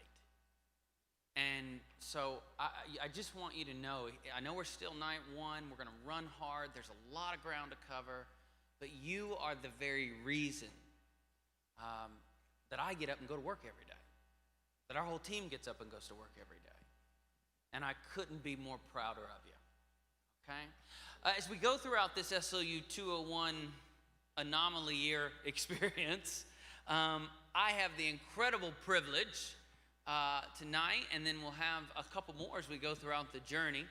And so I just want you to know, I know we're still night one, we're going to run hard, there's a lot of ground to cover, but you are the very reason that I get up and go to work every day, that our whole team gets up and goes to work every day. And I couldn't be more prouder of you, okay? As we go throughout this SLU 201 anomaly year experience, I have the incredible privilege tonight, and then we'll have a couple more as we go throughout the journey,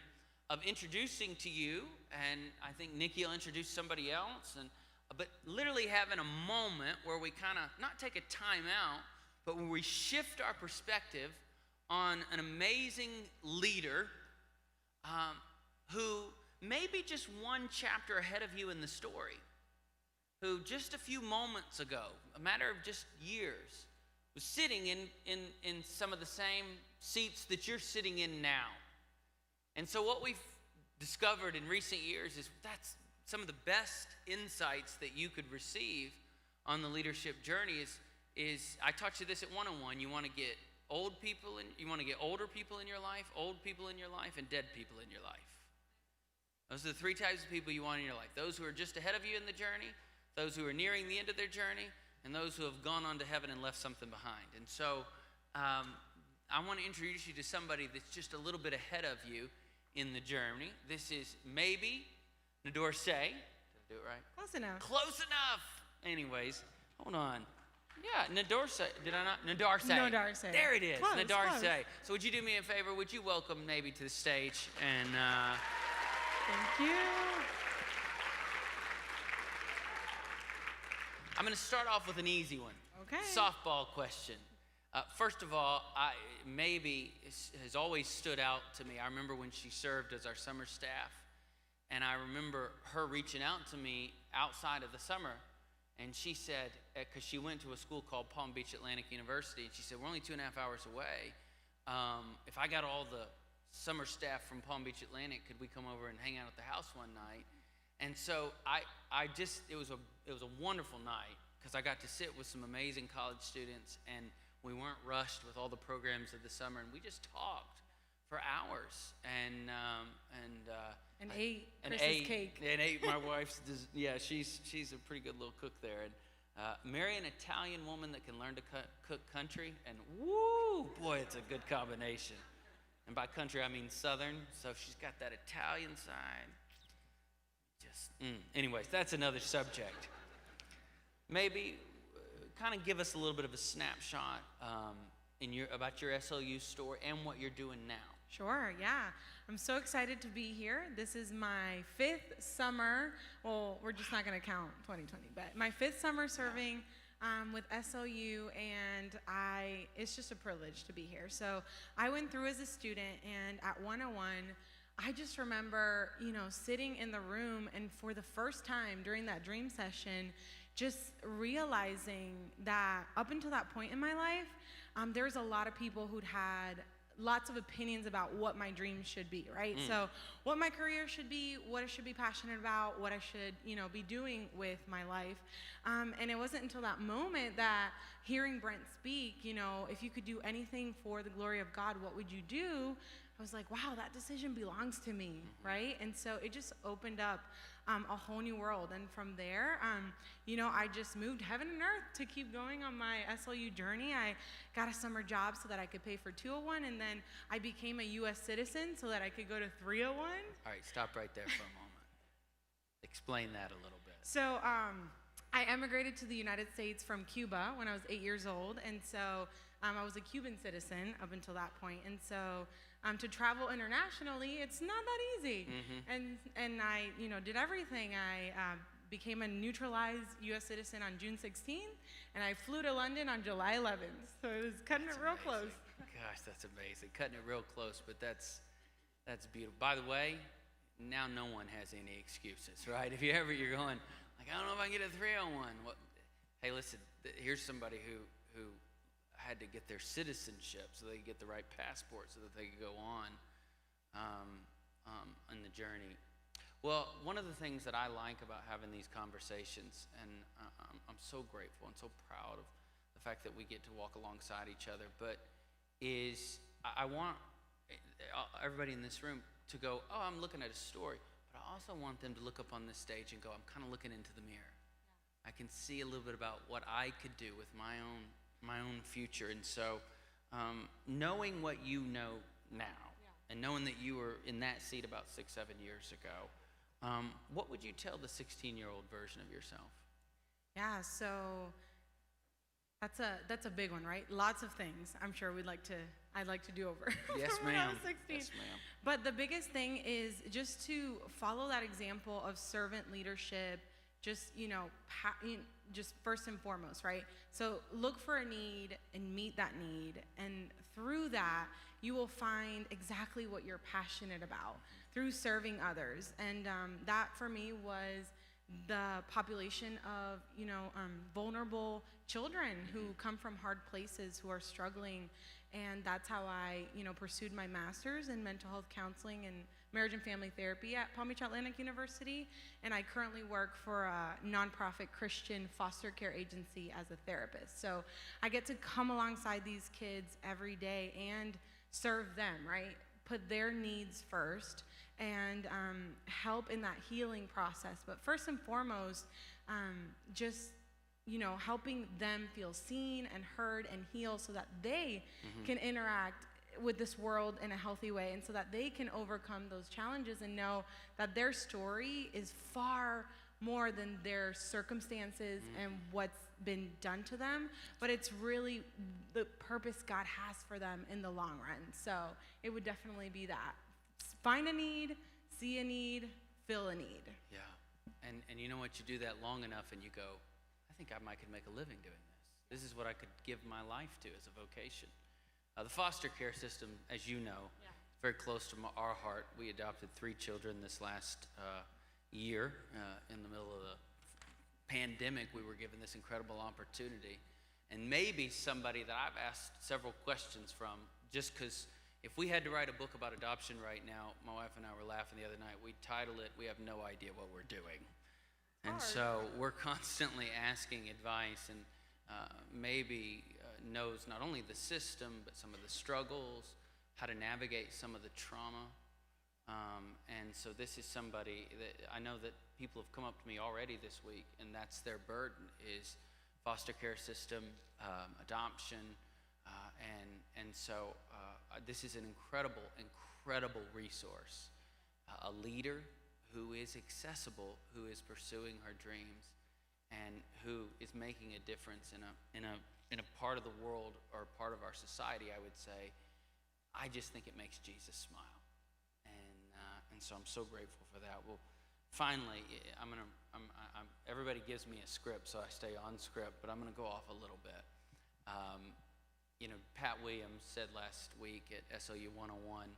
of introducing to you, and I think Nikki will introduce somebody else, but literally having a moment where we kind of not take a time out, but where we shift our perspective on an amazing leader who may be just one chapter ahead of you in the story, who just a few moments ago, a matter of just years, was sitting in some of the same seats that you're sitting in now. And so what we've discovered in recent years is that's some of the best insights that you could receive on the leadership journey is I taught you this at 101. You want to get older people in your life, old people in your life, and dead people in your life. Those are the three types of people you want in your life. Those who are just ahead of you in the journey, those who are nearing the end of their journey, and those who have gone on to heaven and left something behind. And so I want to introduce you to somebody that's just a little bit ahead of you in the journey. This is maybe Nadorse. Did I do it right? Close enough. Close enough. Anyways, hold on. Yeah, Nadorse. Did I not? Nadarse. Nadarse. There it is. Close, Nadarse. close. So would you do me a favor? Would you welcome maybe to the stage and Thank you. I'm going to start off with an easy one. Okay. Softball question. First of all, maybe has always stood out to me. I remember when she served as our summer staff, and I remember her reaching out to me outside of the summer, and she said, because she went to a school called Palm Beach Atlantic University, and she said, we're only 2.5 hours away. If I got all the summer staff from Palm Beach Atlantic, could we come over and hang out at the house one night? And so it was a wonderful night, because I got to sit with some amazing college students, and we weren't rushed with all the programs of the summer, and we just talked for hours and ate Chris's cake. And ate my wife's. Yeah, she's a pretty good little cook there. And marry an Italian woman that can learn to cook country, and woo, boy, it's a good combination. And by country, I mean Southern. So she's got that Italian side. Anyways, that's another subject. Maybe kind of give us a little bit of a snapshot about your SLU story and what you're doing now. Sure, yeah. I'm so excited to be here. This is my 5th summer. Well, we're just not going to count 2020, but my 5th summer serving with SLU, and it's just a privilege to be here. So I went through as a student, and at 101, I just remember, sitting in the room, and for the first time during that dream session, just realizing that up until that point in my life, there's a lot of people who'd had lots of opinions about what my dreams should be, right? So what my career should be, what I should be passionate about, what I should, be doing with my life. And it wasn't until that moment that hearing Brent speak, if you could do anything for the glory of God, what would you do? I was like, wow, that decision belongs to me, right? And so it just opened up a whole new world. And from there, I just moved heaven and earth to keep going on my SLU journey. I got a summer job so that I could pay for 201, and then I became a U.S. citizen so that I could go to 301. All right, stop right there for a moment. Explain that a little bit. So I emigrated to the United States from Cuba when I was 8 years old, and so I was a Cuban citizen up until that point. And so to travel internationally, it's not that easy. And I, did everything. I became a neutralized U.S. citizen on June 16th, and I flew to London on July 11th. So it was cutting it real close. Gosh, that's amazing. Cutting it real close, but that's beautiful. By the way, now no one has any excuses, right? If you're going, like, I don't know if I can get a 301. Well, hey, listen, here's somebody who had to get their citizenship so they could get the right passport so that they could go on the journey. Well, one of the things that I like about having these conversations, and I'm so grateful and so proud of the fact that we get to walk alongside each other, but is I want everybody in this room to go, oh, I'm looking at a story, but I also want them to look up on this stage and go, I'm kind of looking into the mirror. I can see a little bit about what I could do with my own future. And so knowing what you know now, and knowing that you were in that seat about 6-7 years ago, what would you tell the 16-year-old version of yourself? Yeah, so that's a big one, right? Lots of things I'm sure I'd like to do over. Yes, when I ma'am. was 16. Yes, ma'am. But the biggest thing is just to follow that example of servant leadership, just just first and foremost, right? So look for a need and meet that need, and through that you will find exactly what you're passionate about through serving others. And that for me was the population of vulnerable children who come from hard places, who are struggling. And that's how I pursued my master's in mental health counseling and marriage and family therapy at Palm Beach Atlantic University. And I currently work for a nonprofit Christian foster care agency as a therapist. So I get to come alongside these kids every day and serve them, right? Put their needs first and help in that healing process. But first and foremost, just helping them feel seen and heard and healed so that they can interact with this world in a healthy way, and so that they can overcome those challenges and know that their story is far more than their circumstances and what's been done to them, but it's really the purpose God has for them in the long run. So it would definitely be that. Find a need, see a need, fill a need. Yeah, and you know what, you do that long enough and you go, I think I could make a living doing this. This is what I could give my life to as a vocation. The foster care system, as you know, very close to our heart. We adopted 3 children this last year. In the middle of the pandemic, we were given this incredible opportunity. And maybe somebody that I've asked several questions from, just because if we had to write a book about adoption right now, my wife and I were laughing the other night, we'd title it, We Have No Idea What We're Doing. And so we're constantly asking advice, and maybe knows not only the system, but some of the struggles, how to navigate some of the trauma. And so this is somebody that I know that people have come up to me already this week, and that's their burden, is foster care system, adoption. And so this is an incredible resource. A leader who is accessible, who is pursuing her dreams, and who is making a difference in a part of the world or part of our society, I would say. I just think it makes Jesus smile, and so I'm so grateful for that. Well, finally, everybody gives me a script, so I stay on script, but I'm gonna go off a little bit. Pat Williams said last week at SLU 101,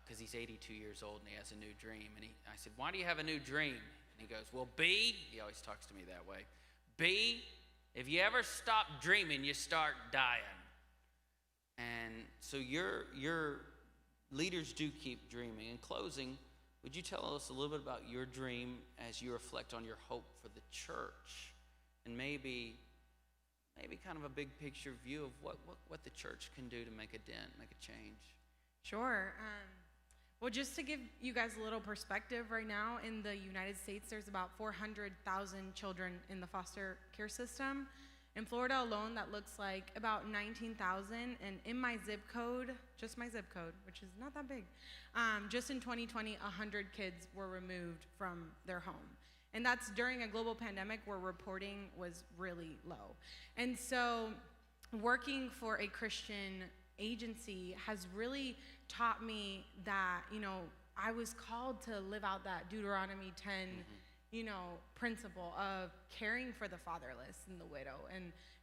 because he's 82 years old and he has a new dream, and I said, why do you have a new dream? And he goes, well, B, he always talks to me that way, B, if you ever stop dreaming, you start dying. And so your leaders do keep dreaming. In closing, would you tell us a little bit about your dream as you reflect on your hope for the church, and maybe kind of a big picture view of what the church can do to make a dent, make a change? Sure. Well, just to give you guys a little perspective, right now in the United States, there's about 400,000 children in the foster care system. In Florida alone, that looks like about 19,000. And in my zip code, just my zip code, which is not that big, just in 2020, 100 kids were removed from their home. And that's during a global pandemic where reporting was really low. And so working for a Christian agency has really taught me that, I was called to live out that Deuteronomy 10, principle of caring for the fatherless and the widow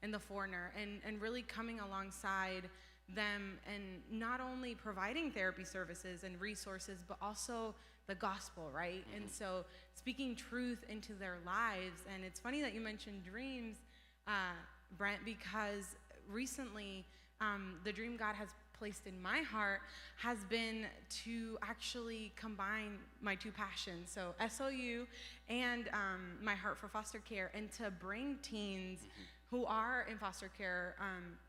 and the foreigner, and really coming alongside them and not only providing therapy services and resources, but also the gospel, right? And so speaking truth into their lives. And it's funny that you mentioned dreams, Brent, because recently the dream God has placed in my heart has been to actually combine my two passions, so SLU and my heart for foster care, and to bring teens who are in foster care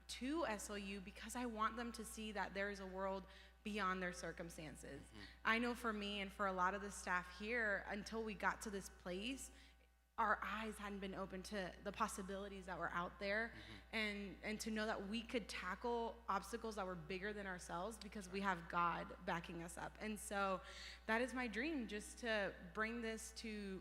to SLU, because I want them to see that there is a world beyond their circumstances. I know for me and for a lot of the staff here, until we got to this place, our eyes hadn't been open to the possibilities that were out there, and to know that we could tackle obstacles that were bigger than ourselves because we have God backing us up. And so that is my dream, just to bring this to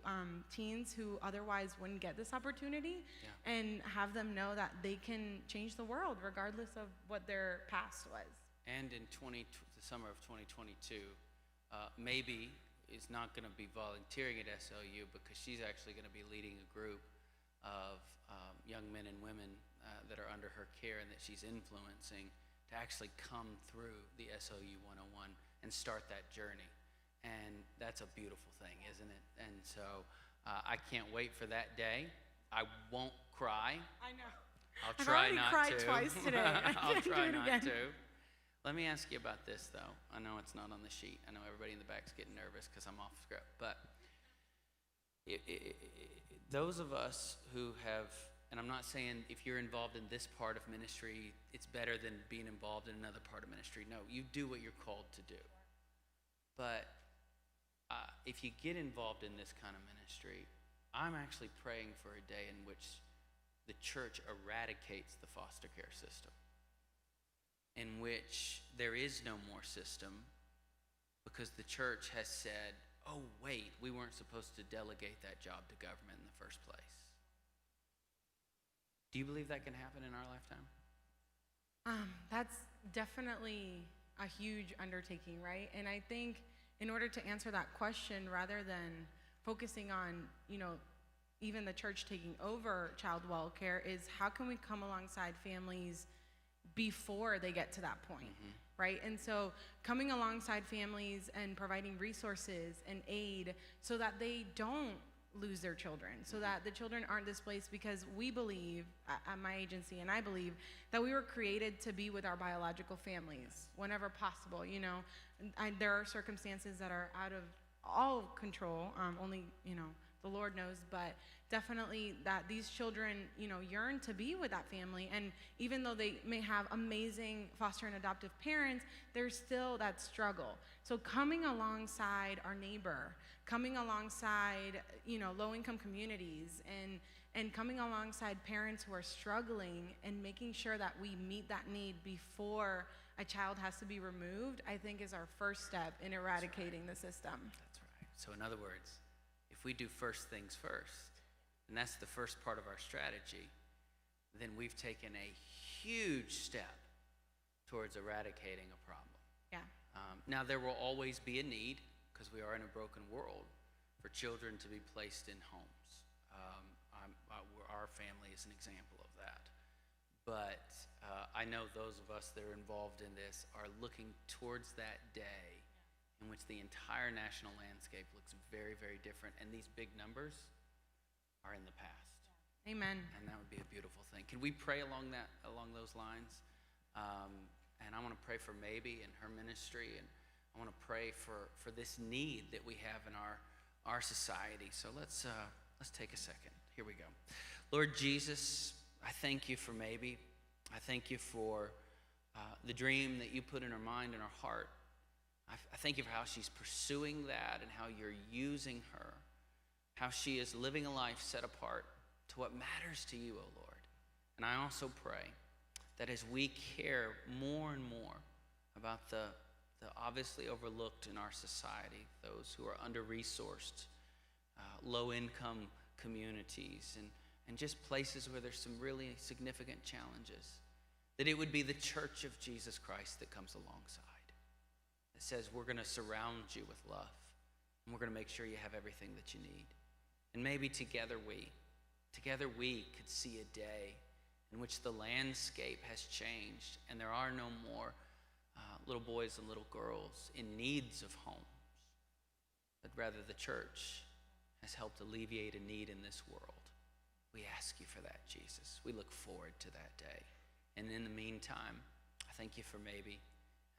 teens who otherwise wouldn't get this opportunity, and have them know that they can change the world regardless of what their past was. And in the summer of 2022, maybe is not going to be volunteering at SLU, because she's actually going to be leading a group of young men and women that are under her care and that she's influencing to actually come through the SLU 101 and start that journey. And that's a beautiful thing, isn't it? And so I can't wait for that day. I won't cry. I know. I'll try not to. I've already cried twice today. I'll try not to. Let me ask you about this, though. I know it's not on the sheet. I know everybody in the back's getting nervous because I'm off script. But those of us who have, and I'm not saying if you're involved in this part of ministry, it's better than being involved in another part of ministry. No, you do what you're called to do. But if you get involved in this kind of ministry, I'm actually praying for a day in which the church eradicates the foster care system, in which there is no more system because the church has said, oh, wait, we weren't supposed to delegate that job to government in the first place. Do you believe that can happen in our lifetime? That's definitely a huge undertaking, right? And I think in order to answer that question, rather than focusing on, even the church taking over child welfare, is how can we come alongside families before they get to that point, right? And so coming alongside families and providing resources and aid so that they don't lose their children, so that the children aren't displaced, because we believe at my agency, and I believe that we were created to be with our biological families whenever possible. There are circumstances that are out of all control, only the Lord knows, but definitely that these children, yearn to be with that family. And even though they may have amazing foster and adoptive parents, there's still that struggle. So coming alongside our neighbor, coming alongside, low-income communities, and coming alongside parents who are struggling, and making sure that we meet that need before a child has to be removed, I think is our first step in eradicating the system. That's right. So in other words, if we do first things first, and that's the first part of our strategy, then we've taken a huge step towards eradicating a problem. Yeah. Now, there will always be a need, because we are in a broken world, for children to be placed in homes. Our family is an example of that. But I know those of us that are involved in this are looking towards that day in which the entire national landscape looks very, very different, and these big numbers are in the past. Amen. And that would be a beautiful thing. Can we pray along those lines? And I want to pray for Maybe and her ministry, and I want to pray for this need that we have in our society. So let's take a second. Here we go. Lord Jesus, I thank you for Maybe. I thank you for the dream that you put in her mind and her heart. I thank you for how she's pursuing that and how you're using her, how she is living a life set apart to what matters to you, O Lord. And I also pray that as we care more and more about the obviously overlooked in our society, those who are under-resourced, low-income communities, and just places where there's some really significant challenges, that it would be the church of Jesus Christ that comes alongside, that says we're going to surround you with love, and we're going to make sure you have everything that you need. And maybe together we could see a day in which the landscape has changed and there are no more little boys and little girls in needs of homes, but rather the church has helped alleviate a need in this world. We ask you for that, Jesus. We look forward to that day. And in the meantime, I thank you for Maybe,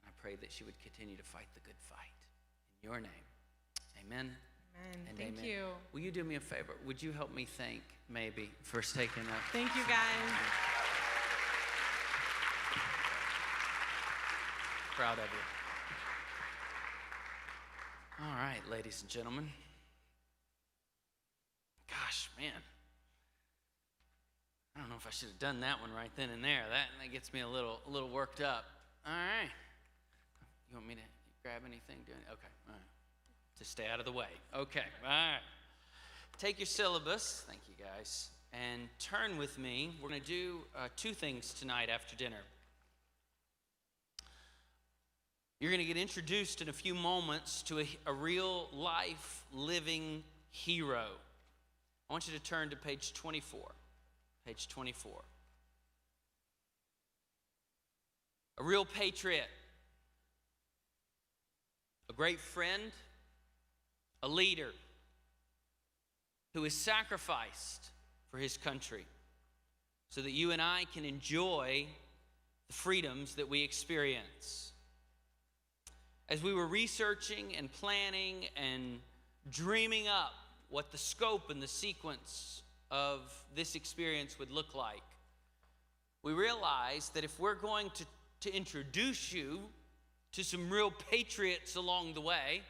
and I pray that she would continue to fight the good fight. In your name, amen. Amen. And Thank amen. you. Will you do me a favor? Would you help me thank Maybe for taking that? Thank you, guys. Proud of you. All right, ladies and gentlemen. Gosh, man. I don't know if I should have done that one right then and there. That gets me a little worked up. All right. You want me to grab anything? Okay. All right. To stay out of the way. Okay. All right. Take your syllabus. Thank you, guys. And turn with me. We're going to do two things tonight after dinner. You're going to get introduced in a few moments to a real life living hero. I want you to turn to page 24. Page 24. A real patriot. A great friend. A leader who is sacrificed for his country so that you and I can enjoy the freedoms that we experience. As we were researching and planning and dreaming up what the scope and the sequence of this experience would look like, we realized that if we're going to introduce you to some real patriots along the way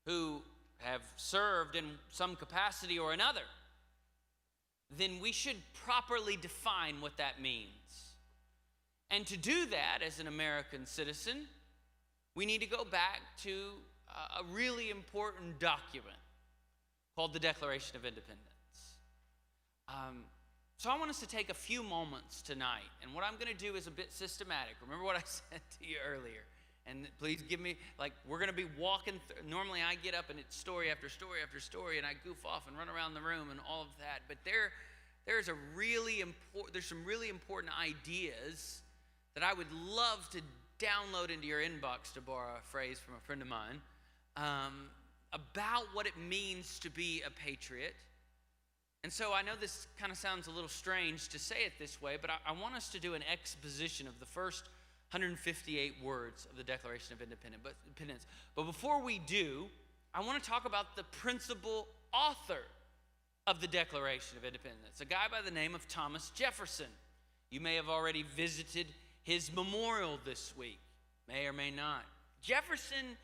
who have served in some capacity or another, then we should properly define what that means. And to do that as an American citizen, we need to go back to a really important document called the Declaration of Independence. So I want us to take a few moments tonight, and what I'm going to do is a bit systematic. Remember what I said to you earlier. And please give me, we're going to be walking through. Normally I get up and it's story after story after story, and I goof off and run around the room and all of that. But there's some really important ideas that I would love to download into your inbox, to borrow a phrase from a friend of mine, about what it means to be a patriot. And so I know this kind of sounds a little strange to say it this way, but I want us to do an exposition of the first 158 words of the Declaration of Independence. But before we do, I want to talk about the principal author of the Declaration of Independence, a guy by the name of Thomas Jefferson. You may have already visited his memorial this week, may or may not. Jefferson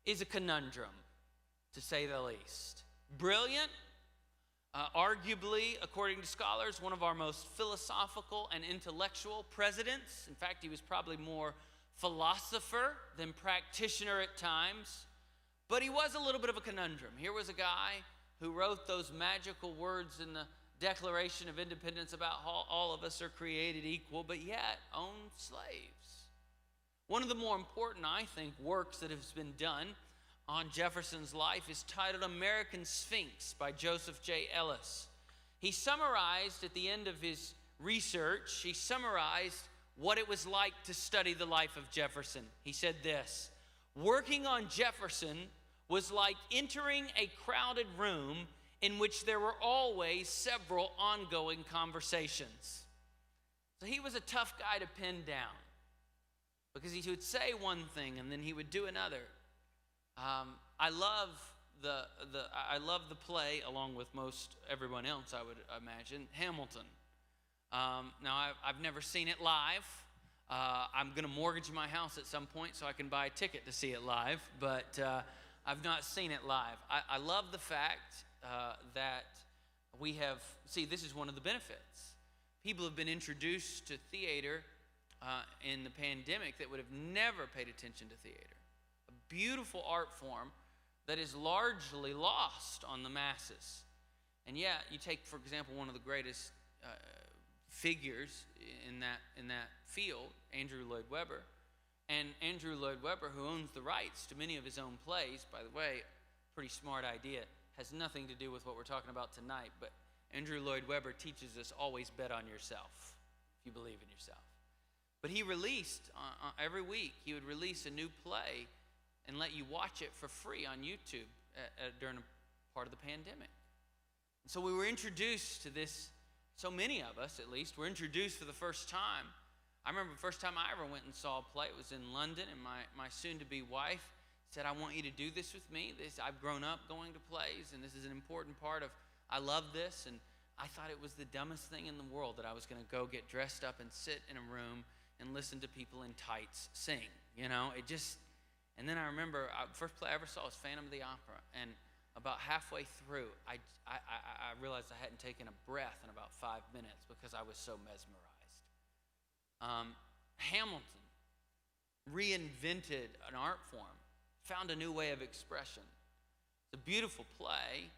is a conundrum, to say the least. Brilliant, arguably, according to scholars, one of our most philosophical and intellectual presidents. In fact, he was probably more philosopher than practitioner at times. But he was a little bit of a conundrum. Here was a guy who wrote those magical words in the Declaration of Independence about how all of us are created equal, but yet owned slaves. One of the more important, I think, works that has been done on Jefferson's life is titled American Sphinx by Joseph J. Ellis. He summarized at the end of his research, he summarized what it was like to study the life of Jefferson. He said this: working on Jefferson was like entering a crowded room in which there were always several ongoing conversations. So he was a tough guy to pin down. because he would say one thing and then he would do another. I love the play, along with most everyone else, I would imagine, Hamilton. Now, I've never seen it live. I'm going to mortgage my house at some point so I can buy a ticket to see it live, but I've not seen it live. I love the fact that we have, this is one of the benefits. People have been introduced to theater in the pandemic that would have never paid attention to theater. A beautiful art form that is largely lost on the masses. And yet, you take, for example, one of the greatest figures in that field, Andrew Lloyd Webber. And Andrew Lloyd Webber, who owns the rights to many of his own plays, by the way, pretty smart idea, has nothing to do with what we're talking about tonight, but Andrew Lloyd Webber teaches us always bet on yourself, if you believe in yourself. But he released, every week, he would release a new play and let you watch it for free on YouTube during a part of the pandemic. And so we were introduced to this, so many of us at least, were introduced for the first time. I remember the first time I ever went and saw a play, it was in London, and my soon-to-be wife said, I want you to do this with me. I've grown up going to plays, and this is an important part of, I love this, and I thought it was the dumbest thing in the world that I was going to go get dressed up and sit in a room and listen to people in tights sing. You know, it just, and then I remember, the first play I ever saw was Phantom of the Opera, and about halfway through, I realized I hadn't taken a breath in about 5 minutes because I was so mesmerized. Hamilton reinvented an art form, found a new way of expression. It's a beautiful play,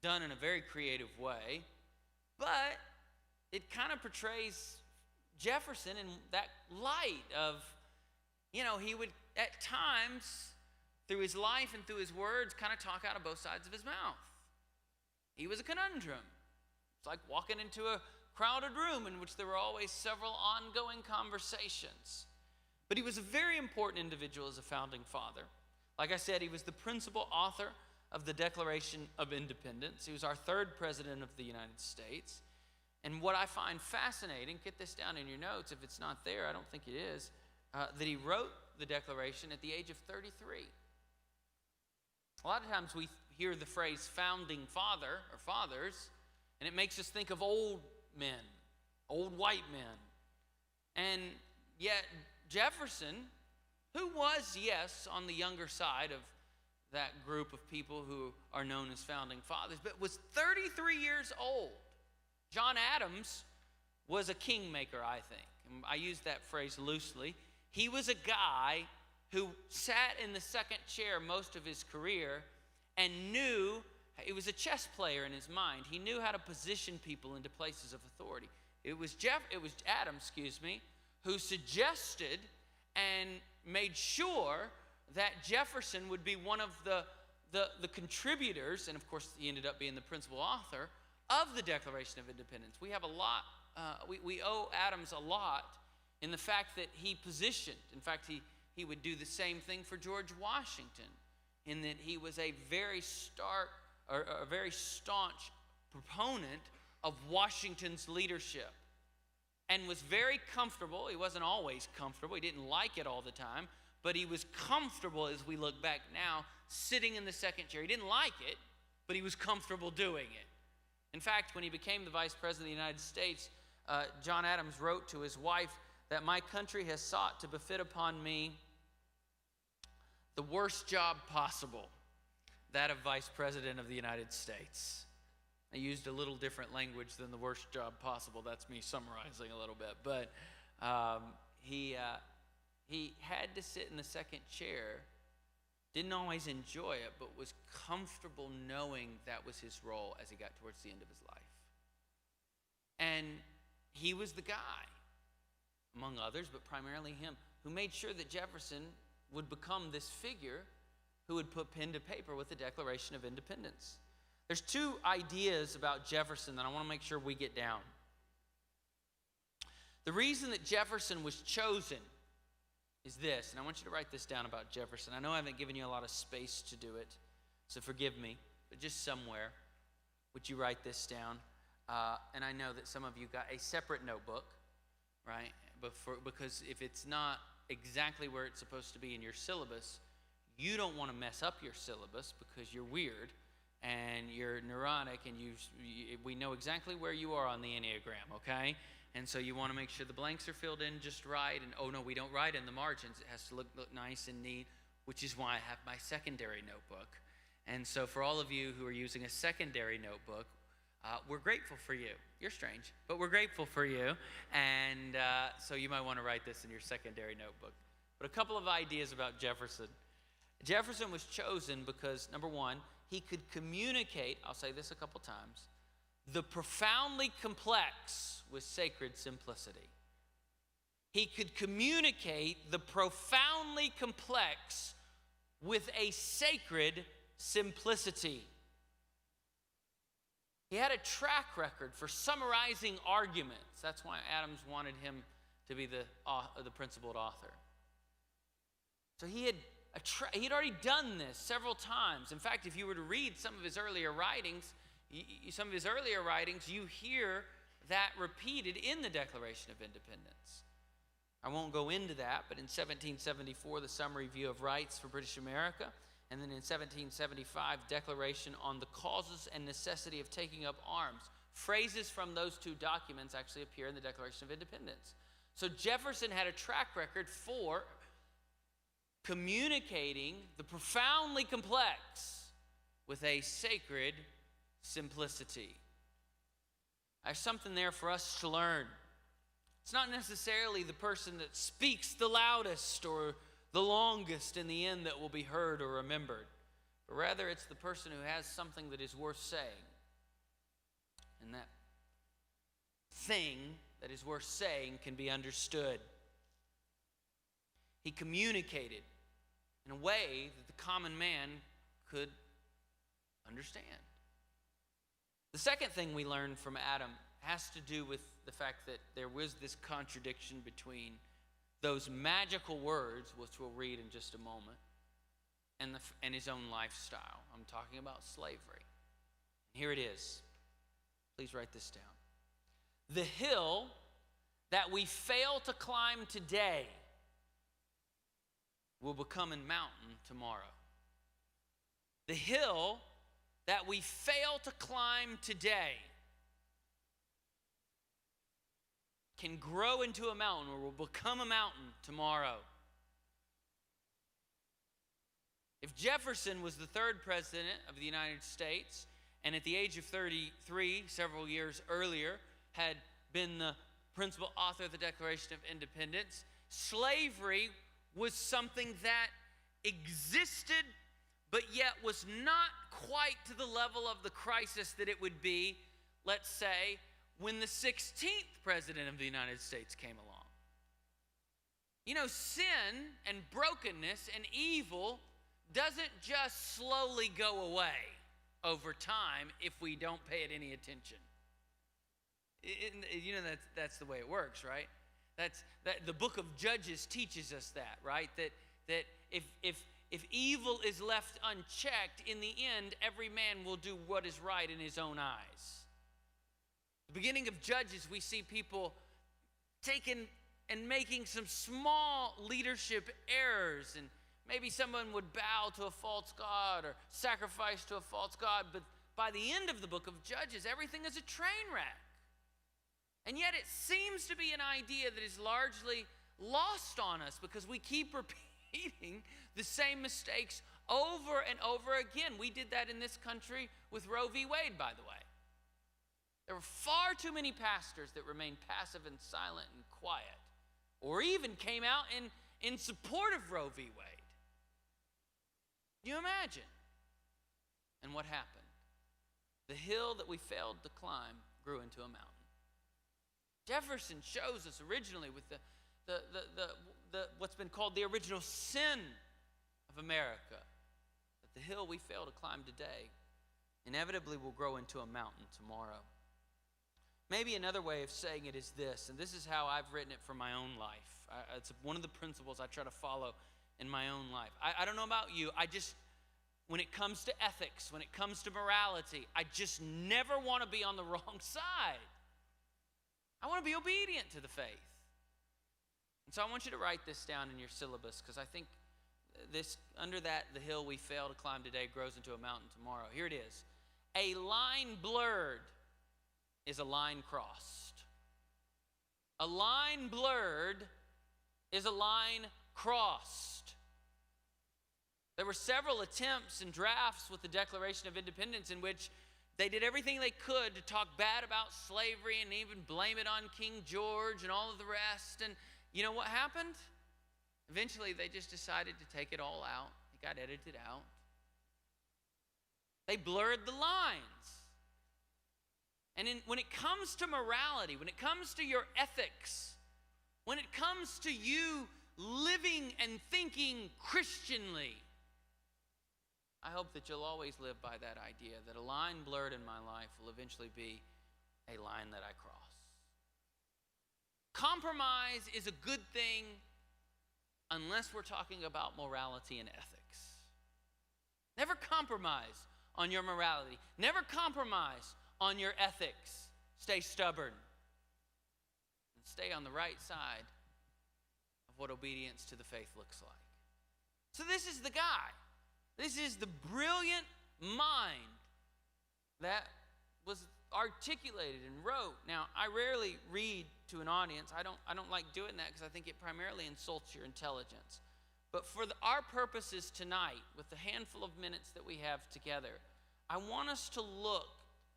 done in a very creative way, but it kind of portrays Jefferson in that light of, you know, he would at times, through his life and through his words, kind of talk out of both sides of his mouth. He was a conundrum. It's like walking into a crowded room in which there were always several ongoing conversations. But he was a very important individual as a founding father. Like I said, he was the principal author of the Declaration of Independence. He was our third president of the United States. And what I find fascinating, get this down in your notes, if it's not there, I don't think it is, that he wrote the Declaration at the age of 33. A lot of times we hear the phrase founding father or fathers, and it makes us think of old men, old white men. And yet Jefferson, who was, yes, on the younger side of that group of people who are known as founding fathers, but was 33 years old. John Adams was a kingmaker, I think. And I use that phrase loosely. He was a guy who sat in the second chair most of his career and knew, he was a chess player in his mind. He knew how to position people into places of authority. It was Adams, who suggested and made sure that Jefferson would be one of the contributors, and of course he ended up being the principal author of the Declaration of Independence. We have a lot, we owe Adams a lot in the fact that he positioned, in fact he would do the same thing for George Washington, in that he was a very very staunch proponent of Washington's leadership, and was very comfortable. He wasn't always comfortable. He didn't like it all the time, but he was comfortable, as we look back now, sitting in the second chair. He didn't like it, but he was comfortable doing it. In fact, when he became the Vice President of the United States, John Adams wrote to his wife that my country has sought to befit upon me the worst job possible, that of Vice President of the United States. I used a little different language than the worst job possible. That's me summarizing a little bit. But he had to sit in the second chair, didn't always enjoy it, but was comfortable knowing that was his role as he got towards the end of his life. And he was the guy, among others, but primarily him, who made sure that Jefferson would become this figure who would put pen to paper with the Declaration of Independence. There's two ideas about Jefferson that I want to make sure we get down. The reason that Jefferson was chosen is this, and I want you to write this down about Jefferson. I know I haven't given you a lot of space to do it, so forgive me, but just somewhere, would you write this down? And I know that some of you got a separate notebook, right? Because if it's not exactly where it's supposed to be in your syllabus, you don't want to mess up your syllabus because you're weird and you're neurotic, and we know exactly where you are on the Enneagram, okay? And so you want to make sure the blanks are filled in just right, and oh no, we don't write in the margins. It has to look nice and neat, which is why I have my secondary notebook. And so for all of you who are using a secondary notebook, we're grateful for you. You're strange, but we're grateful for you. And so you might want to write this in your secondary notebook. But a couple of ideas about Jefferson. Jefferson was chosen because, number one, he could communicate, I'll say this a couple times, the profoundly complex with sacred simplicity. He could communicate the profoundly complex with a sacred simplicity. He had a track record for summarizing arguments. That's why Adams wanted him to be the principal author. So he had already done this several times. In fact, if you were to read some of his earlier writings, you hear that repeated in the Declaration of Independence. I won't go into that, but in 1774, the Summary View of Rights for British America, and then in 1775, Declaration on the Causes and Necessity of Taking Up Arms. Phrases from those two documents actually appear in the Declaration of Independence. So Jefferson had a track record for communicating the profoundly complex with a sacred simplicity. There's something there for us to learn. It's not necessarily the person that speaks the loudest or the longest in the end that will be heard or remembered, but rather it's the person who has something that is worth saying. And that thing that is worth saying can be understood. He communicated in a way that the common man could understand. The second thing we learn from Adam has to do with the fact that there was this contradiction between those magical words, which we'll read in just a moment, and his own lifestyle. I'm talking about slavery. Here it is. Please write this down. The hill that we fail to climb today will become a mountain tomorrow. The hill that we fail to climb today can grow into a mountain or will become a mountain tomorrow. If Jefferson was the third president of the United States, and at the age of 33, several years earlier, had been the principal author of the Declaration of Independence, slavery was something that existed, but yet was not quite to the level of the crisis that it would be, let's say, when the 16th president of the United States came along. You know, sin and brokenness and evil doesn't just slowly go away over time if we don't pay it any attention. You know, that's the way it works, right? The book of Judges teaches us that, right? That if evil is left unchecked, in the end, every man will do what is right in his own eyes. The beginning of Judges, we see people taking and making some small leadership errors, and maybe someone would bow to a false god or sacrifice to a false god, but by the end of the book of Judges, everything is a train wreck. And yet it seems to be an idea that is largely lost on us because we keep repeating the same mistakes over and over again. We did that in this country with Roe v. Wade, by the way. There were far too many pastors that remained passive and silent and quiet, or even came out in support of Roe v. Wade. Can you imagine? And what happened? The hill that we failed to climb grew into a mountain. Jefferson shows us originally with the what's been called the original sin of America, that the hill we fail to climb today inevitably will grow into a mountain tomorrow. Maybe another way of saying it is this, and this is how I've written it for my own life. It's one of the principles I try to follow in my own life. I don't know about you, when it comes to ethics, when it comes to morality, I just never want to be on the wrong side. I want to be obedient to the faith. And so I want you to write this down in your syllabus, because I think this, under that, the hill we fail to climb today grows into a mountain tomorrow. Here it is. A line blurred is a line crossed. A line blurred is a line crossed. There were several attempts and drafts with the Declaration of Independence in which they did everything they could to talk bad about slavery and even blame it on King George and all of the rest. And you know what happened? Eventually, they just decided to take it all out. It got edited out. They blurred the lines. And when it comes to morality, when it comes to your ethics, when it comes to you living and thinking Christianly, I hope that you'll always live by that idea that a line blurred in my life will eventually be a line that I cross. Compromise is a good thing unless we're talking about morality and ethics. Never compromise on your morality. Never compromise on your ethics. Stay stubborn. And stay on the right side of what obedience to the faith looks like. So this is the guy. This is the brilliant mind that was articulated and wrote. Now, I rarely read to an audience. I don't like doing that because I think it primarily insults your intelligence. But for our purposes tonight, with the handful of minutes that we have together, I want us to look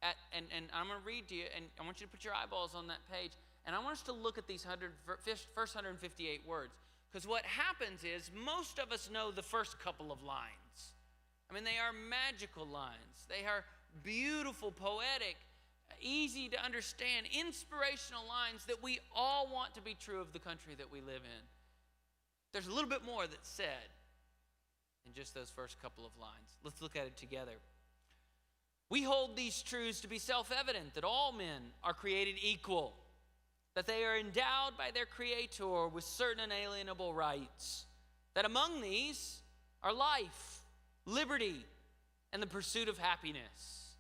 at, and I'm going to read to you, and I want you to put your eyeballs on that page, and I want us to look at these first 158 words. Because what happens is most of us know the first couple of lines. I mean, they are magical lines. They are beautiful, poetic, easy to understand, inspirational lines that we all want to be true of the country that we live in. There's a little bit more that's said in just those first couple of lines. Let's look at it together. We hold these truths to be self-evident, that all men are created equal, that they are endowed by their Creator with certain inalienable rights, that among these are life, liberty, and the pursuit of happiness.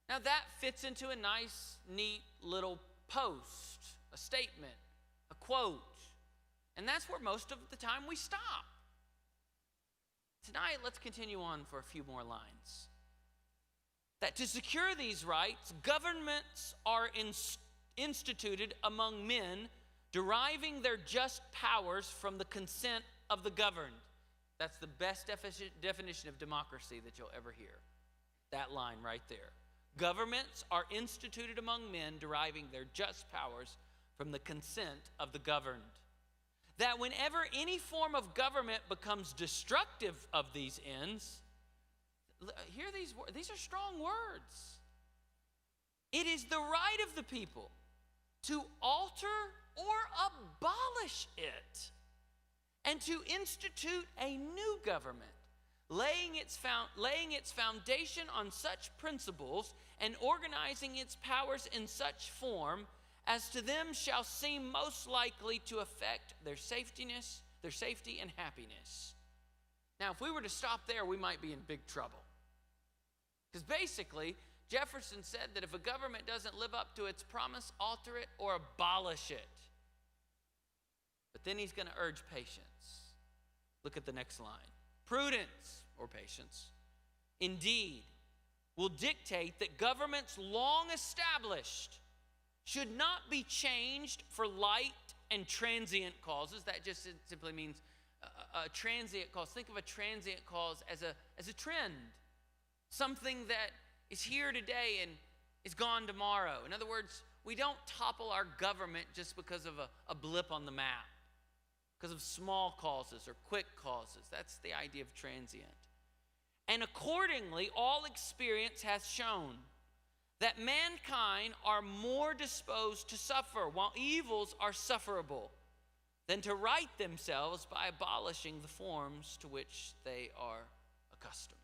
Now that fits into a nice, neat little post, a statement, a quote, and that's where most of the time we stop. Tonight, let's continue on for a few more lines. That to secure these rights, governments are instituted among men, deriving their just powers from the consent of the governed. That's the best definition of democracy that you'll ever hear. That line right there. Governments are instituted among men, deriving their just powers from the consent of the governed. That whenever any form of government becomes destructive of these ends, hear these words. These are strong words. It is the right of the people to alter or abolish it, and to institute a new government, laying its foundation on such principles and organizing its powers in such form as to them shall seem most likely to affect their safety and happiness. Now, if we were to stop there, we might be in big trouble. Because basically, Jefferson said that if a government doesn't live up to its promise, alter it or abolish it. But then he's going to urge patience. Look at the next line. Prudence, or patience, indeed, will dictate that governments long established should not be changed for light and transient causes. That just simply means a transient cause. Think of a transient cause as a trend. Something that is here today and is gone tomorrow. In other words, we don't topple our government just because of a blip on the map, because of small causes or quick causes. That's the idea of transient. And accordingly, all experience has shown that mankind are more disposed to suffer, while evils are sufferable, than to right themselves by abolishing the forms to which they are accustomed.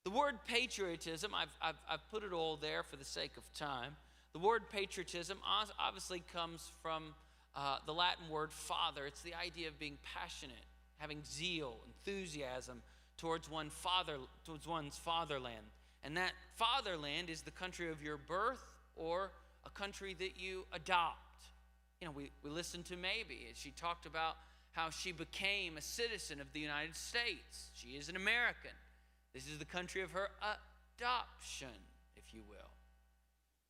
The word patriotism, I've put it all there for the sake of time. The word patriotism obviously comes from the Latin word father. It's the idea of being passionate, having zeal, enthusiasm towards one's fatherland. And that fatherland is the country of your birth or a country that you adopt. we listened to Maybe, and she talked about how she became a citizen of the United States. She is an American. This is the country of her adoption, if you will.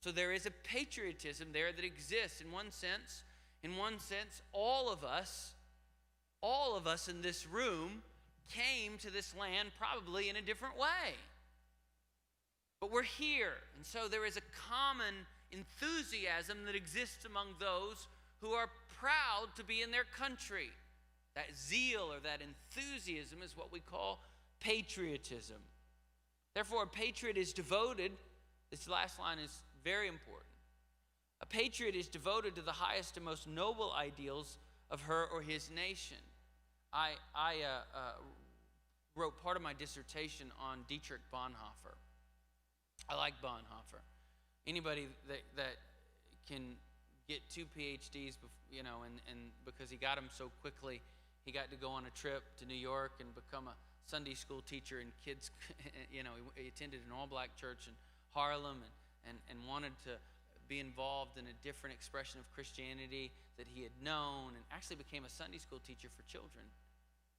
So there is a patriotism there that exists. In one sense, all of us in this room came to this land probably in a different way. But we're here, and so there is a common enthusiasm that exists among those who are proud to be in their country. That zeal or that enthusiasm is what we call patriotism. Therefore, a patriot is devoted, this last line is very important. A patriot is devoted to the highest and most noble ideals of her or his nation. I wrote part of my dissertation on Dietrich Bonhoeffer. I like Bonhoeffer. Anybody that can get 2 PhDs, and because he got them so quickly, he got to go on a trip to New York and become a Sunday school teacher, and kids, he attended an all-black church in Harlem and wanted to be involved in a different expression of Christianity that he had known, and actually became a Sunday school teacher for children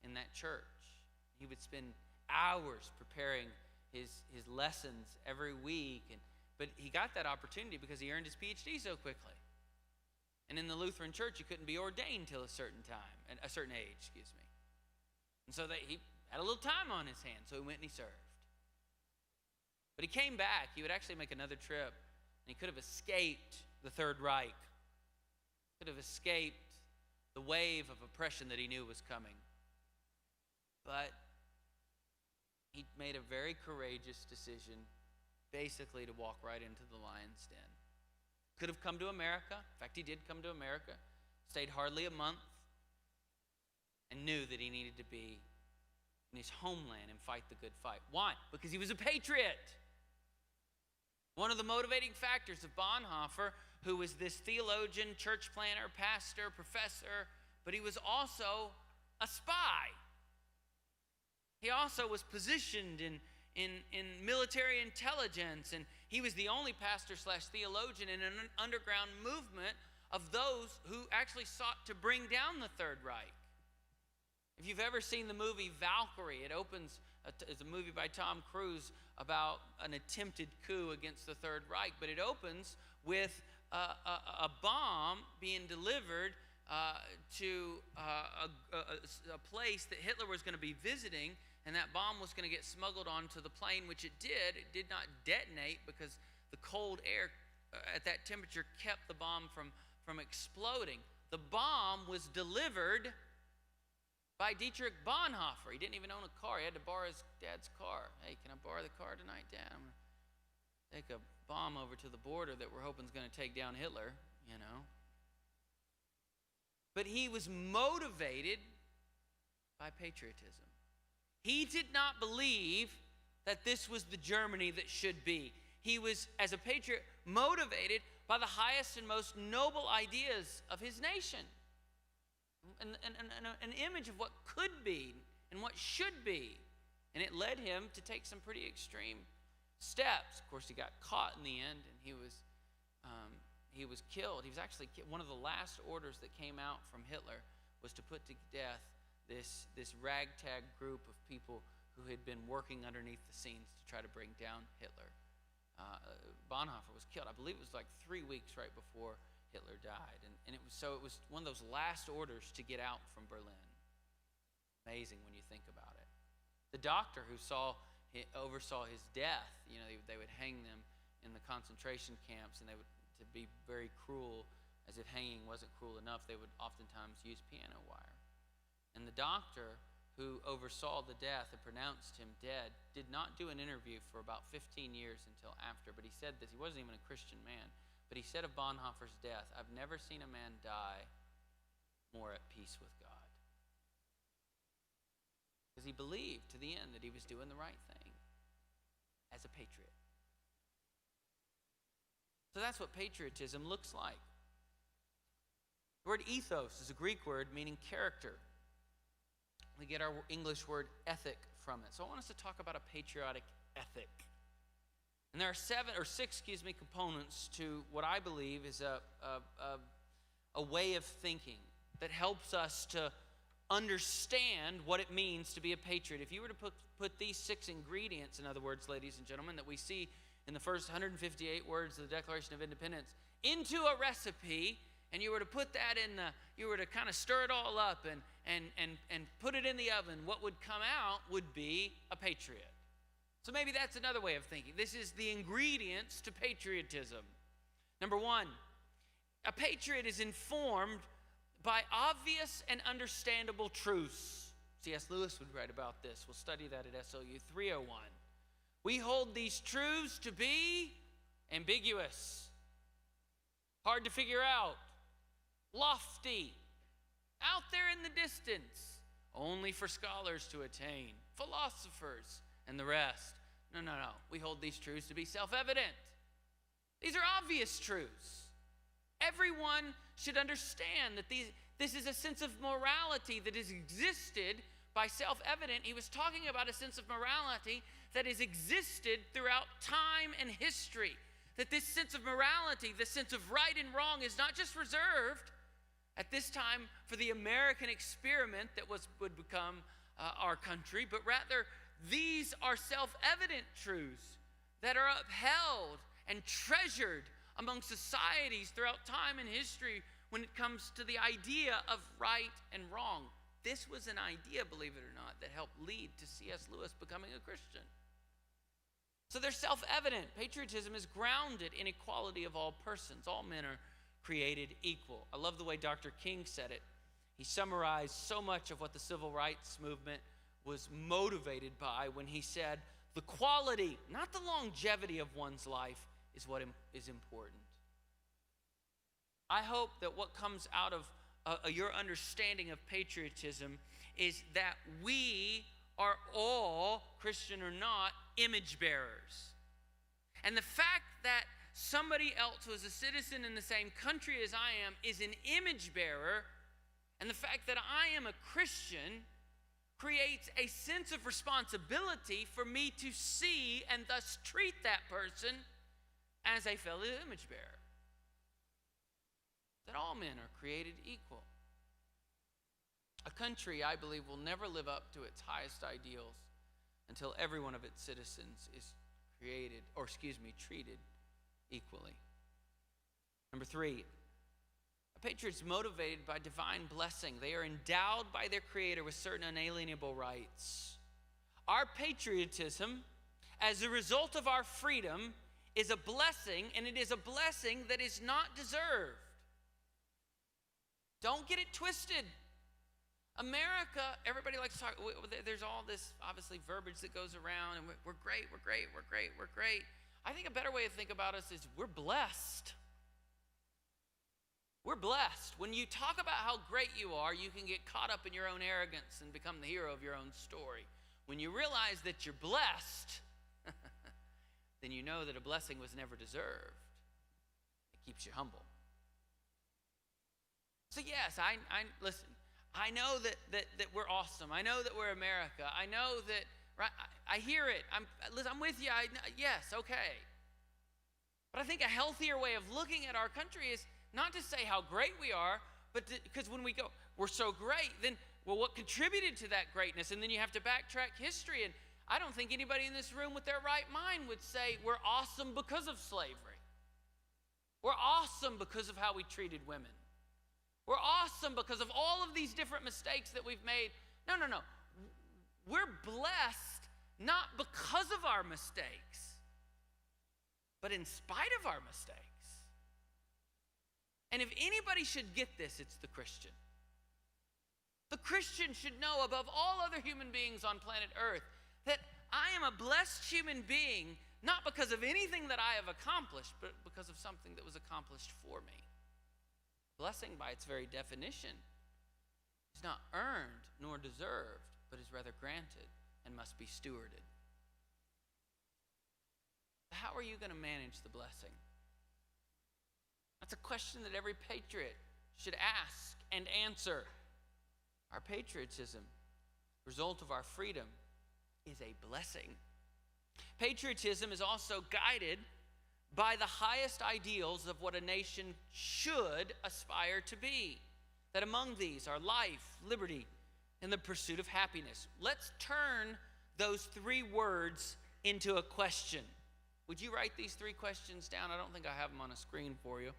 in that church. He would spend hours preparing his lessons every week, but he got that opportunity because he earned his PhD so quickly. And in the Lutheran church, you couldn't be ordained till a certain time, a certain age, And so he had a little time on his hands, so he went and he served. But he came back. He would actually make another trip, and he could have escaped the Third Reich. Could have escaped the wave of oppression that he knew was coming. But he made a very courageous decision, basically to walk right into the lion's den. Could have come to America. In fact, he did come to America, stayed hardly a month, and knew that he needed to be in his homeland and fight the good fight. Why? Because he was a patriot. One of the motivating factors of Bonhoeffer, who was this theologian, church planner, pastor, professor, but he was also a spy. He also was positioned in military intelligence, and he was the only pastor/theologian in an underground movement of those who actually sought to bring down the Third Reich. If you've ever seen the movie Valkyrie, it opens, it's a movie by Tom Cruise about an attempted coup against the Third Reich, but it opens with a bomb being delivered to a place that Hitler was going to be visiting, and that bomb was going to get smuggled onto the plane, which it did. It did not detonate because the cold air at that temperature kept the bomb from exploding. The bomb was delivered by Dietrich Bonhoeffer. He didn't even own a car. He had to borrow his dad's car. Hey, can I borrow the car tonight, Dad? I'm going to take a bomb over to the border that we're hoping is going to take down Hitler, But he was motivated by patriotism. He did not believe that this was the Germany that should be. He was, as a patriot, motivated by the highest and most noble ideas of his nation. An image of what could be and what should be. And it led him to take some pretty extreme steps. Of course, he got caught in the end, and he was killed. He was actually one of the last orders that came out from Hitler was to put to death this ragtag group of people who had been working underneath the scenes to try to bring down Hitler. Bonhoeffer was killed. I believe it was like 3 weeks right before Hitler died, and it was one of those last orders to get out from Berlin. Amazing when you think about it. The doctor who oversaw his death, they would hang them in the concentration camps, and they would, to be very cruel, as if hanging wasn't cruel enough, they would oftentimes use piano wire. And the doctor who oversaw the death and pronounced him dead did not do an interview for about 15 years until after, but he said this. He wasn't even a Christian man, but he said of Bonhoeffer's death, "I've never seen a man die more at peace with God." Because he believed to the end that he was doing the right thing as a patriot. So that's what patriotism looks like. The word ethos is a Greek word meaning character. We get our English word ethic from it. So I want us to talk about a patriotic ethic. And there are six components to what I believe is a a way of thinking that helps us to understand what it means to be a patriot. If you were to put these 6 ingredients, in other words, ladies and gentlemen, that we see in the first 158 words of the Declaration of Independence, into a recipe, and you were to put that you were to kind of stir it all up and put it in the oven, what would come out would be a patriot. So maybe that's another way of thinking. This is the ingredients to patriotism. Number 1, a patriot is informed by obvious and understandable truths. C.S. Lewis would write about this. We'll study that at SLU 301. We hold these truths to be ambiguous, hard to figure out, lofty, out there in the distance, only for scholars to attain, philosophers, and the rest. No. We hold these truths to be self-evident. These are obvious truths. Everyone should understand that this is a sense of morality that has existed by self-evident. He was talking about a sense of morality that has existed throughout time and history. That this sense of morality, this sense of right and wrong, is not just reserved at this time for the American experiment that would become our country, but rather these are self-evident truths that are upheld and treasured among societies throughout time and history when it comes to the idea of right and wrong. This was an idea, believe it or not, that helped lead to C.S. Lewis becoming a Christian. So they're self-evident. Patriotism is grounded in equality of all persons. All men are created equal. I love the way Dr. King said it. He summarized so much of what the civil rights movement was motivated by when he said, the quality, not the longevity of one's life, is what is important. I hope that what comes out of your understanding of patriotism is that we are all, Christian or not, image bearers. And the fact that somebody else who is a citizen in the same country as I am is an image bearer, and the fact that I am a Christian creates a sense of responsibility for me to see and thus treat that person as a fellow image bearer. That all men are created equal. A country, I believe, will never live up to its highest ideals until every one of its citizens is treated equally. Number 3, a patriot is motivated by divine blessing. They are endowed by their Creator with certain unalienable rights. Our patriotism, as a result of our freedom, is a blessing, and it is a blessing that is not deserved. Don't get it twisted. America, everybody likes to talk, there's all this, obviously, verbiage that goes around, and we're great. I think a better way to think about us is we're blessed. We're blessed. When you talk about how great you are, you can get caught up in your own arrogance and become the hero of your own story. When you realize that you're blessed, then you know that a blessing was never deserved. It keeps you humble. So yes, listen, I know that we're awesome. I know that we're America. I know that, right? I hear it. I'm with you. Yes, okay. But I think a healthier way of looking at our country is not to say how great we are, but because when we go, we're so great, then, well, what contributed to that greatness? And then you have to backtrack history. And I don't think anybody in this room with their right mind would say we're awesome because of slavery. We're awesome because of how we treated women. We're awesome because of all of these different mistakes that we've made. No. We're blessed not because of our mistakes, but in spite of our mistakes. And if anybody should get this, it's the Christian. The Christian should know above all other human beings on planet Earth that I am a blessed human being, not because of anything that I have accomplished, but because of something that was accomplished for me. Blessing, by its very definition, is not earned nor deserved, but is rather granted and must be stewarded. How are you going to manage the blessing? That's a question that every patriot should ask and answer. Our patriotism, result of our freedom, is a blessing. Patriotism is also guided by the highest ideals of what a nation should aspire to be. That among these are life, liberty, and the pursuit of happiness. Let's turn those three words into a question. Would you write these three questions down? I don't think I have them on a screen for you.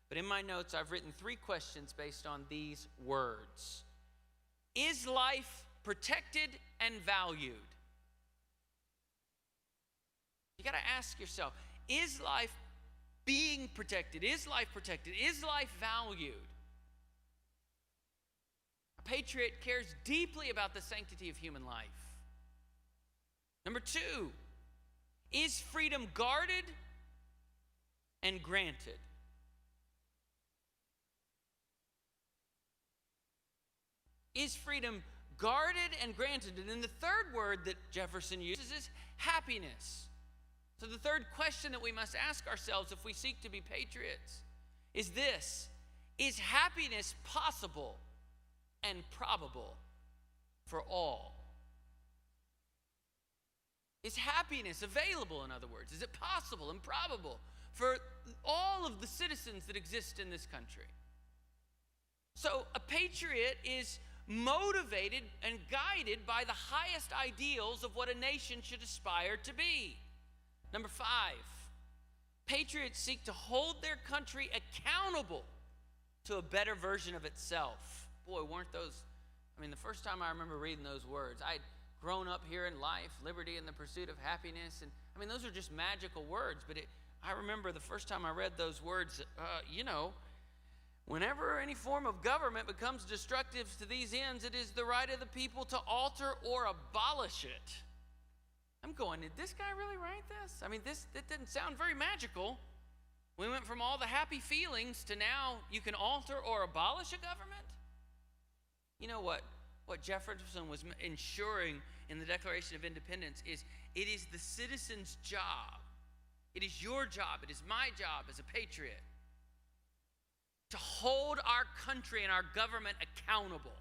But in my notes, I've written three questions based on these words. Is life protected and valued? You got to ask yourself, is life being protected? Is life protected? Is life valued? A patriot cares deeply about the sanctity of human life. Number two, is freedom guarded and granted? Is freedom guarded and granted? And then the third word that Jefferson uses is happiness. So the third question that we must ask ourselves if we seek to be patriots is this: is happiness possible and probable for all? Is happiness available, in other words? Is it possible and probable for all of the citizens that exist in this country? So a patriot is motivated and guided by the highest ideals of what a nation should aspire to be. Number 5, patriots seek to hold their country accountable to a better version of itself. Boy, weren't those, the first time I remember reading those words, I'd grown up here in life, liberty and the pursuit of happiness, and those are just magical words, but I remember the first time I read those words, whenever any form of government becomes destructive to these ends, it is the right of the people to alter or abolish it. I'm going, did this guy really write this? That didn't sound very magical. We went from all the happy feelings to now you can alter or abolish a government? You know what Jefferson was ensuring in the Declaration of Independence is it is the citizen's job. It is your job. It is my job as a patriot to hold our country and our government accountable.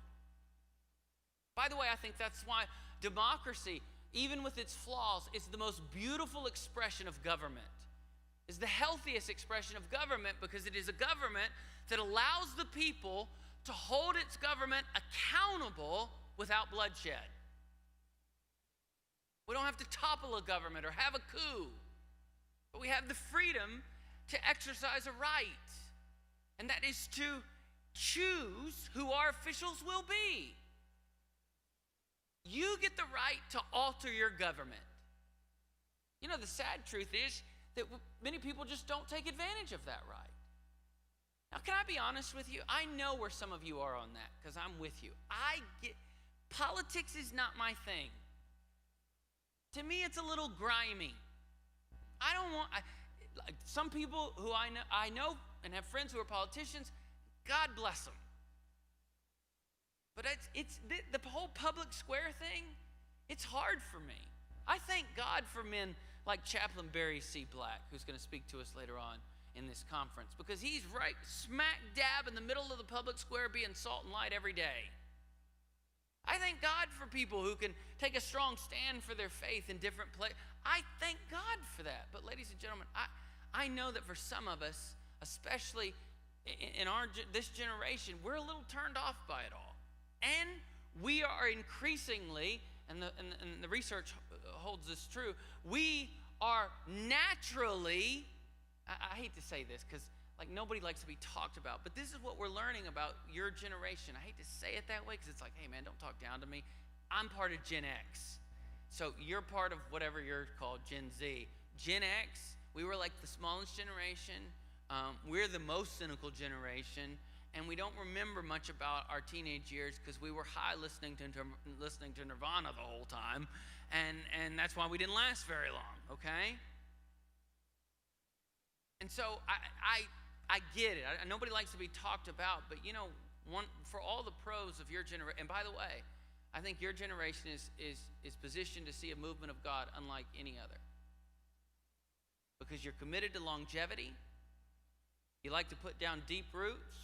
By the way, I think that's why democracy, even with its flaws, is the most beautiful expression of government. Is the healthiest expression of government because it is a government that allows the people to hold its government accountable without bloodshed. We don't have to topple a government or have a coup, but we have the freedom to exercise a right, and that is to choose who our officials will be. You get the right to alter your government. The sad truth is that many people just don't take advantage of that right. Now, can I be honest with you? I know where some of you are on that because I'm with you. Politics is not my thing. To me, it's a little grimy. Some people who I know and have friends who are politicians, God bless them. But it's the whole public square thing, it's hard for me. I thank God for men like Chaplain Barry C. Black, who's going to speak to us later on in this conference, because he's right smack dab in the middle of the public square being salt and light every day. I thank God for people who can take a strong stand for their faith in different places. I thank God for that. But ladies and gentlemen, I know that for some of us, especially in this generation, we're a little turned off by it all. And we are increasingly, and the research holds this true, we are naturally, I hate to say this because nobody likes to be talked about, but this is what we're learning about your generation. I hate to say it that way because it's hey man, don't talk down to me. I'm part of Gen X. So you're part of whatever you're called, Gen Z. Gen X, we were like the smallest generation. We're the most cynical generation. And we don't remember much about our teenage years because we were high listening to Nirvana the whole time. And that's why we didn't last very long, okay? And so I get it. Nobody likes to be talked about, but for all the pros of your generation, and by the way, I think your generation is positioned to see a movement of God unlike any other. Because you're committed to longevity. You like to put down deep roots.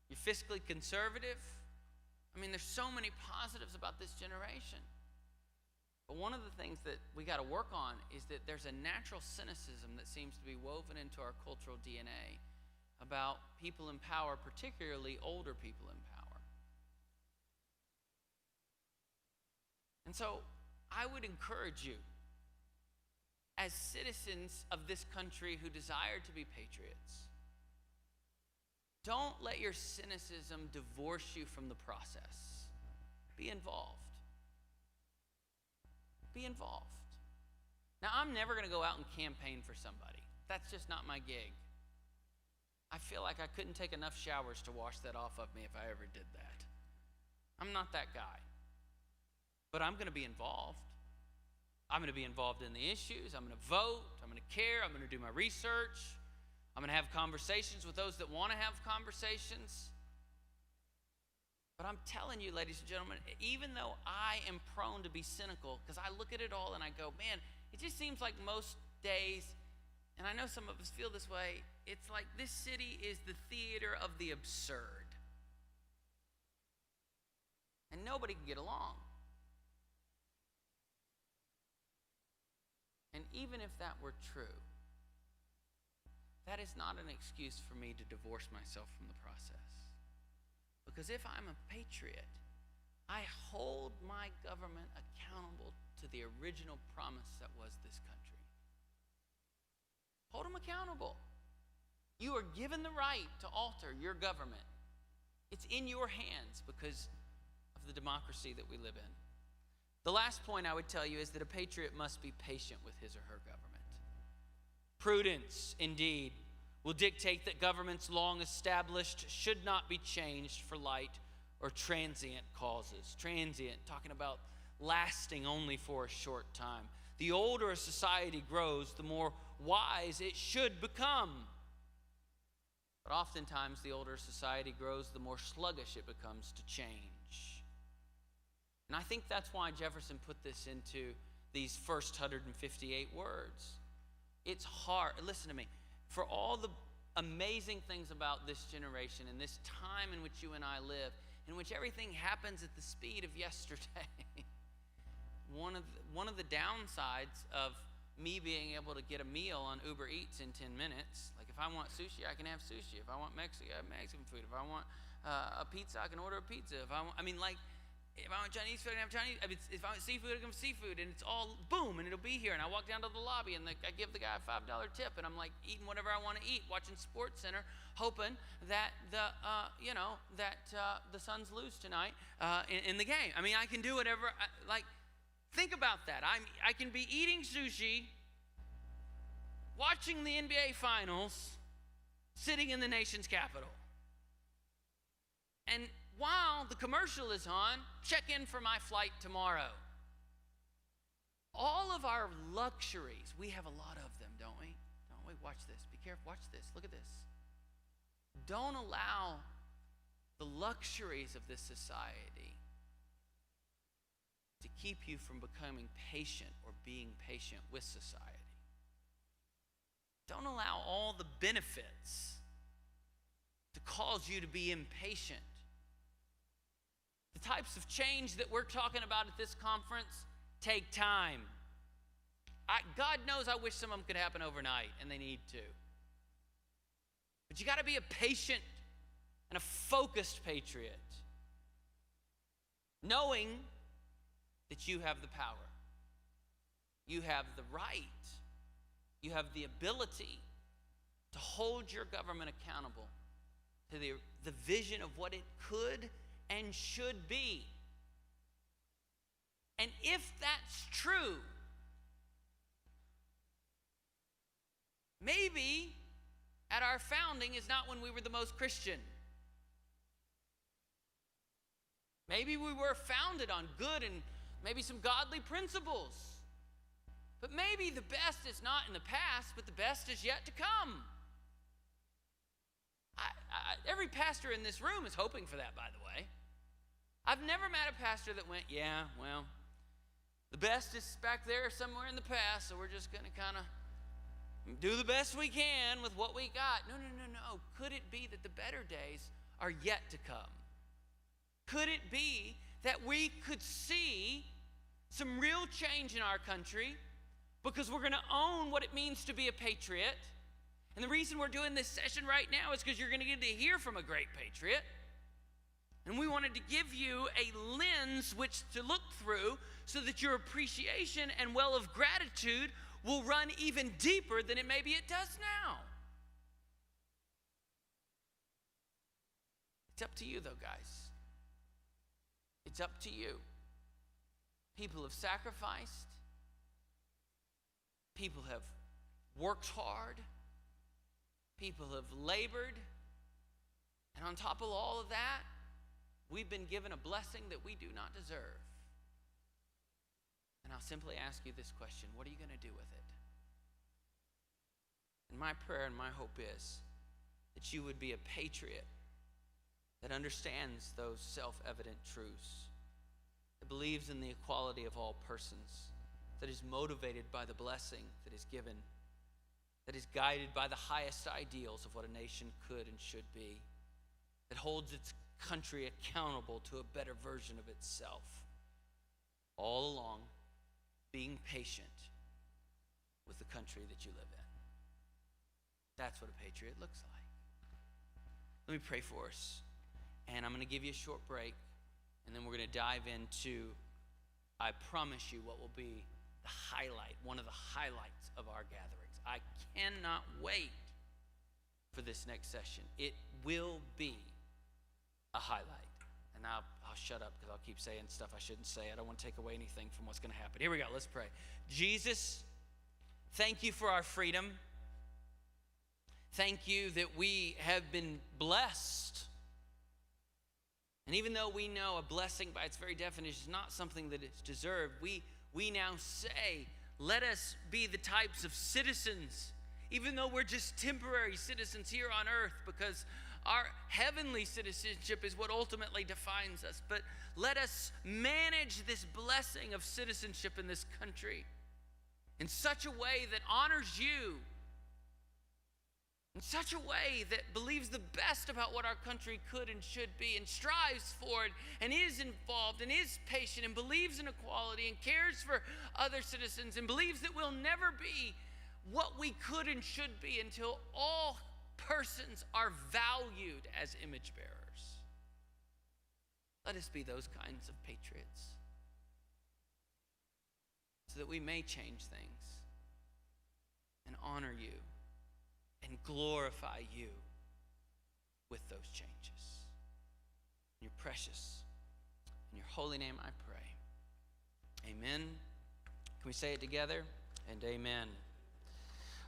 You're fiscally conservative. There's so many positives about this generation. But one of the things that we got to work on is that there's a natural cynicism that seems to be woven into our cultural DNA about people in power, particularly older people in power. And so I would encourage you, as citizens of this country who desire to be patriots, don't let your cynicism divorce you from the process. Be involved. Be involved. Now, I'm never going to go out and campaign for somebody. That's just not my gig. I feel like I couldn't take enough showers to wash that off of me if I ever did that. I'm not that guy. But I'm going to be involved. I'm going to be involved in the issues. I'm going to vote. I'm going to care. I'm going to do my research. I'm going to have conversations with those that want to have conversations. But I'm telling you, ladies and gentlemen, even though I am prone to be cynical, because I look at it all and I go, man, it just seems like most days, and I know some of us feel this way, it's like this city is the theater of the absurd. And nobody can get along. And even if that were true, that is not an excuse for me to divorce myself from the process. Because if I'm a patriot, I hold my government accountable to the original promise that was this country. Hold them accountable. You are given the right to alter your government. It's in your hands because of the democracy that we live in. The last point I would tell you is that a patriot must be patient with his or her government. Prudence, indeed, will dictate that governments long established should not be changed for light or transient causes. Transient, talking about lasting only for a short time. The older a society grows, the more wise it should become. But oftentimes, the older society grows, the more sluggish it becomes to change. And I think that's why Jefferson put this into these first 158 words. It's hard. Listen to me. For all the amazing things about this generation and this time in which you and I live, in which everything happens at the speed of yesterday, one of the downsides of me being able to get a meal on Uber Eats in 10 minutes, like if I want sushi, I can have sushi. If I want Mexican, I have Mexican food. If I want a pizza, I can order a pizza. If I want Chinese food, I can have Chinese. If I want seafood, I can have seafood. And it's all boom, and it'll be here. And I walk down to the lobby, and I give the guy a $5 tip, and I'm like eating whatever I want to eat, watching Sports Center, hoping that the Suns lose tonight in the game. I mean, I can do whatever. Think about that. I can be eating sushi, watching the NBA Finals, sitting in the nation's capital. And while the commercial is on, check in for my flight tomorrow. All of our luxuries, we have a lot of them, don't we? Don't we? Watch this. Be careful. Watch this. Look at this. Don't allow the luxuries of this society to keep you from becoming patient or being patient with society. Don't allow all the benefits to cause you to be impatient. The types of change that we're talking about at this conference take time. God knows I wish some of them could happen overnight, and they need to. But you got to be a patient and a focused patriot, knowing that you have the power. You have the right. You have the ability to hold your government accountable to the vision of what it could and should be. And if that's true, maybe at our founding is not when we were the most Christian. Maybe we were founded on good and maybe some godly principles. But maybe the best is not in the past, but the best is yet to come. Every pastor in this room is hoping for that, by the way. I've never met a pastor that went, yeah, well, the best is back there somewhere in the past, so we're just going to kind of do the best we can with what we got. No. Could it be that the better days are yet to come? Could it be that we could see some real change in our country because we're going to own what it means to be a patriot. And the reason we're doing this session right now is because you're going to get to hear from a great patriot. And we wanted to give you a lens which to look through so that your appreciation and well of gratitude will run even deeper than it maybe it does now. It's up to you though, guys. It's up to you. People have sacrificed. People have worked hard. People have labored. And on top of all of that, we've been given a blessing that we do not deserve. And I'll simply ask you this question: what are you going to do with it? And my prayer and my hope is that you would be a patriot that understands those self-evident truths, that believes in the equality of all persons, that is motivated by the blessing that is given, that is guided by the highest ideals of what a nation could and should be, that holds its country accountable to a better version of itself, all along being patient with the country that you live in. That's what a patriot looks like. Let me pray for us, and I'm going to give you a short break, and then we're going to dive into, I promise you, what will be the highlight, one of the highlights of our gatherings. I cannot wait for this next session. It will be a highlight. And I'll shut up because I'll keep saying stuff I shouldn't say. I don't want to take away anything from what's going to happen. Here we go. Let's pray. Jesus, thank you for our freedom. Thank you that we have been blessed. And even though we know a blessing by its very definition is not something that is deserved, we now say, let us be the types of citizens, even though we're just temporary citizens here on earth, because our heavenly citizenship is what ultimately defines us. But let us manage this blessing of citizenship in this country in such a way that honors you, in such a way that believes the best about what our country could and should be, and strives for it, and is involved, and is patient, and believes in equality, and cares for other citizens, and believes that we'll never be what we could and should be until all persons are valued as image bearers. Let us be those kinds of patriots so that we may change things and honor you and glorify you with those changes. In your precious, in your holy name I pray. Amen. Can we say it together? And amen.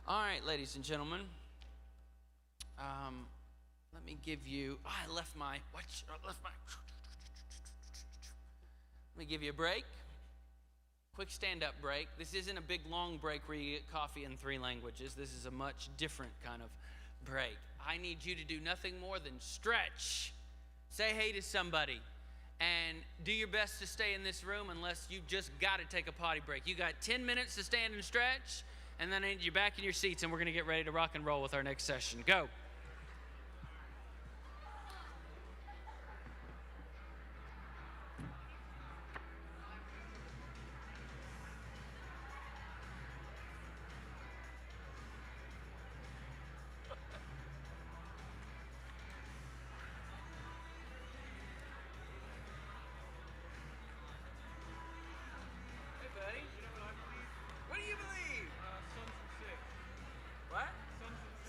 All right, ladies and gentlemen. Let me give you, let me give you a break. Quick stand-up break. This isn't a big, long break where you get coffee in 3 languages. This is a much different kind of break. I need you to do nothing more than stretch. Say hey to somebody. And do your best to stay in this room unless you just got to take a potty break. You got 10 minutes to stand and stretch, and then I need you back in your seats, and we're going to get ready to rock and roll with our next session. Go.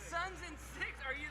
Sons and six. Are you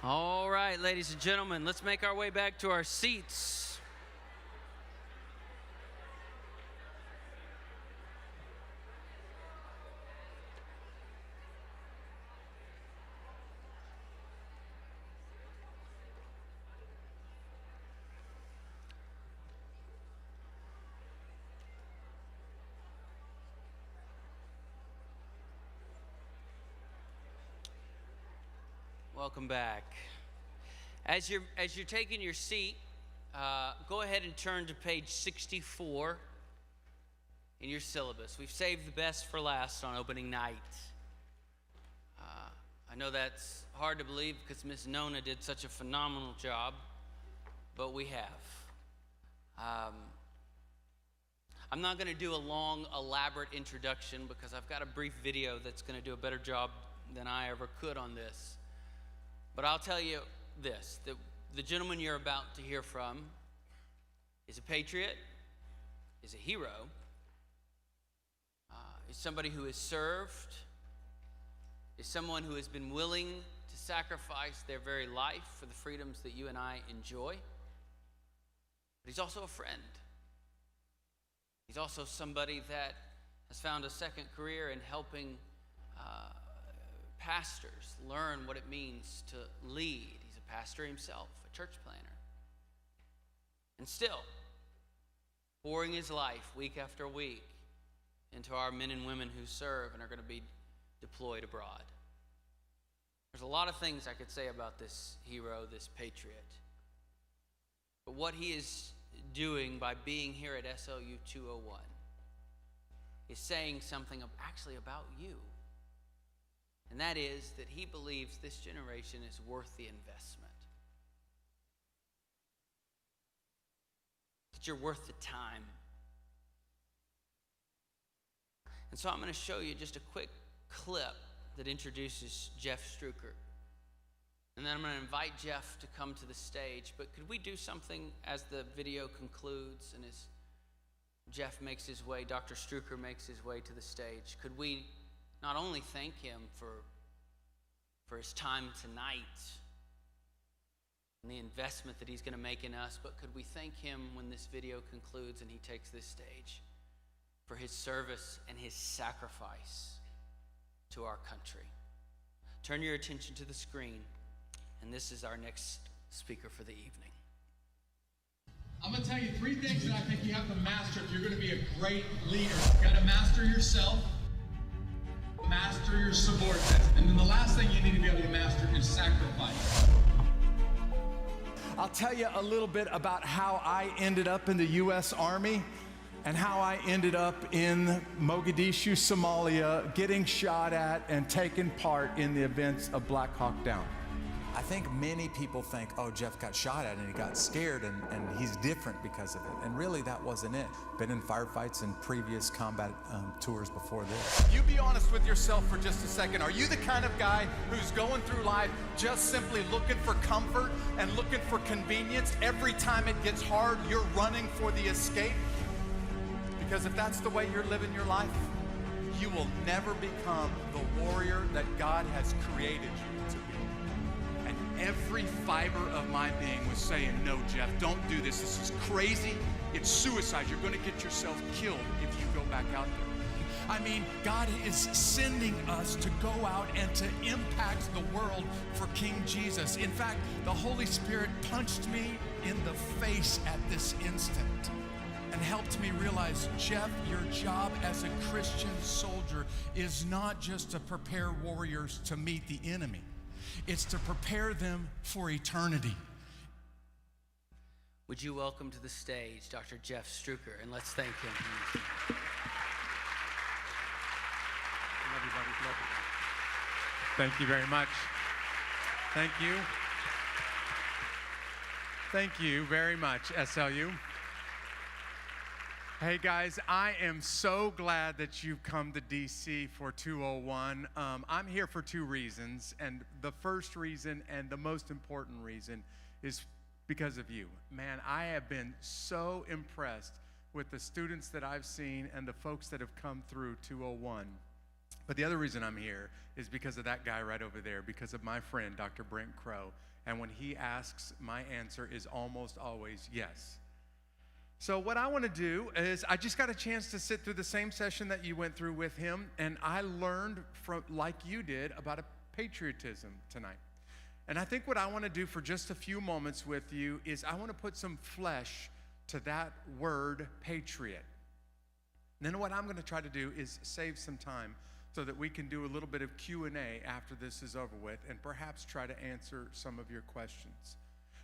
All right, ladies and gentlemen, let's make our way back to our seats. Welcome back. As you're taking your seat, go ahead and turn to page 64 in your syllabus. We've saved the best for last on opening night. I know that's hard to believe because Miss Nona did such a phenomenal job, but we have. I'm not going to do a long, elaborate introduction because I've got a brief video that's going to do a better job than I ever could on this. But I'll tell you this, that the gentleman you're about to hear from is a patriot, is a hero, is somebody who has served, is someone who has been willing to sacrifice their very life for the freedoms that you and I enjoy. But he's also a friend. He's also somebody that has found a second career in helping pastors learn what it means to lead. He's a pastor himself, a church planner. And still, pouring his life week after week into our men and women who serve and are going to be deployed abroad. There's a lot of things I could say about this hero, this patriot. But what he is doing by being here at SLU 201 is saying something actually about you. And that is that he believes this generation is worth the investment. That you're worth the time. And so I'm going to show you just a quick clip that introduces Jeff Struker. And then I'm going to invite Jeff to come to the stage. But could we do something as the video concludes and as Jeff makes his way, Dr. Struker makes his way to the stage? Could we not only thank him for his time tonight and the investment that he's going to make in us, but could we thank him when this video concludes and he takes this stage for his service and his sacrifice to our country? Turn your attention to the screen, and this is our next speaker for the evening. I'm going to tell you 3 things that I think you have to master if you're going to be a great leader. You got to master yourself, master your subordinates, and then the last thing you need to be able to master is sacrifice. I'll tell you a little bit about how I ended up in the U.S. Army and how I ended up in Mogadishu, Somalia, getting shot at and taking part in the events of Black Hawk Down. I think many people think, oh, Jeff got shot at and he got scared and he's different because of it. And really, that wasn't it. Been in firefights and previous combat tours before this. You be honest with yourself for just a second. Are you the kind of guy who's going through life just simply looking for comfort and looking for convenience? Every time it gets hard, you're running for the escape? Because if that's the way you're living your life, you will never become the warrior that God has created you to be. Every fiber of my being was saying, no, Jeff, don't do this. This is crazy. It's suicide. You're going to get yourself killed if you go back out there. I mean, God is sending us to go out and to impact the world for King Jesus. In fact, the Holy Spirit punched me in the face at this instant and helped me realize, Jeff, your job as a Christian soldier is not just to prepare warriors to meet the enemy. It's to prepare them for eternity. Would you welcome to the stage Dr. Jeff Struker, and let's thank him. Thank you very much. Thank you. Thank you very much, SLU. Hey guys, I am so glad that you've come to DC for 201. I'm here for 2 reasons, and the first reason and the most important reason is because of you. Man, I have been so impressed with the students that I've seen and the folks that have come through 201. But the other reason I'm here is because of that guy right over there, because of my friend, Dr. Brent Crow. And when he asks, my answer is almost always yes. So what I want to do is, I just got a chance to sit through the same session that you went through with him, and I learned from, like you did, about a patriotism tonight. And I think what I want to do for just a few moments with you is I want to put some flesh to that word patriot. And then what I'm going to try to do is save some time so that we can do a little bit of Q&A after this is over with, and perhaps try to answer some of your questions.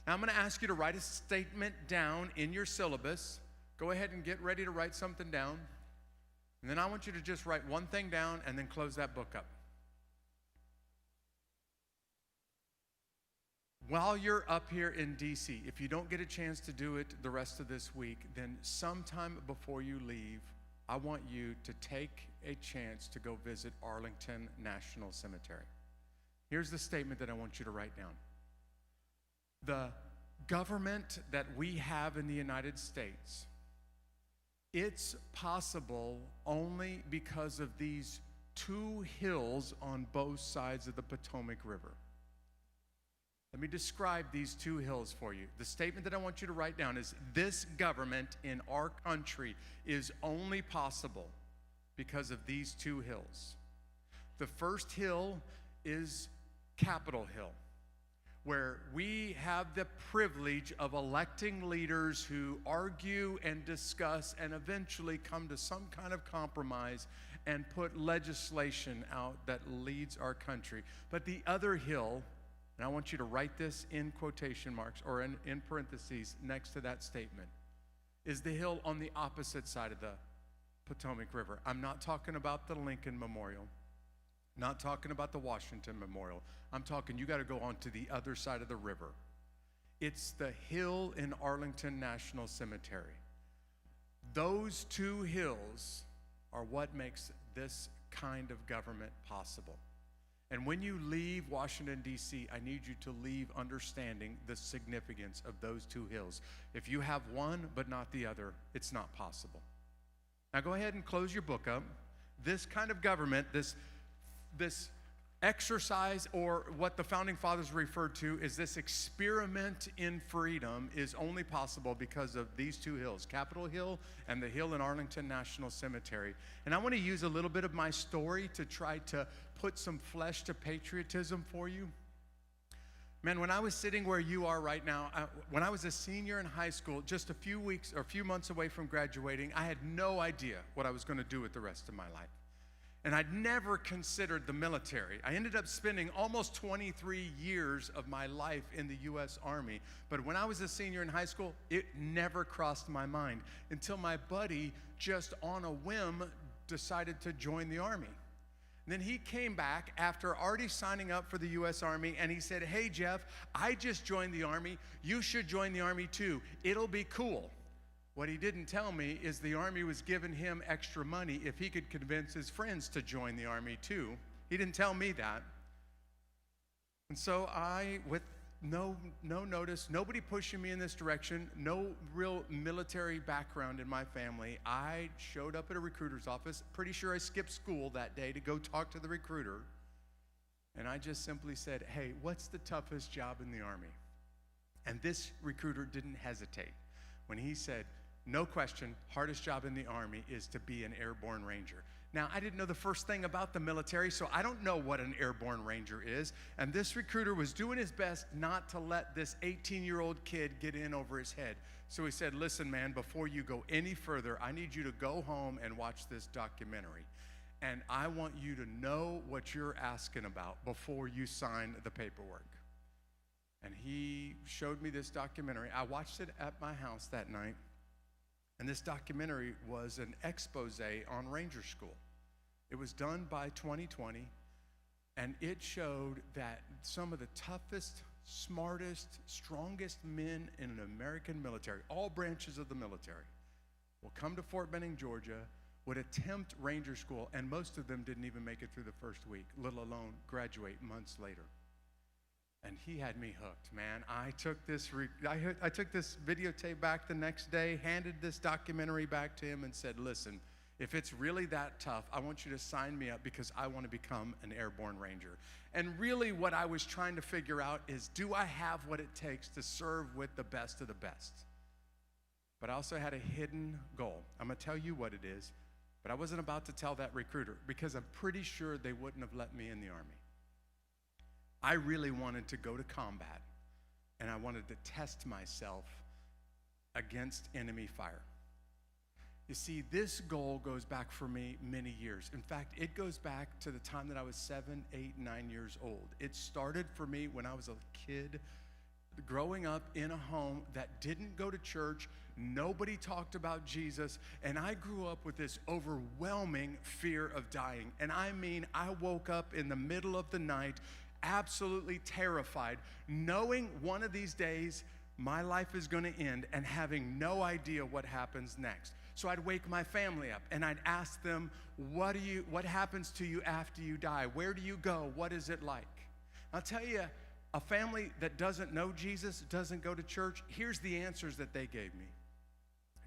Now, I'm going to ask you to write a statement down in your syllabus. Go ahead and get ready to write something down. And then I want you to just write one thing down and then close that book up. While you're up here in D.C., if you don't get a chance to do it the rest of this week, then sometime before you leave, I want you to take a chance to go visit Arlington National Cemetery. Here's the statement that I want you to write down. The government that we have in the United States, it's possible only because of these two hills on both sides of the Potomac River. Let me describe these two hills for you. The statement that I want you to write down is, this government in our country is only possible because of these two hills. The first hill is Capitol Hill, where we have the privilege of electing leaders who argue and discuss and eventually come to some kind of compromise and put legislation out that leads our country. But the other hill, and I want you to write this in quotation marks or in parentheses next to that statement, is the hill on the opposite side of the Potomac River. I'm not talking about the Lincoln Memorial, not talking about the Washington Memorial. I'm talking, you got to go on to the other side of the river. It's the hill in Arlington National Cemetery. Those two hills are what makes this kind of government possible. And when you leave Washington, D.C., I need you to leave understanding the significance of those two hills. If you have one but not the other, it's not possible. Now go ahead and close your book up. This kind of government, this exercise, or what the Founding Fathers referred to as this experiment in freedom, is only possible because of these two hills, Capitol Hill and the hill in Arlington National Cemetery. And I want to use a little bit of my story to try to put some flesh to patriotism for you. Man, when I was sitting where you are right now, when I was a senior in high school, just a few weeks or a few months away from graduating, I had no idea what I was going to do with the rest of my life. And I'd never considered the military. I ended up spending almost 23 years of my life in the U.S. Army. But when I was a senior in high school, it never crossed my mind until my buddy, just on a whim, decided to join the Army. And then he came back after already signing up for the U.S. Army, and he said, "Hey, Jeff, I just joined the Army. You should join the Army too. It'll be cool." What he didn't tell me is the Army was giving him extra money if he could convince his friends to join the Army too. He didn't tell me that. And so I, with no notice, nobody pushing me in this direction, no real military background in my family, I showed up at a recruiter's office. Pretty sure I skipped school that day to go talk to the recruiter. And I just simply said, "Hey, what's the toughest job in the Army?" And this recruiter didn't hesitate when he said, "No question, hardest job in the Army is to be an airborne ranger." Now, I didn't know the first thing about the military, so I don't know what an airborne ranger is. And this recruiter was doing his best not to let this 18-year-old kid get in over his head. So he said, "Listen, man, before you go any further, I need you to go home and watch this documentary. And I want you to know what you're asking about before you sign the paperwork." And he showed me this documentary. I watched it at my house that night. And this documentary was an expose on Ranger School. It was done by 2020, and it showed that some of the toughest, smartest, strongest men in an American military, all branches of the military, will come to Fort Benning, Georgia, would attempt Ranger School, and most of them didn't even make it through the first week, let alone graduate months later. And he had me hooked, man. I took this videotape back the next day, handed this documentary back to him and said, "Listen, If it's really that tough, I want you to sign me up because I want to become an airborne ranger. And really what I was trying to figure out is, do I have what it takes to serve with the best of the best? But I also had a hidden goal. I'm going to tell you what it is, but I wasn't about to tell that recruiter because I'm pretty sure they wouldn't have let me in the Army. I really wanted to go to combat, and I wanted to test myself against enemy fire. You see, this goal goes back for me many years. In fact, it goes back to the time that I was 7, 8, 9 years old. It started for me when I was a kid, growing up in a home that didn't go to church. Nobody talked about Jesus, and I grew up with this overwhelming fear of dying. And I mean, I woke up in the middle of the night absolutely terrified, knowing one of these days my life is going to end and having no idea what happens next. So I'd wake my family up and I'd ask them, what happens to you after you die? Where do you go? What is it like? I'll tell you, a family that doesn't know Jesus, doesn't go to church, here's the answers that they gave me.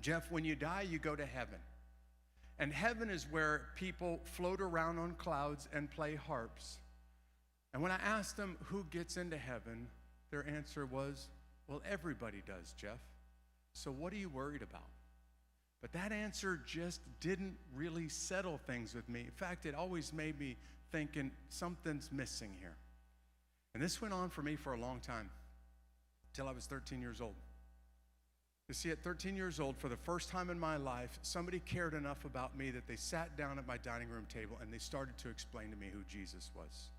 Jeff, when you die, you go to heaven. And heaven is where people float around on clouds and play harps. And when I asked them who gets into heaven, their answer was, well, everybody does, Jeff. So what are you worried about? But that answer just didn't really settle things with me. In fact, it always made me thinking something's missing here. And this went on for me for a long time, till I was 13 years old. You see, at 13 years old, for the first time in my life, somebody cared enough about me that they sat down at my dining room table and they started to explain to me who Jesus was.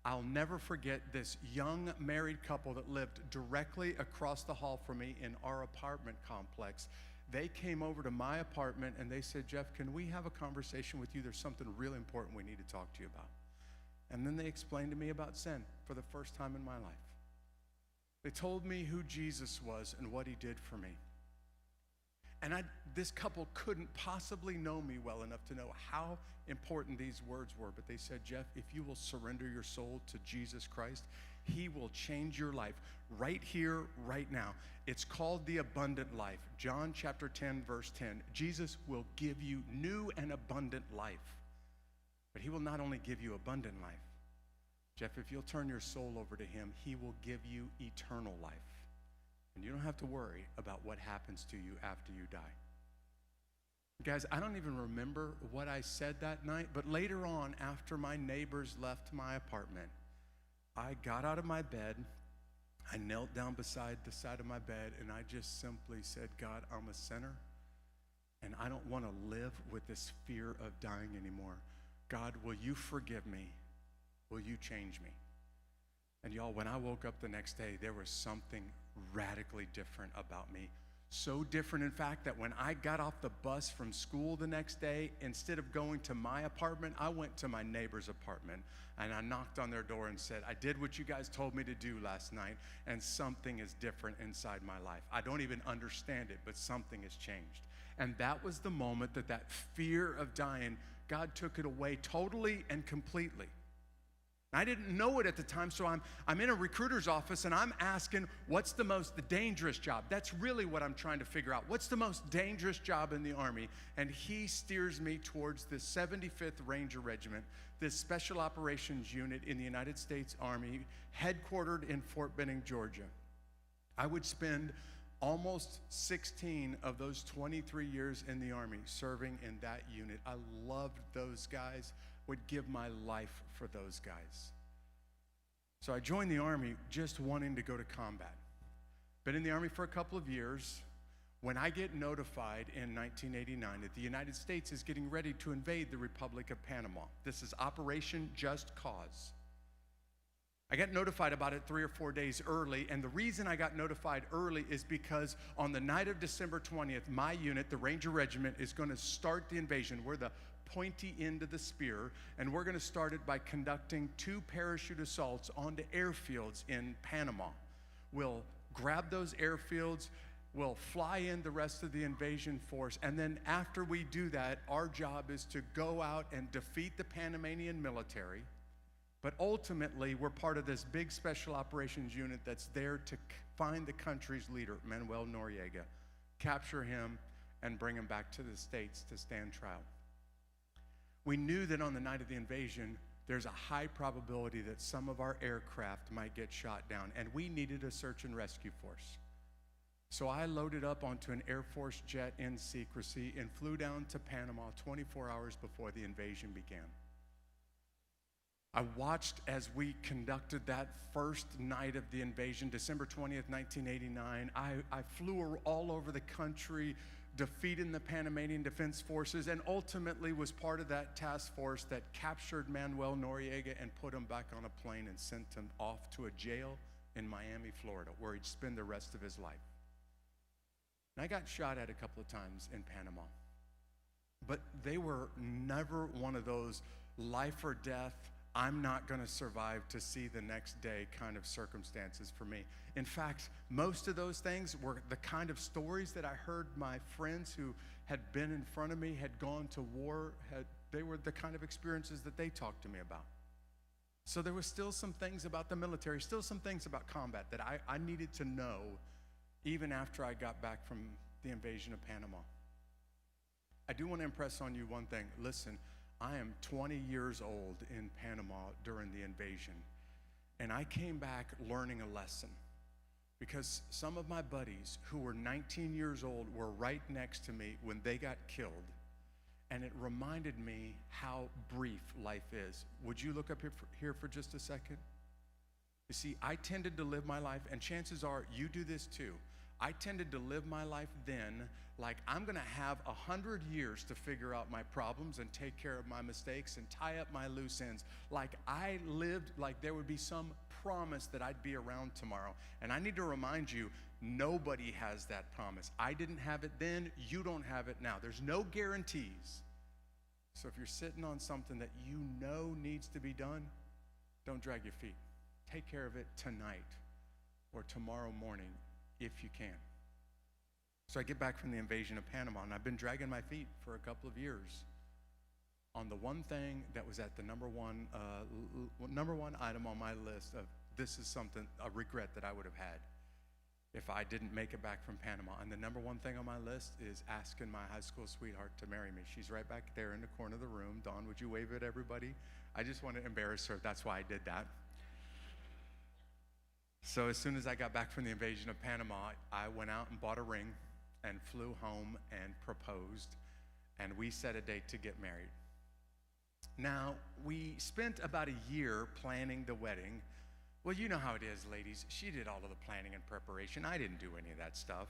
I'll never forget this young married couple that lived directly across the hall from me in our apartment complex. They came over to my apartment and they said, Jeff, can we have a conversation with you? There's something really important we need to talk to you about. And then they explained to me about sin for the first time in my life. They told me who Jesus was and what he did for me. And this couple couldn't possibly know me well enough to know how important these words were. But they said, Jeff, if you will surrender your soul to Jesus Christ, he will change your life right here, right now. It's called the abundant life. John chapter 10, verse 10. Jesus will give you new and abundant life. But he will not only give you abundant life. Jeff, if you'll turn your soul over to him, he will give you eternal life. And you don't have to worry about what happens to you after you die. Guys, I don't even remember what I said that night, but later on, after my neighbors left my apartment, I got out of my bed, I knelt down beside the side of my bed, and I just simply said, God, I'm a sinner, and I don't want to live with this fear of dying anymore. God, will you forgive me? Will you change me? And y'all, when I woke up the next day, there was something radically different about me. So different, in fact, that when I got off the bus from school the next day, instead of going to my apartment, I went to my neighbor's apartment and I knocked on their door and said, I did what you guys told me to do last night, and something is different inside my life. I don't even understand it, but something has changed. And that was the moment that fear of dying, God took it away totally and completely. I didn't know it at the time, so I'm in a recruiter's office and I'm asking, what's the most dangerous job? That's really what I'm trying to figure out. What's the most dangerous job in the Army? And he steers me towards the 75th Ranger Regiment, this special operations unit in the United States Army, headquartered in Fort Benning, Georgia. I would spend almost 16 of those 23 years in the Army serving in that unit. I loved those guys, would give my life for those guys. So I joined the Army just wanting to go to combat. Been in the Army for a couple of years. When I get notified in 1989 that the United States is getting ready to invade the Republic of Panama, this is Operation Just Cause. I got notified about it 3 or 4 days early, and the reason I got notified early is because on the night of December 20th, my unit, the Ranger Regiment, is going to start the invasion. We're the pointy end of the spear, and we're going to start it by conducting 2 parachute assaults onto airfields in Panama. We'll grab those airfields, we'll fly in the rest of the invasion force, and then after we do that, our job is to go out and defeat the Panamanian military. But ultimately, we're part of this big special operations unit that's there to find the country's leader, Manuel Noriega, capture him, and bring him back to the States to stand trial. We knew that on the night of the invasion, there's a high probability that some of our aircraft might get shot down, and we needed a search and rescue force. So I loaded up onto an Air Force jet in secrecy and flew down to Panama 24 hours before the invasion began. I watched as we conducted that first night of the invasion, December 20th, 1989. I flew all over the country, defeating the Panamanian Defense Forces, and ultimately was part of that task force that captured Manuel Noriega and put him back on a plane and sent him off to a jail in Miami, Florida, where he'd spend the rest of his life. And I got shot at a couple of times in Panama, but they were never one of those life or death, I'm not going to survive to see the next day kind of circumstances for me. In fact, most of those things were the kind of stories that I heard my friends who had been in front of me, had gone to war, they were the kind of experiences that they talked to me about. So there was still some things about the military, still some things about combat that I needed to know even after I got back from the invasion of Panama. I do want to impress on you one thing. Listen, I am 20 years old in Panama during the invasion, and I came back learning a lesson because some of my buddies who were 19 years old were right next to me when they got killed, and it reminded me how brief life is. Would you look up here for just a second? You see, I tended to live my life, and chances are you do this too. I tended to live my life then like I'm gonna have 100 years to figure out my problems and take care of my mistakes and tie up my loose ends. Like I lived like there would be some promise that I'd be around tomorrow. And I need to remind you, nobody has that promise. I didn't have it then, you don't have it now. There's no guarantees. So if you're sitting on something that you know needs to be done, don't drag your feet. Take care of it tonight or tomorrow morning if you can. So I get back from the invasion of Panama, and I've been dragging my feet for a couple of years on the one thing that was at the number one item on my list of this is something, a regret that I would have had if I didn't make it back from Panama. And the number one thing on my list is asking my high school sweetheart to marry me. She's right back there in the corner of the room. Dawn, would you wave at everybody? I just want to embarrass her. That's why I did that. So as soon as I got back from the invasion of Panama, I went out and bought a ring and flew home and proposed, and we set a date to get married. Now, we spent about a year planning the wedding. Well, you know how it is, ladies. She did all of the planning and preparation. I didn't do any of that stuff.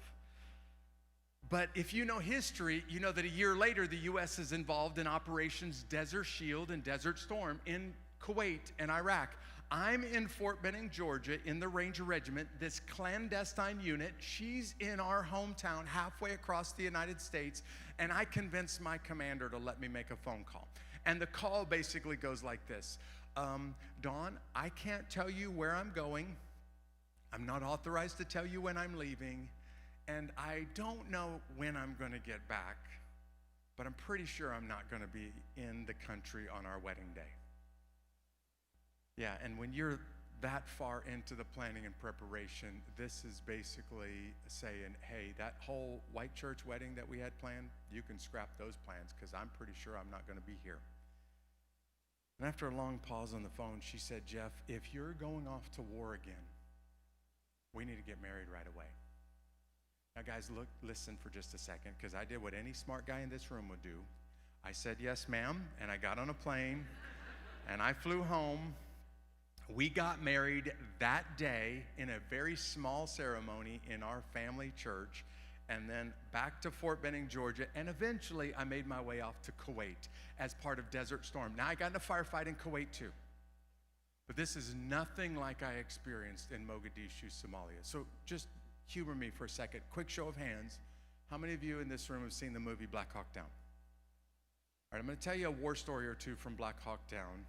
But if you know history, you know that a year later, the U.S. is involved in Operations Desert Shield and Desert Storm in Kuwait and Iraq. I'm in Fort Benning, Georgia, in the Ranger Regiment, this clandestine unit. She's in our hometown, halfway across the United States, and I convinced my commander to let me make a phone call. And the call basically goes like this. Dawn, I can't tell you where I'm going. I'm not authorized to tell you when I'm leaving, and I don't know when I'm going to get back, but I'm pretty sure I'm not going to be in the country on our wedding day. Yeah, and when you're that far into the planning and preparation, this is basically saying, hey, that whole white church wedding that we had planned, you can scrap those plans because I'm pretty sure I'm not going to be here. And after a long pause on the phone, she said, Jeff, if you're going off to war again, we need to get married right away. Now, guys, listen for just a second, because I did what any smart guy in this room would do. I said, yes, ma'am, and I got on a plane, and I flew home. We got married that day in a very small ceremony in our family church, and then back to Fort Benning, Georgia, and eventually I made my way off to Kuwait as part of Desert Storm. Now, I got in a firefight in Kuwait too, but this is nothing like I experienced in Mogadishu, Somalia. So just humor me for a second. Quick show of hands. How many of you in this room have seen the movie Black Hawk Down? All right, I'm going to tell you a war story or two from Black Hawk Down.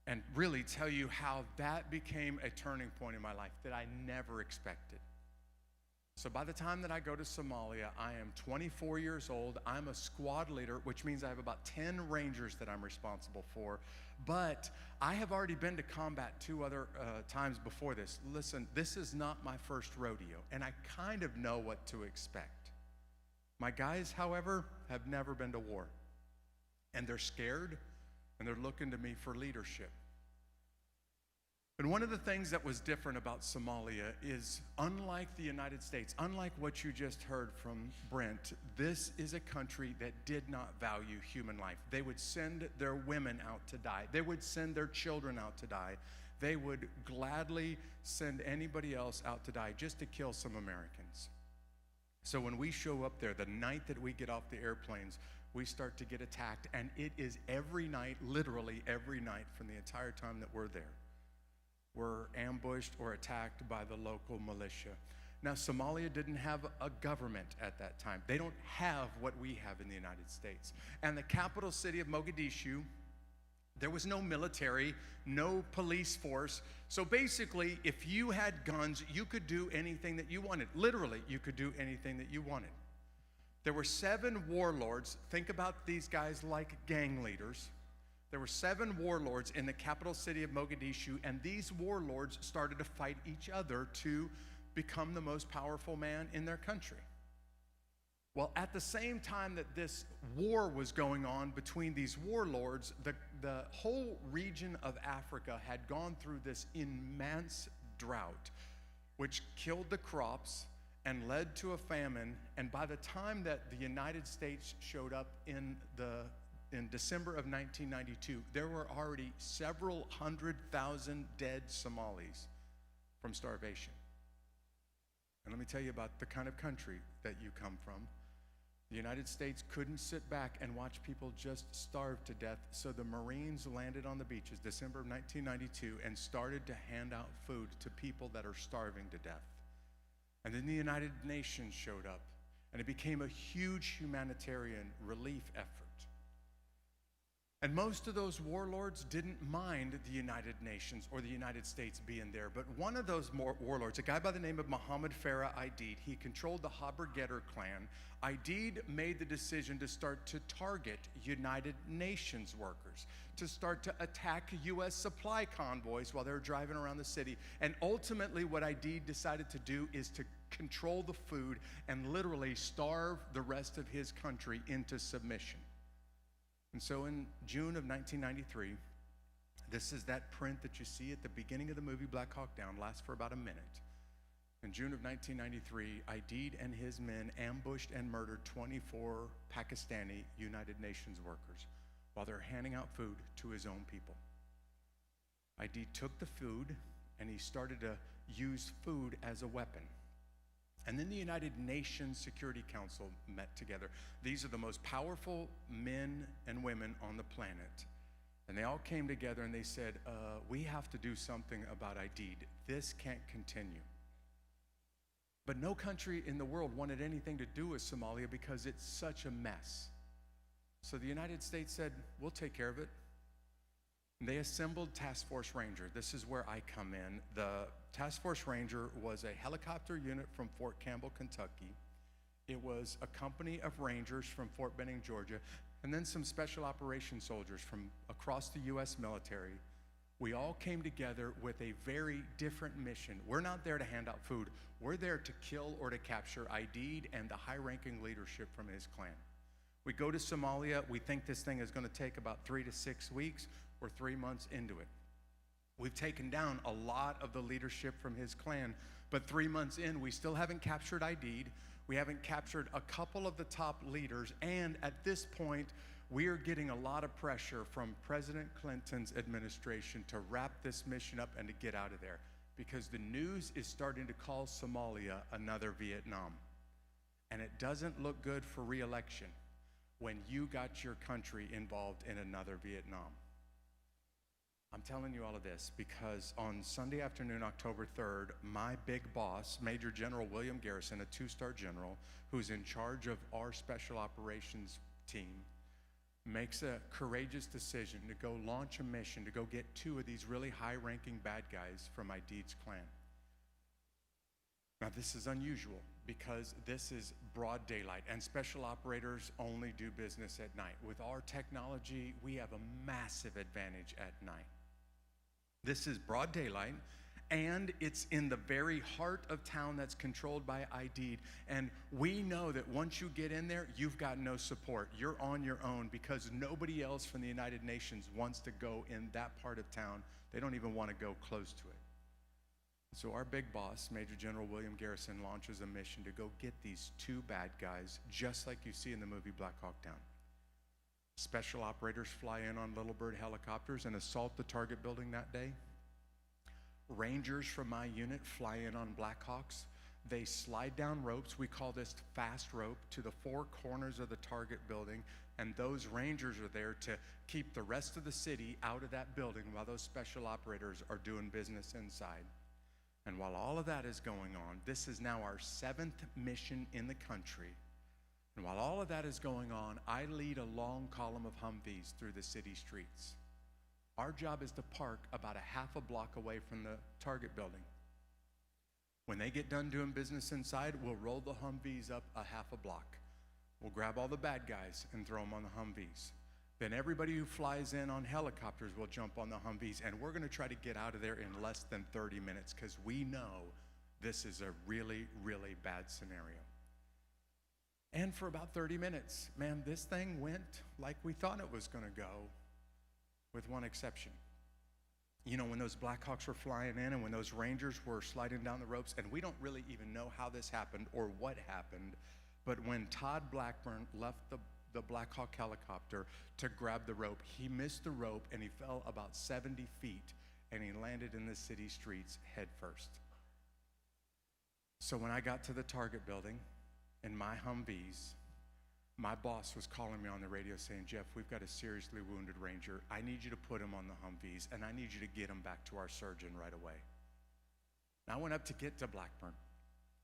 And really tell you how that became a turning point in my life that I never expected. So by the time that I go to Somalia, I am 24 years old. I'm a squad leader, which means I have about 10 Rangers that I'm responsible for. But I have already been to combat 2 other times before this. Listen, this is not my first rodeo, and I kind of know what to expect. My guys, however, have never been to war. And they're scared, and they're looking to me for leadership. And one of the things that was different about Somalia is, unlike the United States, unlike what you just heard from Brent, this is a country that did not value human life. They would send their women out to die. They would send their children out to die. They would gladly send anybody else out to die just to kill some Americans. So when we show up there, the night that we get off the airplanes, we start to get attacked, and it is every night, literally every night from the entire time that we're there. We're ambushed or attacked by the local militia. Now, Somalia didn't have a government at that time. They don't have what we have in the United States. And the capital city of Mogadishu, there was no military, no police force. So basically, if you had guns, you could do anything that you wanted. Literally, you could do anything that you wanted. There were 7 warlords. Think about these guys like gang leaders. There were 7 warlords in the capital city of Mogadishu, and these warlords started to fight each other to become the most powerful man in their country. Well, at the same time that this war was going on between these warlords, the whole region of Africa had gone through this immense drought, which killed the crops and led to a famine. And by the time that the United States showed up in December of 1992, there were already several 100,000 dead Somalis from starvation. And let me tell you about the kind of country that you come from. The United States couldn't sit back and watch people just starve to death, so the Marines landed on the beaches December of 1992 and started to hand out food to people that are starving to death. And then the United Nations showed up, and it became a huge humanitarian relief effort. And most of those warlords didn't mind the United Nations or the United States being there. But one of those warlords, a guy by the name of Mohammed Farah Aidid, he controlled the Haber Getter clan. Aidid made the decision to start to target United Nations workers, to start to attack U.S. supply convoys while they were driving around the city. And ultimately what Aidid decided to do is to control the food and literally starve the rest of his country into submission. And so in June of 1993, this is that print that you see at the beginning of the movie Black Hawk Down, lasts for about a minute. In June of 1993, Aidid and his men ambushed and murdered 24 Pakistani United Nations workers while they're handing out food to his own people. Aidid took the food and he started to use food as a weapon. And then the United Nations Security Council met together. These are the most powerful men and women on the planet. And they all came together and they said, we have to do something about Aidid. This can't continue. But no country in the world wanted anything to do with Somalia because it's such a mess. So the United States said, we'll take care of it. And they assembled Task Force Ranger. This is where I come in. The Task Force Ranger was a helicopter unit from Fort Campbell, Kentucky. It was a company of Rangers from Fort Benning, Georgia, and then some special operations soldiers from across the U.S. military. We all came together with a very different mission. We're not there to hand out food. We're there to kill or to capture Aidid and the high-ranking leadership from his clan. We go to Somalia. We think this thing is going to take about 3 to 6 weeks. We're 3 months into it. We've taken down a lot of the leadership from his clan, but 3 months in, we still haven't captured Aidid. We haven't captured a couple of the top leaders, and at this point, we are getting a lot of pressure from President Clinton's administration to wrap this mission up and to get out of there, because the news is starting to call Somalia another Vietnam. And it doesn't look good for re-election when you got your country involved in another Vietnam. I'm telling you all of this because on Sunday afternoon, October 3rd, my big boss, Major General William Garrison, a 2-star general who's in charge of our special operations team, makes a courageous decision to go launch a mission to go get 2 of these really high-ranking bad guys from Aidid's clan. Now, this is unusual because this is broad daylight, and special operators only do business at night. With our technology, we have a massive advantage at night. This is broad daylight, And it's in the very heart of town that's controlled by ID. And we know that once you get in there, you've got no support. You're on your own because nobody else from the United Nations wants to go in that part of town. They don't even want to go close to it. So our big boss, Major General William Garrison, launches a mission to go get these two bad guys, just like you see in the movie Black Hawk Down. Special operators fly in on Little Bird helicopters and assault the target building that day. Rangers from my unit fly in on Blackhawks. They slide down ropes, we call this fast rope, to the four corners of the target building, and those Rangers are there to keep the rest of the city out of that building while those special operators are doing business inside. And while all of that is going on, this is now our 7th mission in the country. And while all of that is going on, I lead a long column of Humvees through the city streets. Our job is to park about a half a block away from the target building. When they get done doing business inside, we'll roll the Humvees up a half a block. We'll grab all the bad guys and throw them on the Humvees. Then everybody who flies in on helicopters will jump on the Humvees, and we're going to try to get out of there in less than 30 minutes because we know this is a really, really bad scenario. And for about 30 minutes, man, this thing went like we thought it was going to go, with one exception. You know, when those Blackhawks were flying in and when those Rangers were sliding down the ropes, and we don't really even know how this happened or what happened, but when Todd Blackburn left the Black Hawk helicopter to grab the rope, he missed the rope and he fell about 70 feet and he landed in the city streets head first. So when I got to the target building in my Humvees, my boss was calling me on the radio saying, Jeff, we've got a seriously wounded Ranger. I need you to put him on the Humvees and I need you to get him back to our surgeon right away. And I went up to get to Blackburn.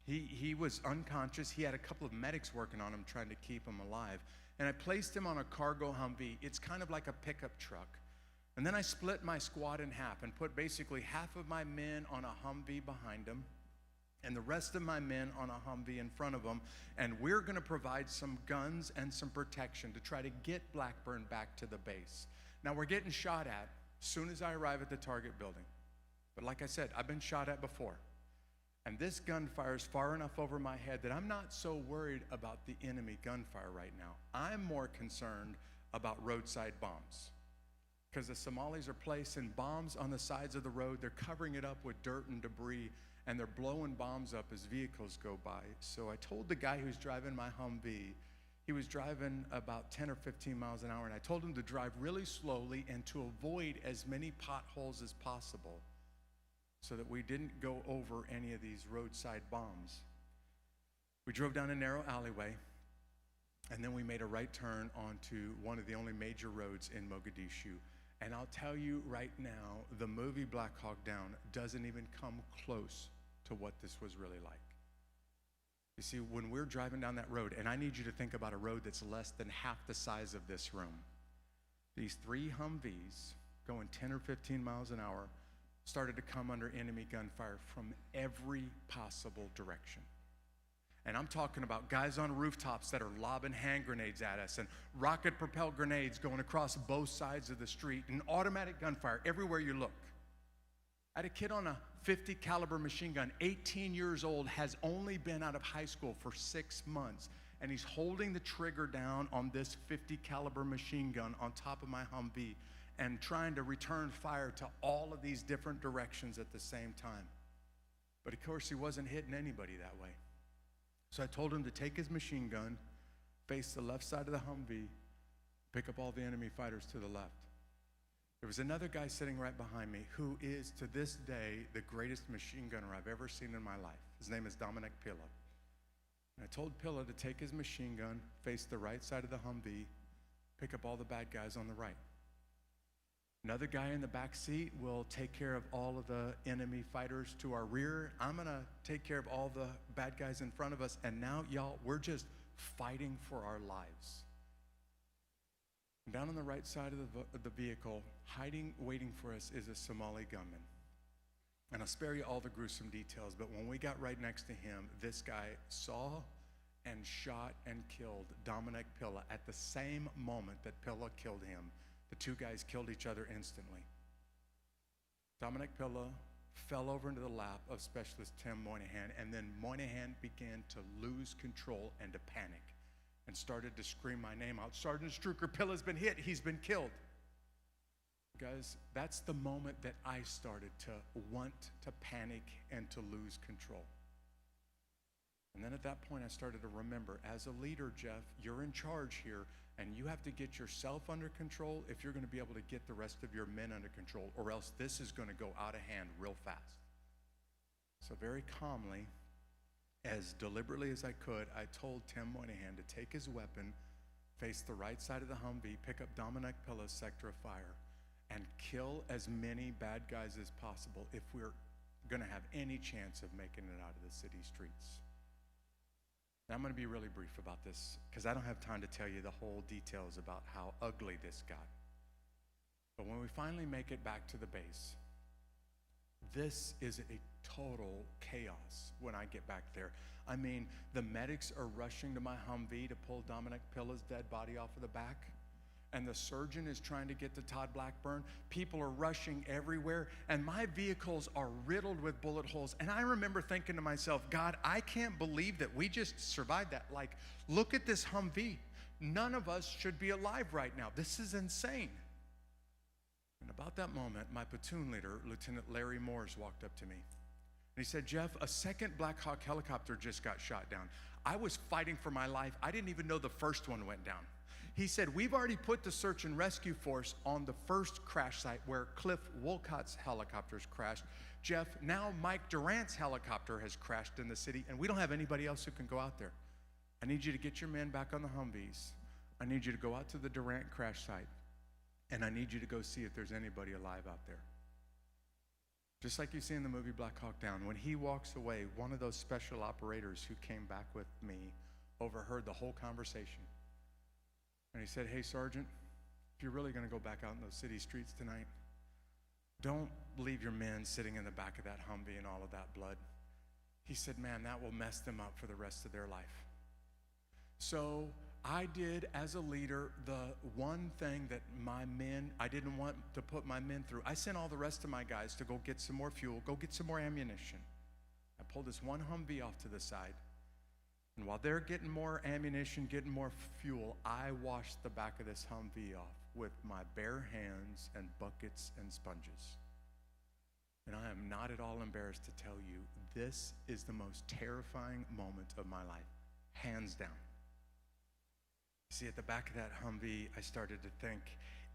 He was unconscious. He had a couple of medics working on him trying to keep him alive. And I placed him on a cargo Humvee. It's kind of like a pickup truck. And then I split my squad in half and put basically half of my men on a Humvee behind him and the rest of my men on a Humvee in front of them. And we're going to provide some guns and some protection to try to get Blackburn back to the base. Now, we're getting shot at as soon as I arrive at the target building. But like I said, I've been shot at before. And this gunfire is far enough over my head that I'm not so worried about the enemy gunfire right now. I'm more concerned about roadside bombs. Because the Somalis are placing bombs on the sides of the road. They're covering it up with dirt and debris, and they're blowing bombs up as vehicles go by. So I told the guy who's driving my Humvee, he was driving about 10 or 15 miles an hour, and I told him to drive really slowly and to avoid as many potholes as possible, so that we didn't go over any of these roadside bombs. We drove down a narrow alleyway, and then we made a right turn onto one of the only major roads in Mogadishu. And I'll tell you right now, the movie Black Hawk Down doesn't even come close to what this was really like. You see, when we're driving down that road, and I need you to think about a road that's less than half the size of this room, these 3 Humvees going 10 or 15 miles an hour started to come under enemy gunfire from every possible direction. And I'm talking about guys on rooftops that are lobbing hand grenades at us and rocket-propelled grenades going across both sides of the street and automatic gunfire everywhere you look. I had a kid on a .50 caliber machine gun, 18 years old, has only been out of high school for 6 months, and he's holding the trigger down on this .50 caliber machine gun on top of my Humvee and trying to return fire to all of these different directions at the same time. But of course, he wasn't hitting anybody that way. So I told him to take his machine gun, face the left side of the Humvee, pick up all the enemy fighters to the left. There was another guy sitting right behind me who is, to this day, the greatest machine gunner I've ever seen in my life. His name is Dominic Pilla. And I told Pilla to take his machine gun, face the right side of the Humvee, pick up all the bad guys on the right. Another guy in the back seat will take care of all of the enemy fighters to our rear. I'm going to take care of all the bad guys in front of us. And now, y'all, we're just fighting for our lives. And down on the right side of the vehicle, hiding, waiting for us, is a Somali gunman. And I'll spare you all the gruesome details, but when we got right next to him, this guy saw and shot and killed Dominic Pilla at the same moment that Pilla killed him. The 2 guys killed each other instantly. Dominic Pilla fell over into the lap of Specialist Tim Moynihan, and then Moynihan began to lose control and to panic and started to scream my name out. Sergeant Strucker, Pilla's been hit. He's been killed. Guys, that's the moment that I started to want to panic and to lose control. And then at that point, I started to remember, as a leader, Jeff, you're in charge here, and you have to get yourself under control if you're going to be able to get the rest of your men under control, or else this is going to go out of hand real fast. So very calmly, as deliberately as I could, I told Tim Moynihan to take his weapon, face the right side of the Humvee, pick up Dominic Pilla's sector of fire, and kill as many bad guys as possible if we're going to have any chance of making it out of the city streets. Now, I'm going to be really brief about this because I don't have time to tell you the whole details about how ugly this got. But when we finally make it back to the base, this is a total chaos when I get back there. I mean, the medics are rushing to my Humvee to pull Dominic Pilla's dead body off of the back. And the surgeon is trying to get to Todd Blackburn. People are rushing everywhere, and my vehicles are riddled with bullet holes. And I remember thinking to myself, God, I can't believe that we just survived that. Like, look at this Humvee. None of us should be alive right now. This is insane. And about that moment, my platoon leader, Lieutenant Larry Moores, walked up to me. And he said, Jeff, a second Black Hawk helicopter just got shot down. I was fighting for my life. I didn't even know the first one went down. He said, we've already put the search and rescue force on the first crash site where Cliff Wolcott's helicopters crashed. Jeff, now Mike Durant's helicopter has crashed in the city, and we don't have anybody else who can go out there. I need you to get your men back on the Humvees. I need you to go out to the Durant crash site, and I need you to go see if there's anybody alive out there. Just like you see in the movie Black Hawk Down, when he walks away, one of those special operators who came back with me overheard the whole conversation. And he said, hey, Sergeant, if you're really going to go back out in those city streets tonight, don't leave your men sitting in the back of that Humvee and all of that blood. He said, man, that will mess them up for the rest of their life. So I did, as a leader, the one thing that I didn't want to put my men through. I sent all the rest of my guys to go get some more fuel, go get some more ammunition. I pulled this one Humvee off to the side. And while they're getting more ammunition, getting more fuel, I washed the back of this Humvee off with my bare hands and buckets and sponges. And I am not at all embarrassed to tell you, this is the most terrifying moment of my life, hands down. See, at the back of that Humvee, I started to think,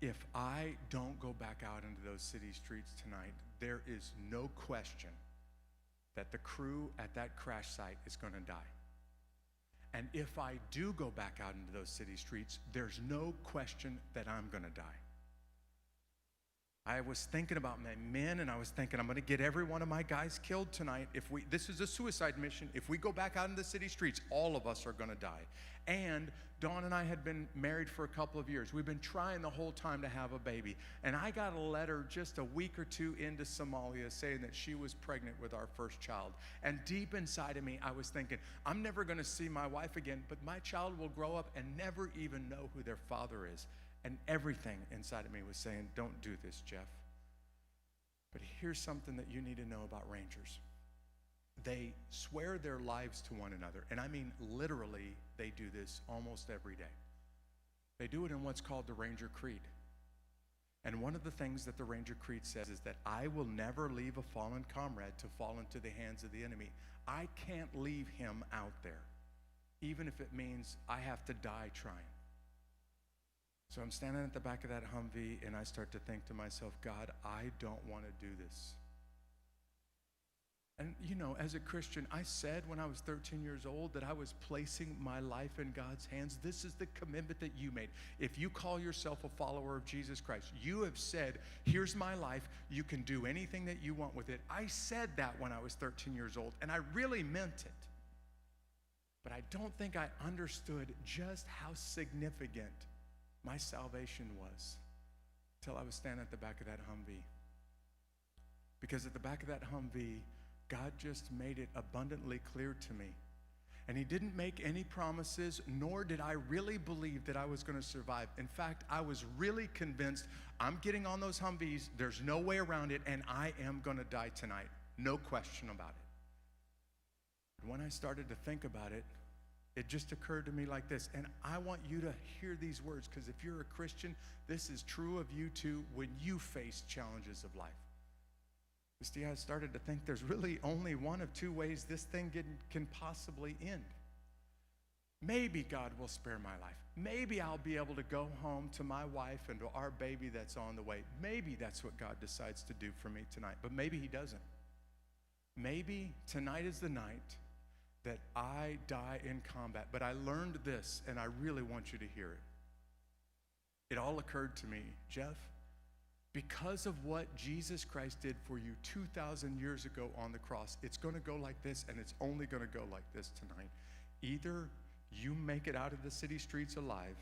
if I don't go back out into those city streets tonight, there is no question that the crew at that crash site is going to die. And if I do go back out into those city streets, there's no question that I'm going to die. I was thinking about my men, and I was thinking, I'm going to get every one of my guys killed tonight. This is a suicide mission. If we go back out into the city streets, all of us are going to die. And Dawn and I had been married for a couple of years. We've been trying the whole time to have a baby. And I got a letter just a week or two into Somalia saying that she was pregnant with our first child. And deep inside of me, I was thinking, I'm never going to see my wife again, but my child will grow up and never even know who their father is. And everything inside of me was saying, don't do this, Jeff. But here's something that you need to know about Rangers. They swear their lives to one another. And I mean, literally, they do this almost every day. They do it in what's called the Ranger Creed. And one of the things that the Ranger Creed says is that I will never leave a fallen comrade to fall into the hands of the enemy. I can't leave him out there, even if it means I have to die trying. So I'm standing at the back of that Humvee, and I start to think to myself, God, I don't want to do this. And you know, as a Christian, I said when I was 13 years old that I was placing my life in God's hands. This is the commitment that you made. If you call yourself a follower of Jesus Christ, you have said, here's my life. You can do anything that you want with it. I said that when I was 13 years old, and I really meant it. But I don't think I understood just how significant my salvation was until I was standing at the back of that Humvee. Because at the back of that Humvee, God just made it abundantly clear to me And he didn't make any promises, nor did I really believe that I was going to survive. In fact, I was really convinced I'm getting on those Humvees, there's no way around it, and I am going to die tonight. No question about it. But when I started to think about it, it just occurred to me like this. And I want you to hear these words, because if you're a Christian, this is true of you too when you face challenges of life. You see, I started to think there's really only one of two ways this thing can possibly end. Maybe God will spare my life. Maybe I'll be able to go home to my wife and to our baby that's on the way. Maybe that's what God decides to do for me tonight, but maybe he doesn't. Maybe tonight is the night that I die in combat. But I learned this, and I really want you to hear it. It all occurred to me, Jeff, because of what Jesus Christ did for you 2,000 years ago on the cross, it's going to go like this, and it's only going to go like this tonight. Either you make it out of the city streets alive,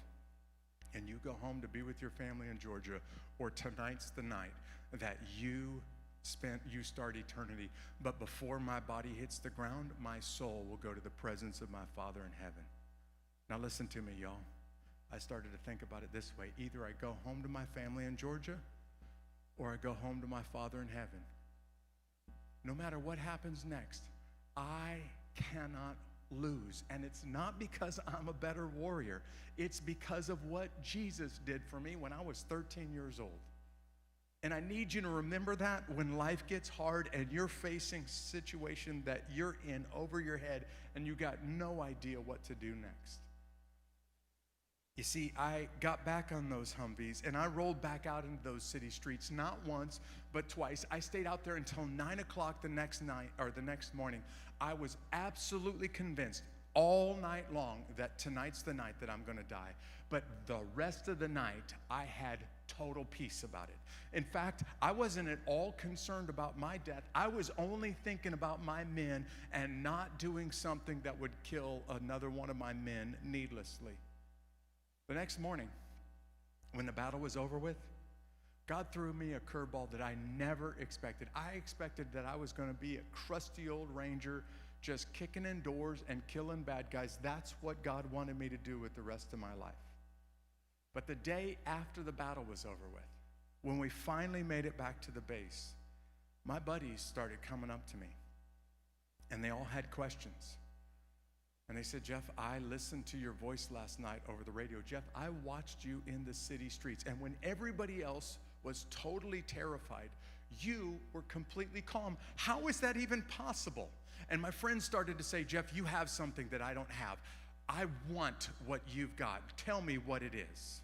and you go home to be with your family in Georgia, or tonight's the night that you start eternity. But before my body hits the ground, my soul will go to the presence of my Father in heaven. Now listen to me, y'all. I started to think about it this way. Either I go home to my family in Georgia, or I go home to my Father in heaven. No matter what happens next, I cannot lose. And it's not because I'm a better warrior. It's because of what Jesus did for me when I was 13 years old. And I need you to remember that when life gets hard and you're facing a situation that you're in over your head and you got no idea what to do next. You see, I got back on those Humvees and I rolled back out into those city streets, not once, but twice. I stayed out there until 9 o'clock the next night, or the next morning. I was absolutely convinced all night long that tonight's the night that I'm going to die. But the rest of the night, I had total peace about it. In fact, I wasn't at all concerned about my death. I was only thinking about my men and not doing something that would kill another one of my men needlessly. The next morning, when the battle was over with, God threw me a curveball that I never expected. I expected that I was going to be a crusty old ranger just kicking in doors and killing bad guys. That's what God wanted me to do with the rest of my life. But the day after the battle was over with, when we finally made it back to the base, my buddies started coming up to me, and they all had questions. And they said, Jeff, I listened to your voice last night over the radio. Jeff, I watched you in the city streets, and when everybody else was totally terrified, you were completely calm. How is that even possible? And my friends started to say, Jeff, you have something that I don't have. I want what you've got. Tell me what it is.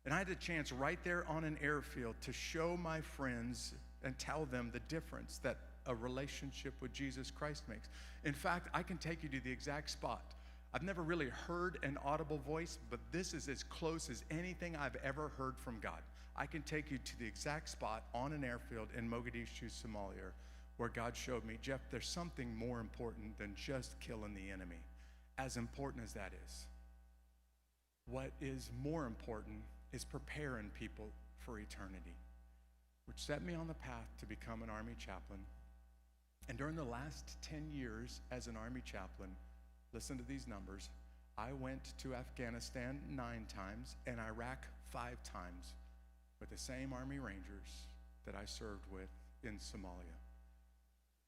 And I had a chance right there on an airfield to show my friends and tell them the difference that a relationship with Jesus Christ makes. In fact, I can take you to the exact spot. I've never really heard an audible voice, but this is as close as anything I've ever heard from God. I can take you to the exact spot on an airfield in Mogadishu, Somalia, where God showed me, Jeff, there's something more important than just killing the enemy. As important as that is, what is more important is preparing people for eternity, which set me on the path to become an Army chaplain. And during the last 10 years as an Army chaplain, listen to these numbers, I went to Afghanistan 9 times and Iraq 5 times with the same Army Rangers that I served with in Somalia.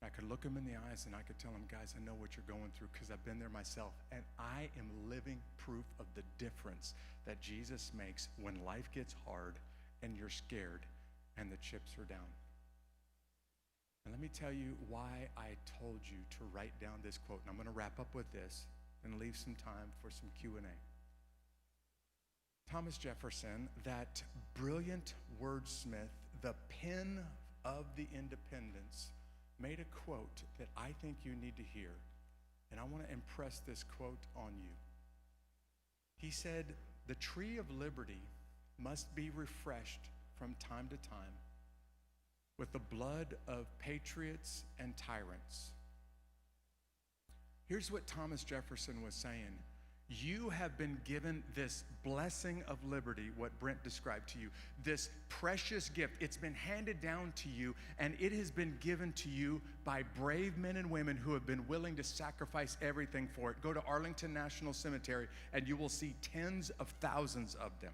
I could look them in the eyes and I could tell them, guys, I know what you're going through because I've been there myself. And I am living proof of the difference that Jesus makes when life gets hard and you're scared and the chips are down. And let me tell you why I told you to write down this quote. And I'm going to wrap up with this and leave some time for some Q&A. Thomas Jefferson, that brilliant wordsmith, the pen of the independence, made a quote that I think you need to hear. And I want to impress this quote on you. He said, the tree of liberty must be refreshed from time to time with the blood of patriots and tyrants. Here's what Thomas Jefferson was saying. You have been given this blessing of liberty, what Brent described to you, this precious gift. It's been handed down to you, and it has been given to you by brave men and women who have been willing to sacrifice everything for it. Go to Arlington National Cemetery, and you will see tens of thousands of them.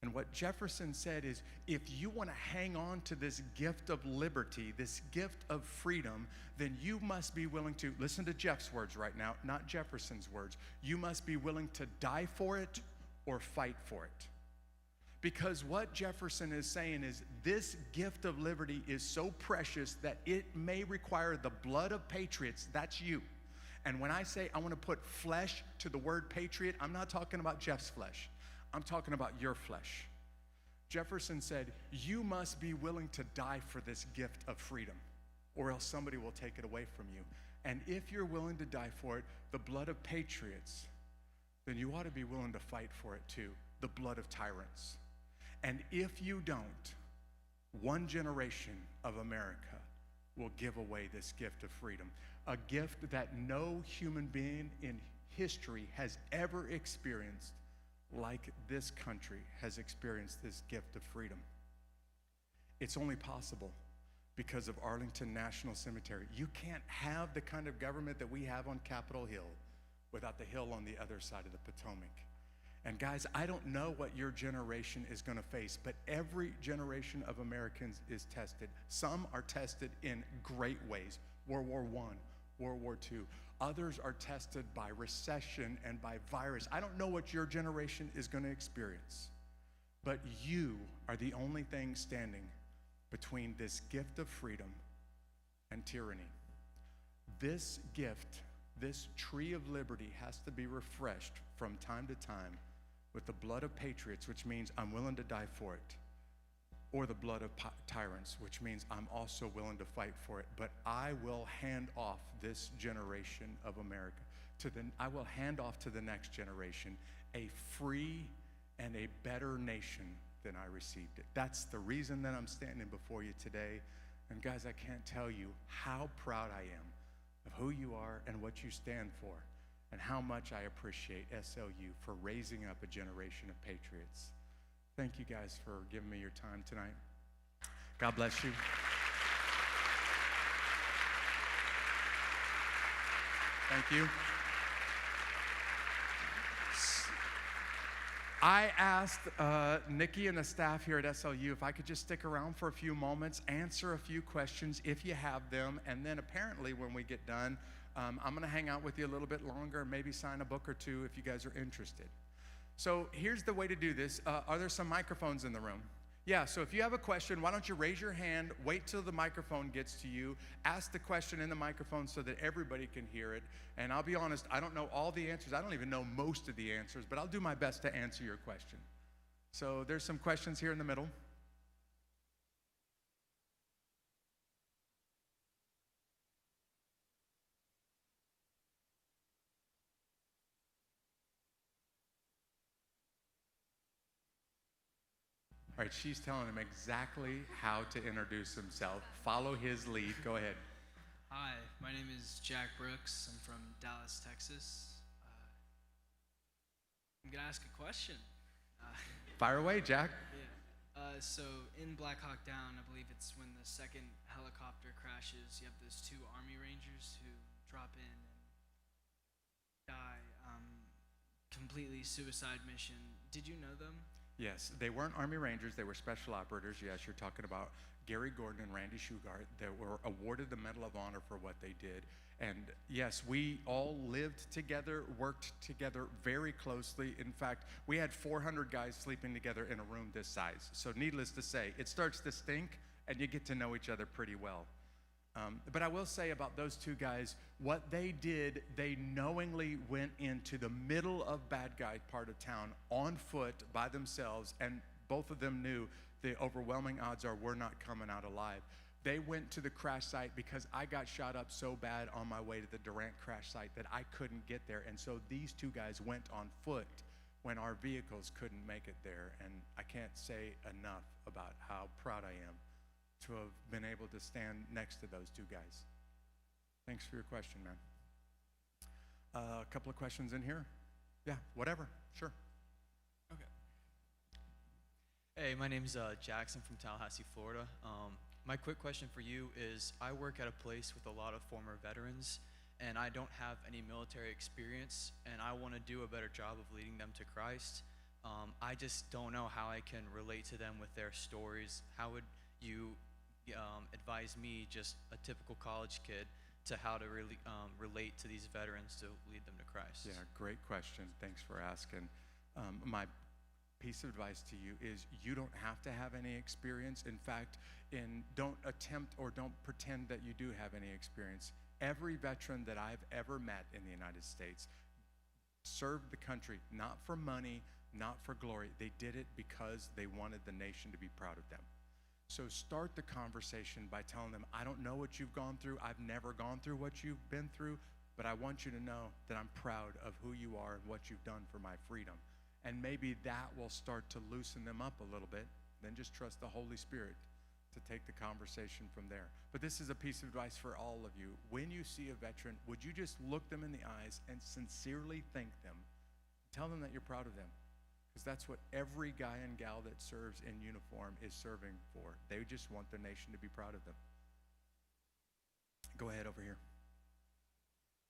And what Jefferson said is, if you want to hang on to this gift of liberty, this gift of freedom, then you must be willing to, listen to Jeff's words right now, not Jefferson's words. You must be willing to die for it or fight for it. Because what Jefferson is saying is, this gift of liberty is so precious that it may require the blood of patriots. That's you. And when I say I want to put flesh to the word patriot, I'm not talking about Jeff's flesh. I'm talking about your flesh. Jefferson said, you must be willing to die for this gift of freedom, or else somebody will take it away from you. And if you're willing to die for it, the blood of patriots, then you ought to be willing to fight for it too, the blood of tyrants. And if you don't, one generation of America will give away this gift of freedom, a gift that no human being in history has ever experienced like this country has experienced this gift of freedom. It's only possible because of Arlington National Cemetery. You can't have the kind of government that we have on Capitol Hill without the hill on the other side of the Potomac. And guys, I don't know what your generation is going to face, but every generation of Americans is tested. Some are tested in great ways. World War I, World War II. Others are tested by recession and by virus. I don't know what your generation is going to experience, but you are the only thing standing between this gift of freedom and tyranny. This gift, this tree of liberty, has to be refreshed from time to time with the blood of patriots, which means I'm willing to die for it, or the blood of tyrants, which means I'm also willing to fight for it. But I will hand off this generation of America I will hand off to the next generation a free and a better nation than I received it. That's the reason that I'm standing before you today. And guys, I can't tell you how proud I am of who you are and what you stand for, and how much I appreciate SLU for raising up a generation of patriots. Thank you guys for giving me your time tonight. God bless you. Thank you. I asked Nikki and the staff here at SLU if I could just stick around for a few moments, answer a few questions if you have them, and then apparently when we get done, I'm going to hang out with you a little bit longer and maybe sign a book or two if you guys are interested. So here's the way to do this. Are there some microphones in the room? Yeah, so if you have a question, why don't you raise your hand, wait till the microphone gets to you, ask the question in the microphone so that everybody can hear it. And I'll be honest, I don't know all the answers. I don't even know most of the answers, but I'll do my best to answer your question. So there's some questions here in the middle. All right, she's telling him exactly how to introduce himself. Follow his lead. Go ahead. Hi, my name is Jack Brooks. I'm from Dallas, Texas. I'm going to ask a question. Fire away, Jack. Yeah. So in Black Hawk Down, I believe it's when the second helicopter crashes, you have those two Army Rangers who drop in and die. Completely suicide mission. Did you know them? Yes, they weren't Army Rangers, they were special operators. Yes, you're talking about Gary Gordon and Randy Shugart. They were awarded the Medal of Honor for what they did. And yes, we all lived together, worked together very closely. In fact, we had 400 guys sleeping together in a room this size. So needless to say, it starts to stink and you get to know each other pretty well. But I will say about those two guys, what they did, they knowingly went into the middle of bad guy part of town on foot by themselves, and both of them knew the overwhelming odds are we're not coming out alive. They went to the crash site because I got shot up so bad on my way to the Durant crash site that I couldn't get there, and so these two guys went on foot when our vehicles couldn't make it there, and I can't say enough about how proud I am to have been able to stand next to those two guys. Thanks for your question, man. A couple of questions in here. Yeah, whatever. Sure. Okay. Hey, my name's Jackson from Tallahassee, Florida. My quick question for you is, I work at a place with a lot of former veterans, and I don't have any military experience, and I want to do a better job of leading them to Christ. I just don't know how I can relate to them with their stories. How would you advise me, just a typical college kid, to how to really relate to these veterans to lead them to Christ? Yeah, great question. Thanks for asking. My piece of advice to you is you don't have to have any experience. In fact, don't attempt or don't pretend that you do have any experience. Every veteran that I've ever met in the United States served the country not for money, not for glory. They did it because they wanted the nation to be proud of them. So start the conversation by telling them, I don't know what you've gone through. I've never gone through what you've been through, but I want you to know that I'm proud of who you are and what you've done for my freedom. And maybe that will start to loosen them up a little bit. Then just trust the Holy Spirit to take the conversation from there. But this is a piece of advice for all of you. When you see a veteran, would you just look them in the eyes and sincerely thank them? Tell them that you're proud of them. Because that's what every guy and gal that serves in uniform is serving for. They just want the nation to be proud of them. Go ahead over here.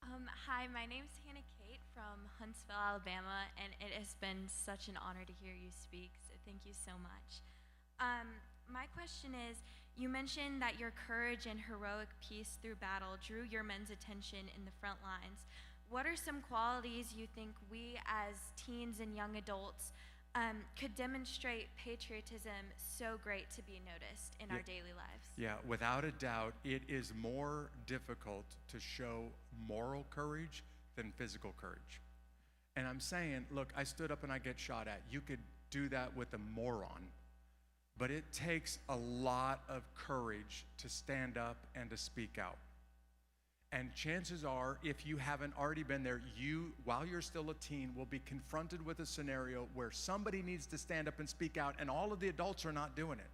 Hi, my name's Hannah Kate from Huntsville, Alabama, and it has been such an honor to hear you speak, so thank you so much. My question is, you mentioned that your courage and heroic peace through battle drew your men's attention in the front lines. What are some qualities you think we as teens and young adults could demonstrate patriotism so great to be noticed in our daily lives? Yeah, without a doubt, it is more difficult to show moral courage than physical courage. And I'm saying, look, I stood up and I get shot at. You could do that with a moron, but it takes a lot of courage to stand up and to speak out. And chances are, if you haven't already been there, you, while you're still a teen, will be confronted with a scenario where somebody needs to stand up and speak out, and all of the adults are not doing it.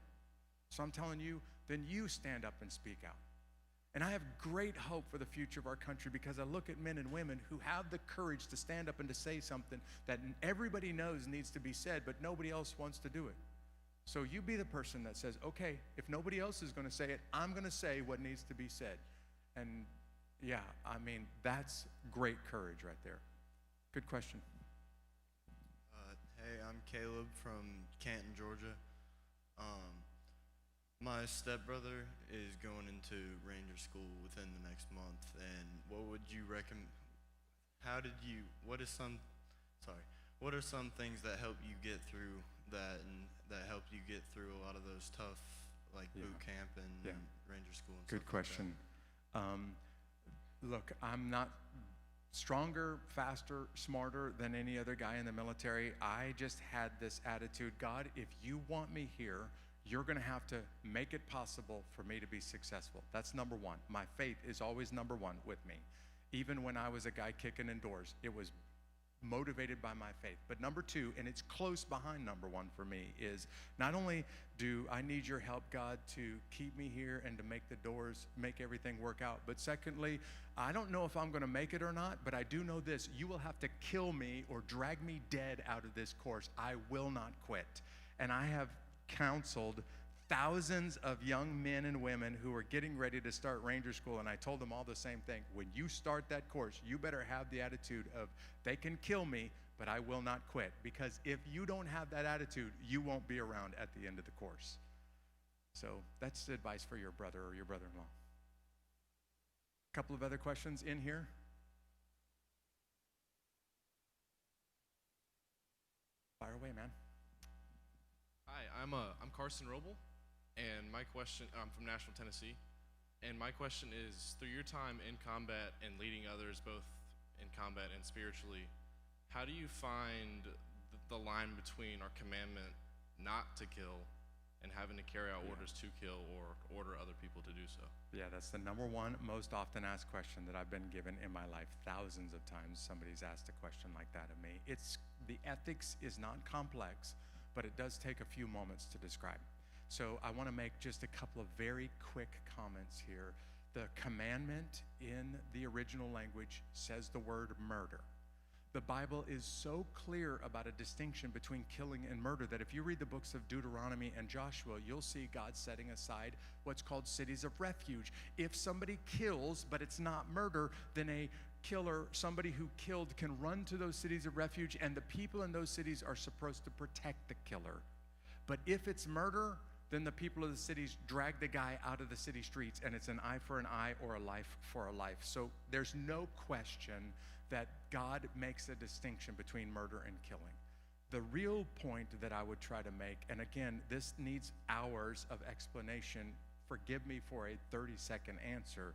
So I'm telling you, then you stand up and speak out. And I have great hope for the future of our country because I look at men and women who have the courage to stand up and to say something that everybody knows needs to be said, but nobody else wants to do it. So you be the person that says, okay, if nobody else is going to say it, I'm going to say what needs to be said. And yeah, I mean, that's great courage right there. Good question. Hey, I'm Caleb from Canton, Georgia. My stepbrother is going into Ranger School within the next month, and what would you recommend? What are some things that help you get through that, and that helped you get through a lot of those tough, like boot camp and Ranger School and Good stuff question. Look, I'm not stronger, faster, smarter than any other guy in the military. I just had this attitude, God, if you want me here, you're going to have to make it possible for me to be successful. That's number one. My faith is always number one with me. Even when I was a guy kicking in doors, it was motivated by my faith. But number two, and it's close behind number one for me, is not only do I need your help, God, to keep me here and to make the doors, make everything work out, but secondly, I don't know if I'm going to make it or not, but I do know this: you will have to kill me or drag me dead out of this course. I will not quit. And I have counseled thousands of young men and women who are getting ready to start Ranger School, and I told them all the same thing. When you start that course, you better have the attitude of, they can kill me, but I will not quit. Because if you don't have that attitude, you won't be around at the end of the course. So that's advice for your brother or your brother-in-law. A couple of other questions in here. Fire away, man. Hi, I'm Carson Roble, and my question, I'm from Nashville, Tennessee, and my question is, through your time in combat and leading others both in combat and spiritually, how do you find the line between our commandment not to kill and having to carry out orders to kill or order other people to do so? Yeah, that's the number one most often asked question that I've been given in my life. Thousands of times somebody's asked a question like that of me. The ethics is not complex, but it does take a few moments to describe. So I want to make just a couple of very quick comments here. The commandment in the original language says the word murder. The Bible is so clear about a distinction between killing and murder that if you read the books of Deuteronomy and Joshua, you'll see God setting aside what's called cities of refuge. If somebody kills, but it's not murder, then a killer, somebody who killed, can run to those cities of refuge, and the people in those cities are supposed to protect the killer. But if it's murder, then the people of the cities drag the guy out of the city streets, and it's an eye for an eye or a life for a life. So there's no question that God makes a distinction between murder and killing. The real point that I would try to make, and again, this needs hours of explanation, forgive me for a 30-second answer,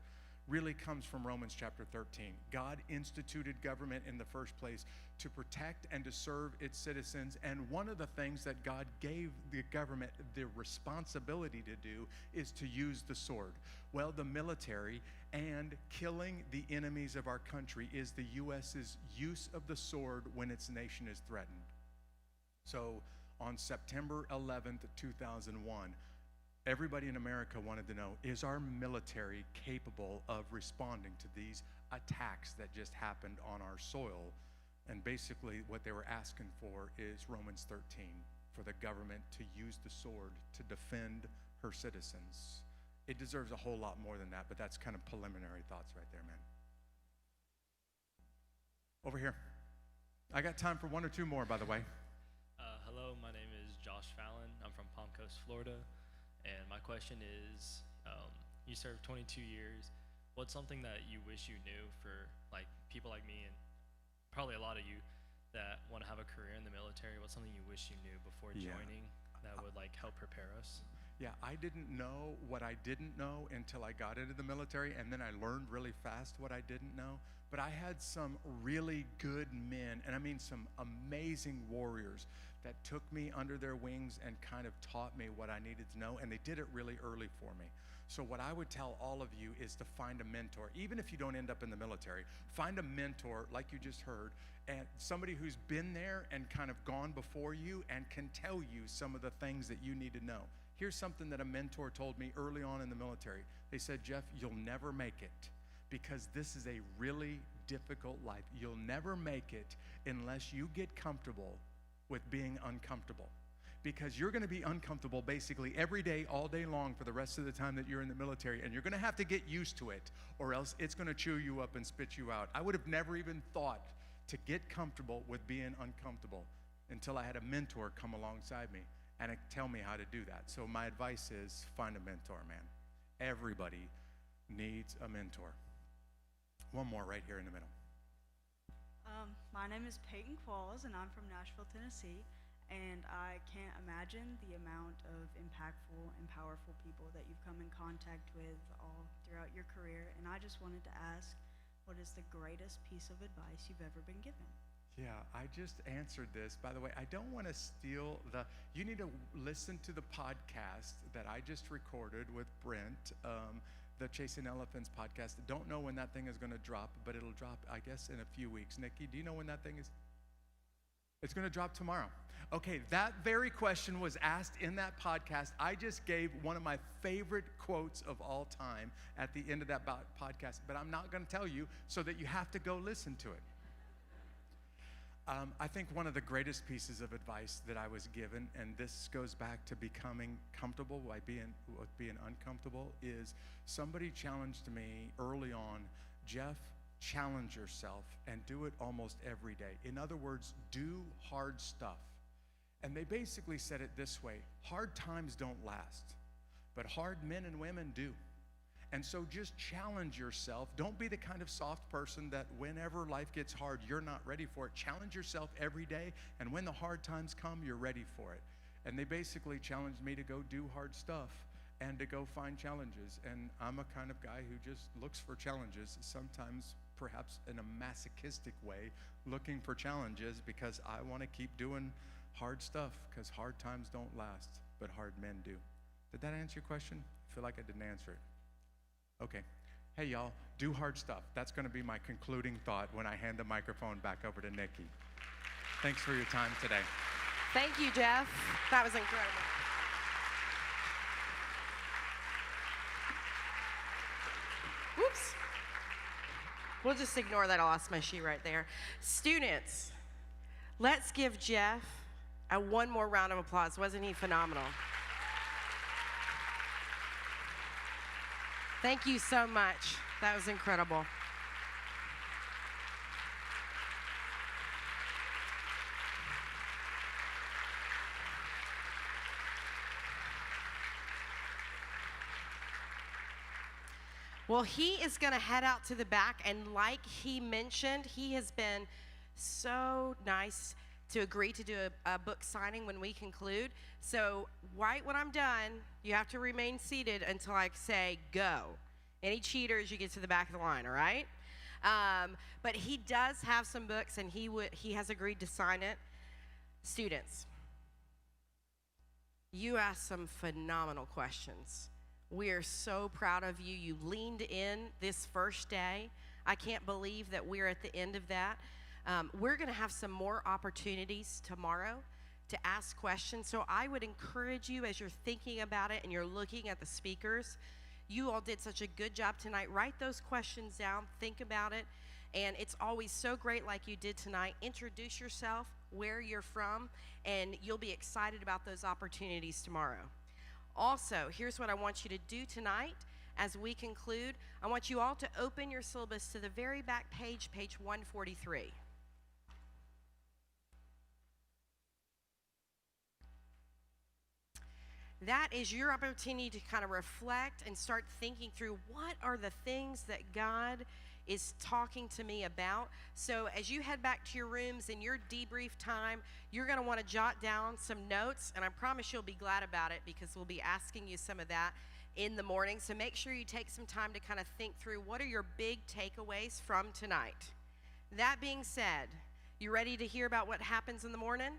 really comes from Romans chapter 13. God instituted government in the first place to protect and to serve its citizens, and one of the things that God gave the government the responsibility to do is to use the sword. Well, the military and killing the enemies of our country is the U.S.'s use of the sword when its nation is threatened. So on September 11th, 2001, everybody in America wanted to know, is our military capable of responding to these attacks that just happened on our soil? And basically what they were asking for is Romans 13, for the government to use the sword to defend her citizens. It deserves a whole lot more than that, but that's kind of preliminary thoughts right there, man. Over here. I got time for one or two more, by the way. Hello, my name is Josh Fallon. I'm from Palm Coast, Florida. And my question is, you served 22 years. What's something that you wish you knew for like people like me and probably a lot of you that want to have a career in the military? What's something you wish you knew before joining that would like help prepare us? Yeah, I didn't know what I didn't know until I got into the military, and then I learned really fast what I didn't know. But I had some really good men, and I mean some amazing warriors that took me under their wings and kind of taught me what I needed to know, and they did it really early for me. So what I would tell all of you is to find a mentor. Even if you don't end up in the military, find a mentor like you just heard, and somebody who's been there and kind of gone before you and can tell you some of the things that you need to know. Here's something that a mentor told me early on in the military. They said, Jeff, you'll never make it because this is a really difficult life. You'll never make it unless you get comfortable with being uncomfortable, because you're going to be uncomfortable basically every day, all day long for the rest of the time that you're in the military, and you're going to have to get used to it, or else it's going to chew you up and spit you out. I would have never even thought to get comfortable with being uncomfortable until I had a mentor come alongside me and tell me how to do that. So my advice is find a mentor, man. Everybody needs a mentor. One more right here in the middle. My name is Peyton Qualls, and I'm from Nashville, Tennessee, and I can't imagine the amount of impactful and powerful people that you've come in contact with all throughout your career, and I just wanted to ask, what is the greatest piece of advice you've ever been given? Yeah, I just answered this. By the way, I don't want to steal you need to listen to the podcast that I just recorded with Brent, the Chasing Elephants podcast. Don't know when that thing is going to drop, but it'll drop, I guess, in a few weeks. Nikki, do you know when that thing is? It's going to drop tomorrow. Okay, that very question was asked in that podcast. I just gave one of my favorite quotes of all time at the end of that podcast, but I'm not going to tell you so that you have to go listen to it. I think one of the greatest pieces of advice that I was given, and this goes back to becoming comfortable by being uncomfortable, is somebody challenged me early on, Jeff, challenge yourself and do it almost every day. In other words, do hard stuff. And they basically said it this way: hard times don't last, but hard men and women do. And so just challenge yourself. Don't be the kind of soft person that whenever life gets hard, you're not ready for it. Challenge yourself every day, and when the hard times come, you're ready for it. And they basically challenged me to go do hard stuff and to go find challenges. And I'm a kind of guy who just looks for challenges, sometimes perhaps in a masochistic way, looking for challenges because I want to keep doing hard stuff, because hard times don't last, but hard men do. Did that answer your question? I feel like I didn't answer it. Okay. Hey, y'all, do hard stuff. That's going to be my concluding thought when I hand the microphone back over to Nikki. Thanks for your time today. Thank you, Jeff. That was incredible. Whoops. We'll just ignore that. I lost my sheet right there. Students, let's give Jeff one more round of applause. Wasn't he phenomenal? Thank you so much. That was incredible. Well, he is going to head out to the back, and like he mentioned, he has been so nice to agree to do a book signing when we conclude. So right when I'm done, you have to remain seated until I say go. Any cheaters, you get to the back of the line, all right? But he does have some books, and he has agreed to sign it. Students, you asked some phenomenal questions. We are so proud of you. You leaned in this first day. I can't believe that we're at the end of that. We're going to have some more opportunities tomorrow to ask questions. So I would encourage you, as you're thinking about it and you're looking at the speakers, you all did such a good job tonight. Write those questions down. Think about it. And it's always so great, like you did tonight. Introduce yourself, where you're from, and you'll be excited about those opportunities tomorrow. Also, here's what I want you to do tonight as we conclude. I want you all to open your syllabus to the very back page, page 143. That is your opportunity to kind of reflect and start thinking through what are the things that God is talking to me about. So as you head back to your rooms in your debrief time, you're going to want to jot down some notes, and I promise you'll be glad about it because we'll be asking you some of that in the morning. So make sure you take some time to kind of think through what are your big takeaways from tonight. That being said, you ready to hear about what happens in the morning?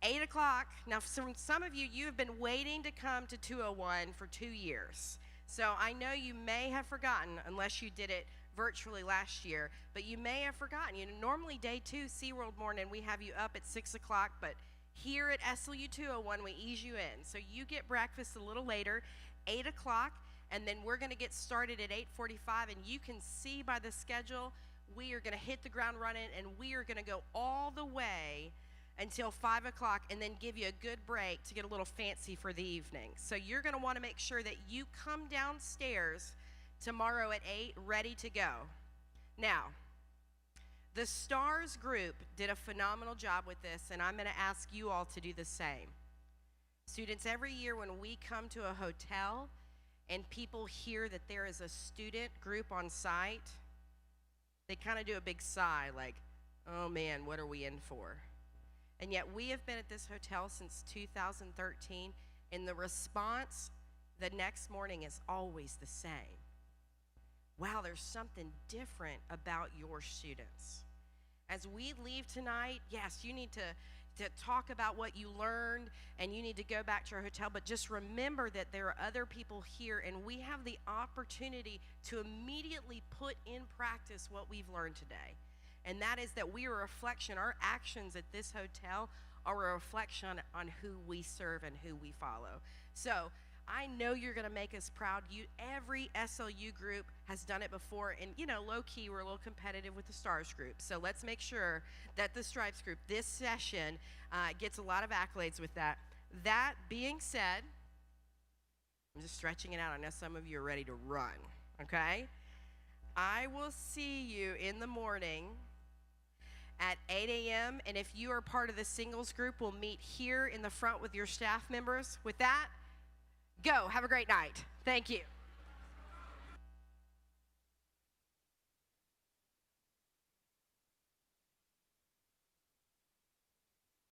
8 o'clock. Now, for some of you, you have been waiting to come to 201 for 2 years. So I know you may have forgotten, unless you did it virtually last year, but you may have forgotten. You know, normally day 2, SeaWorld morning, we have you up at 6 o'clock, but here at SLU 201, we ease you in. So you get breakfast a little later, 8 o'clock, and then we're going to get started at 8:45, and you can see by the schedule, we are going to hit the ground running, and we are going to go all the way until 5 o'clock and then give you a good break to get a little fancy for the evening. So you're going to want to make sure that you come downstairs tomorrow at 8 ready to go. Now, the STARS group did a phenomenal job with this, and I'm going to ask you all to do the same. Students, every year when we come to a hotel and people hear that there is a student group on site, they kind of do a big sigh like, oh man, what are we in for? And yet we have been at this hotel since 2013, and the response the next morning is always the same. Wow, there's something different about your students. As we leave tonight, yes, you need to talk about what you learned, and you need to go back to your hotel, but just remember that there are other people here, and we have the opportunity to immediately put in practice what we've learned today. And that is that we are a reflection, our actions at this hotel are a reflection on who we serve and who we follow. So I know you're going to make us proud. Every SLU group has done it before, and you know, low key, we're a little competitive with the STARS group. So let's make sure that the Stripes group, this session, gets a lot of accolades with that. That being said, I'm just stretching it out. I know some of you are ready to run, okay? I will see you in the morning at 8 a.m. And if you are part of the singles group, we'll meet here in the front with your staff members. With that, go. Have a great night. Thank you.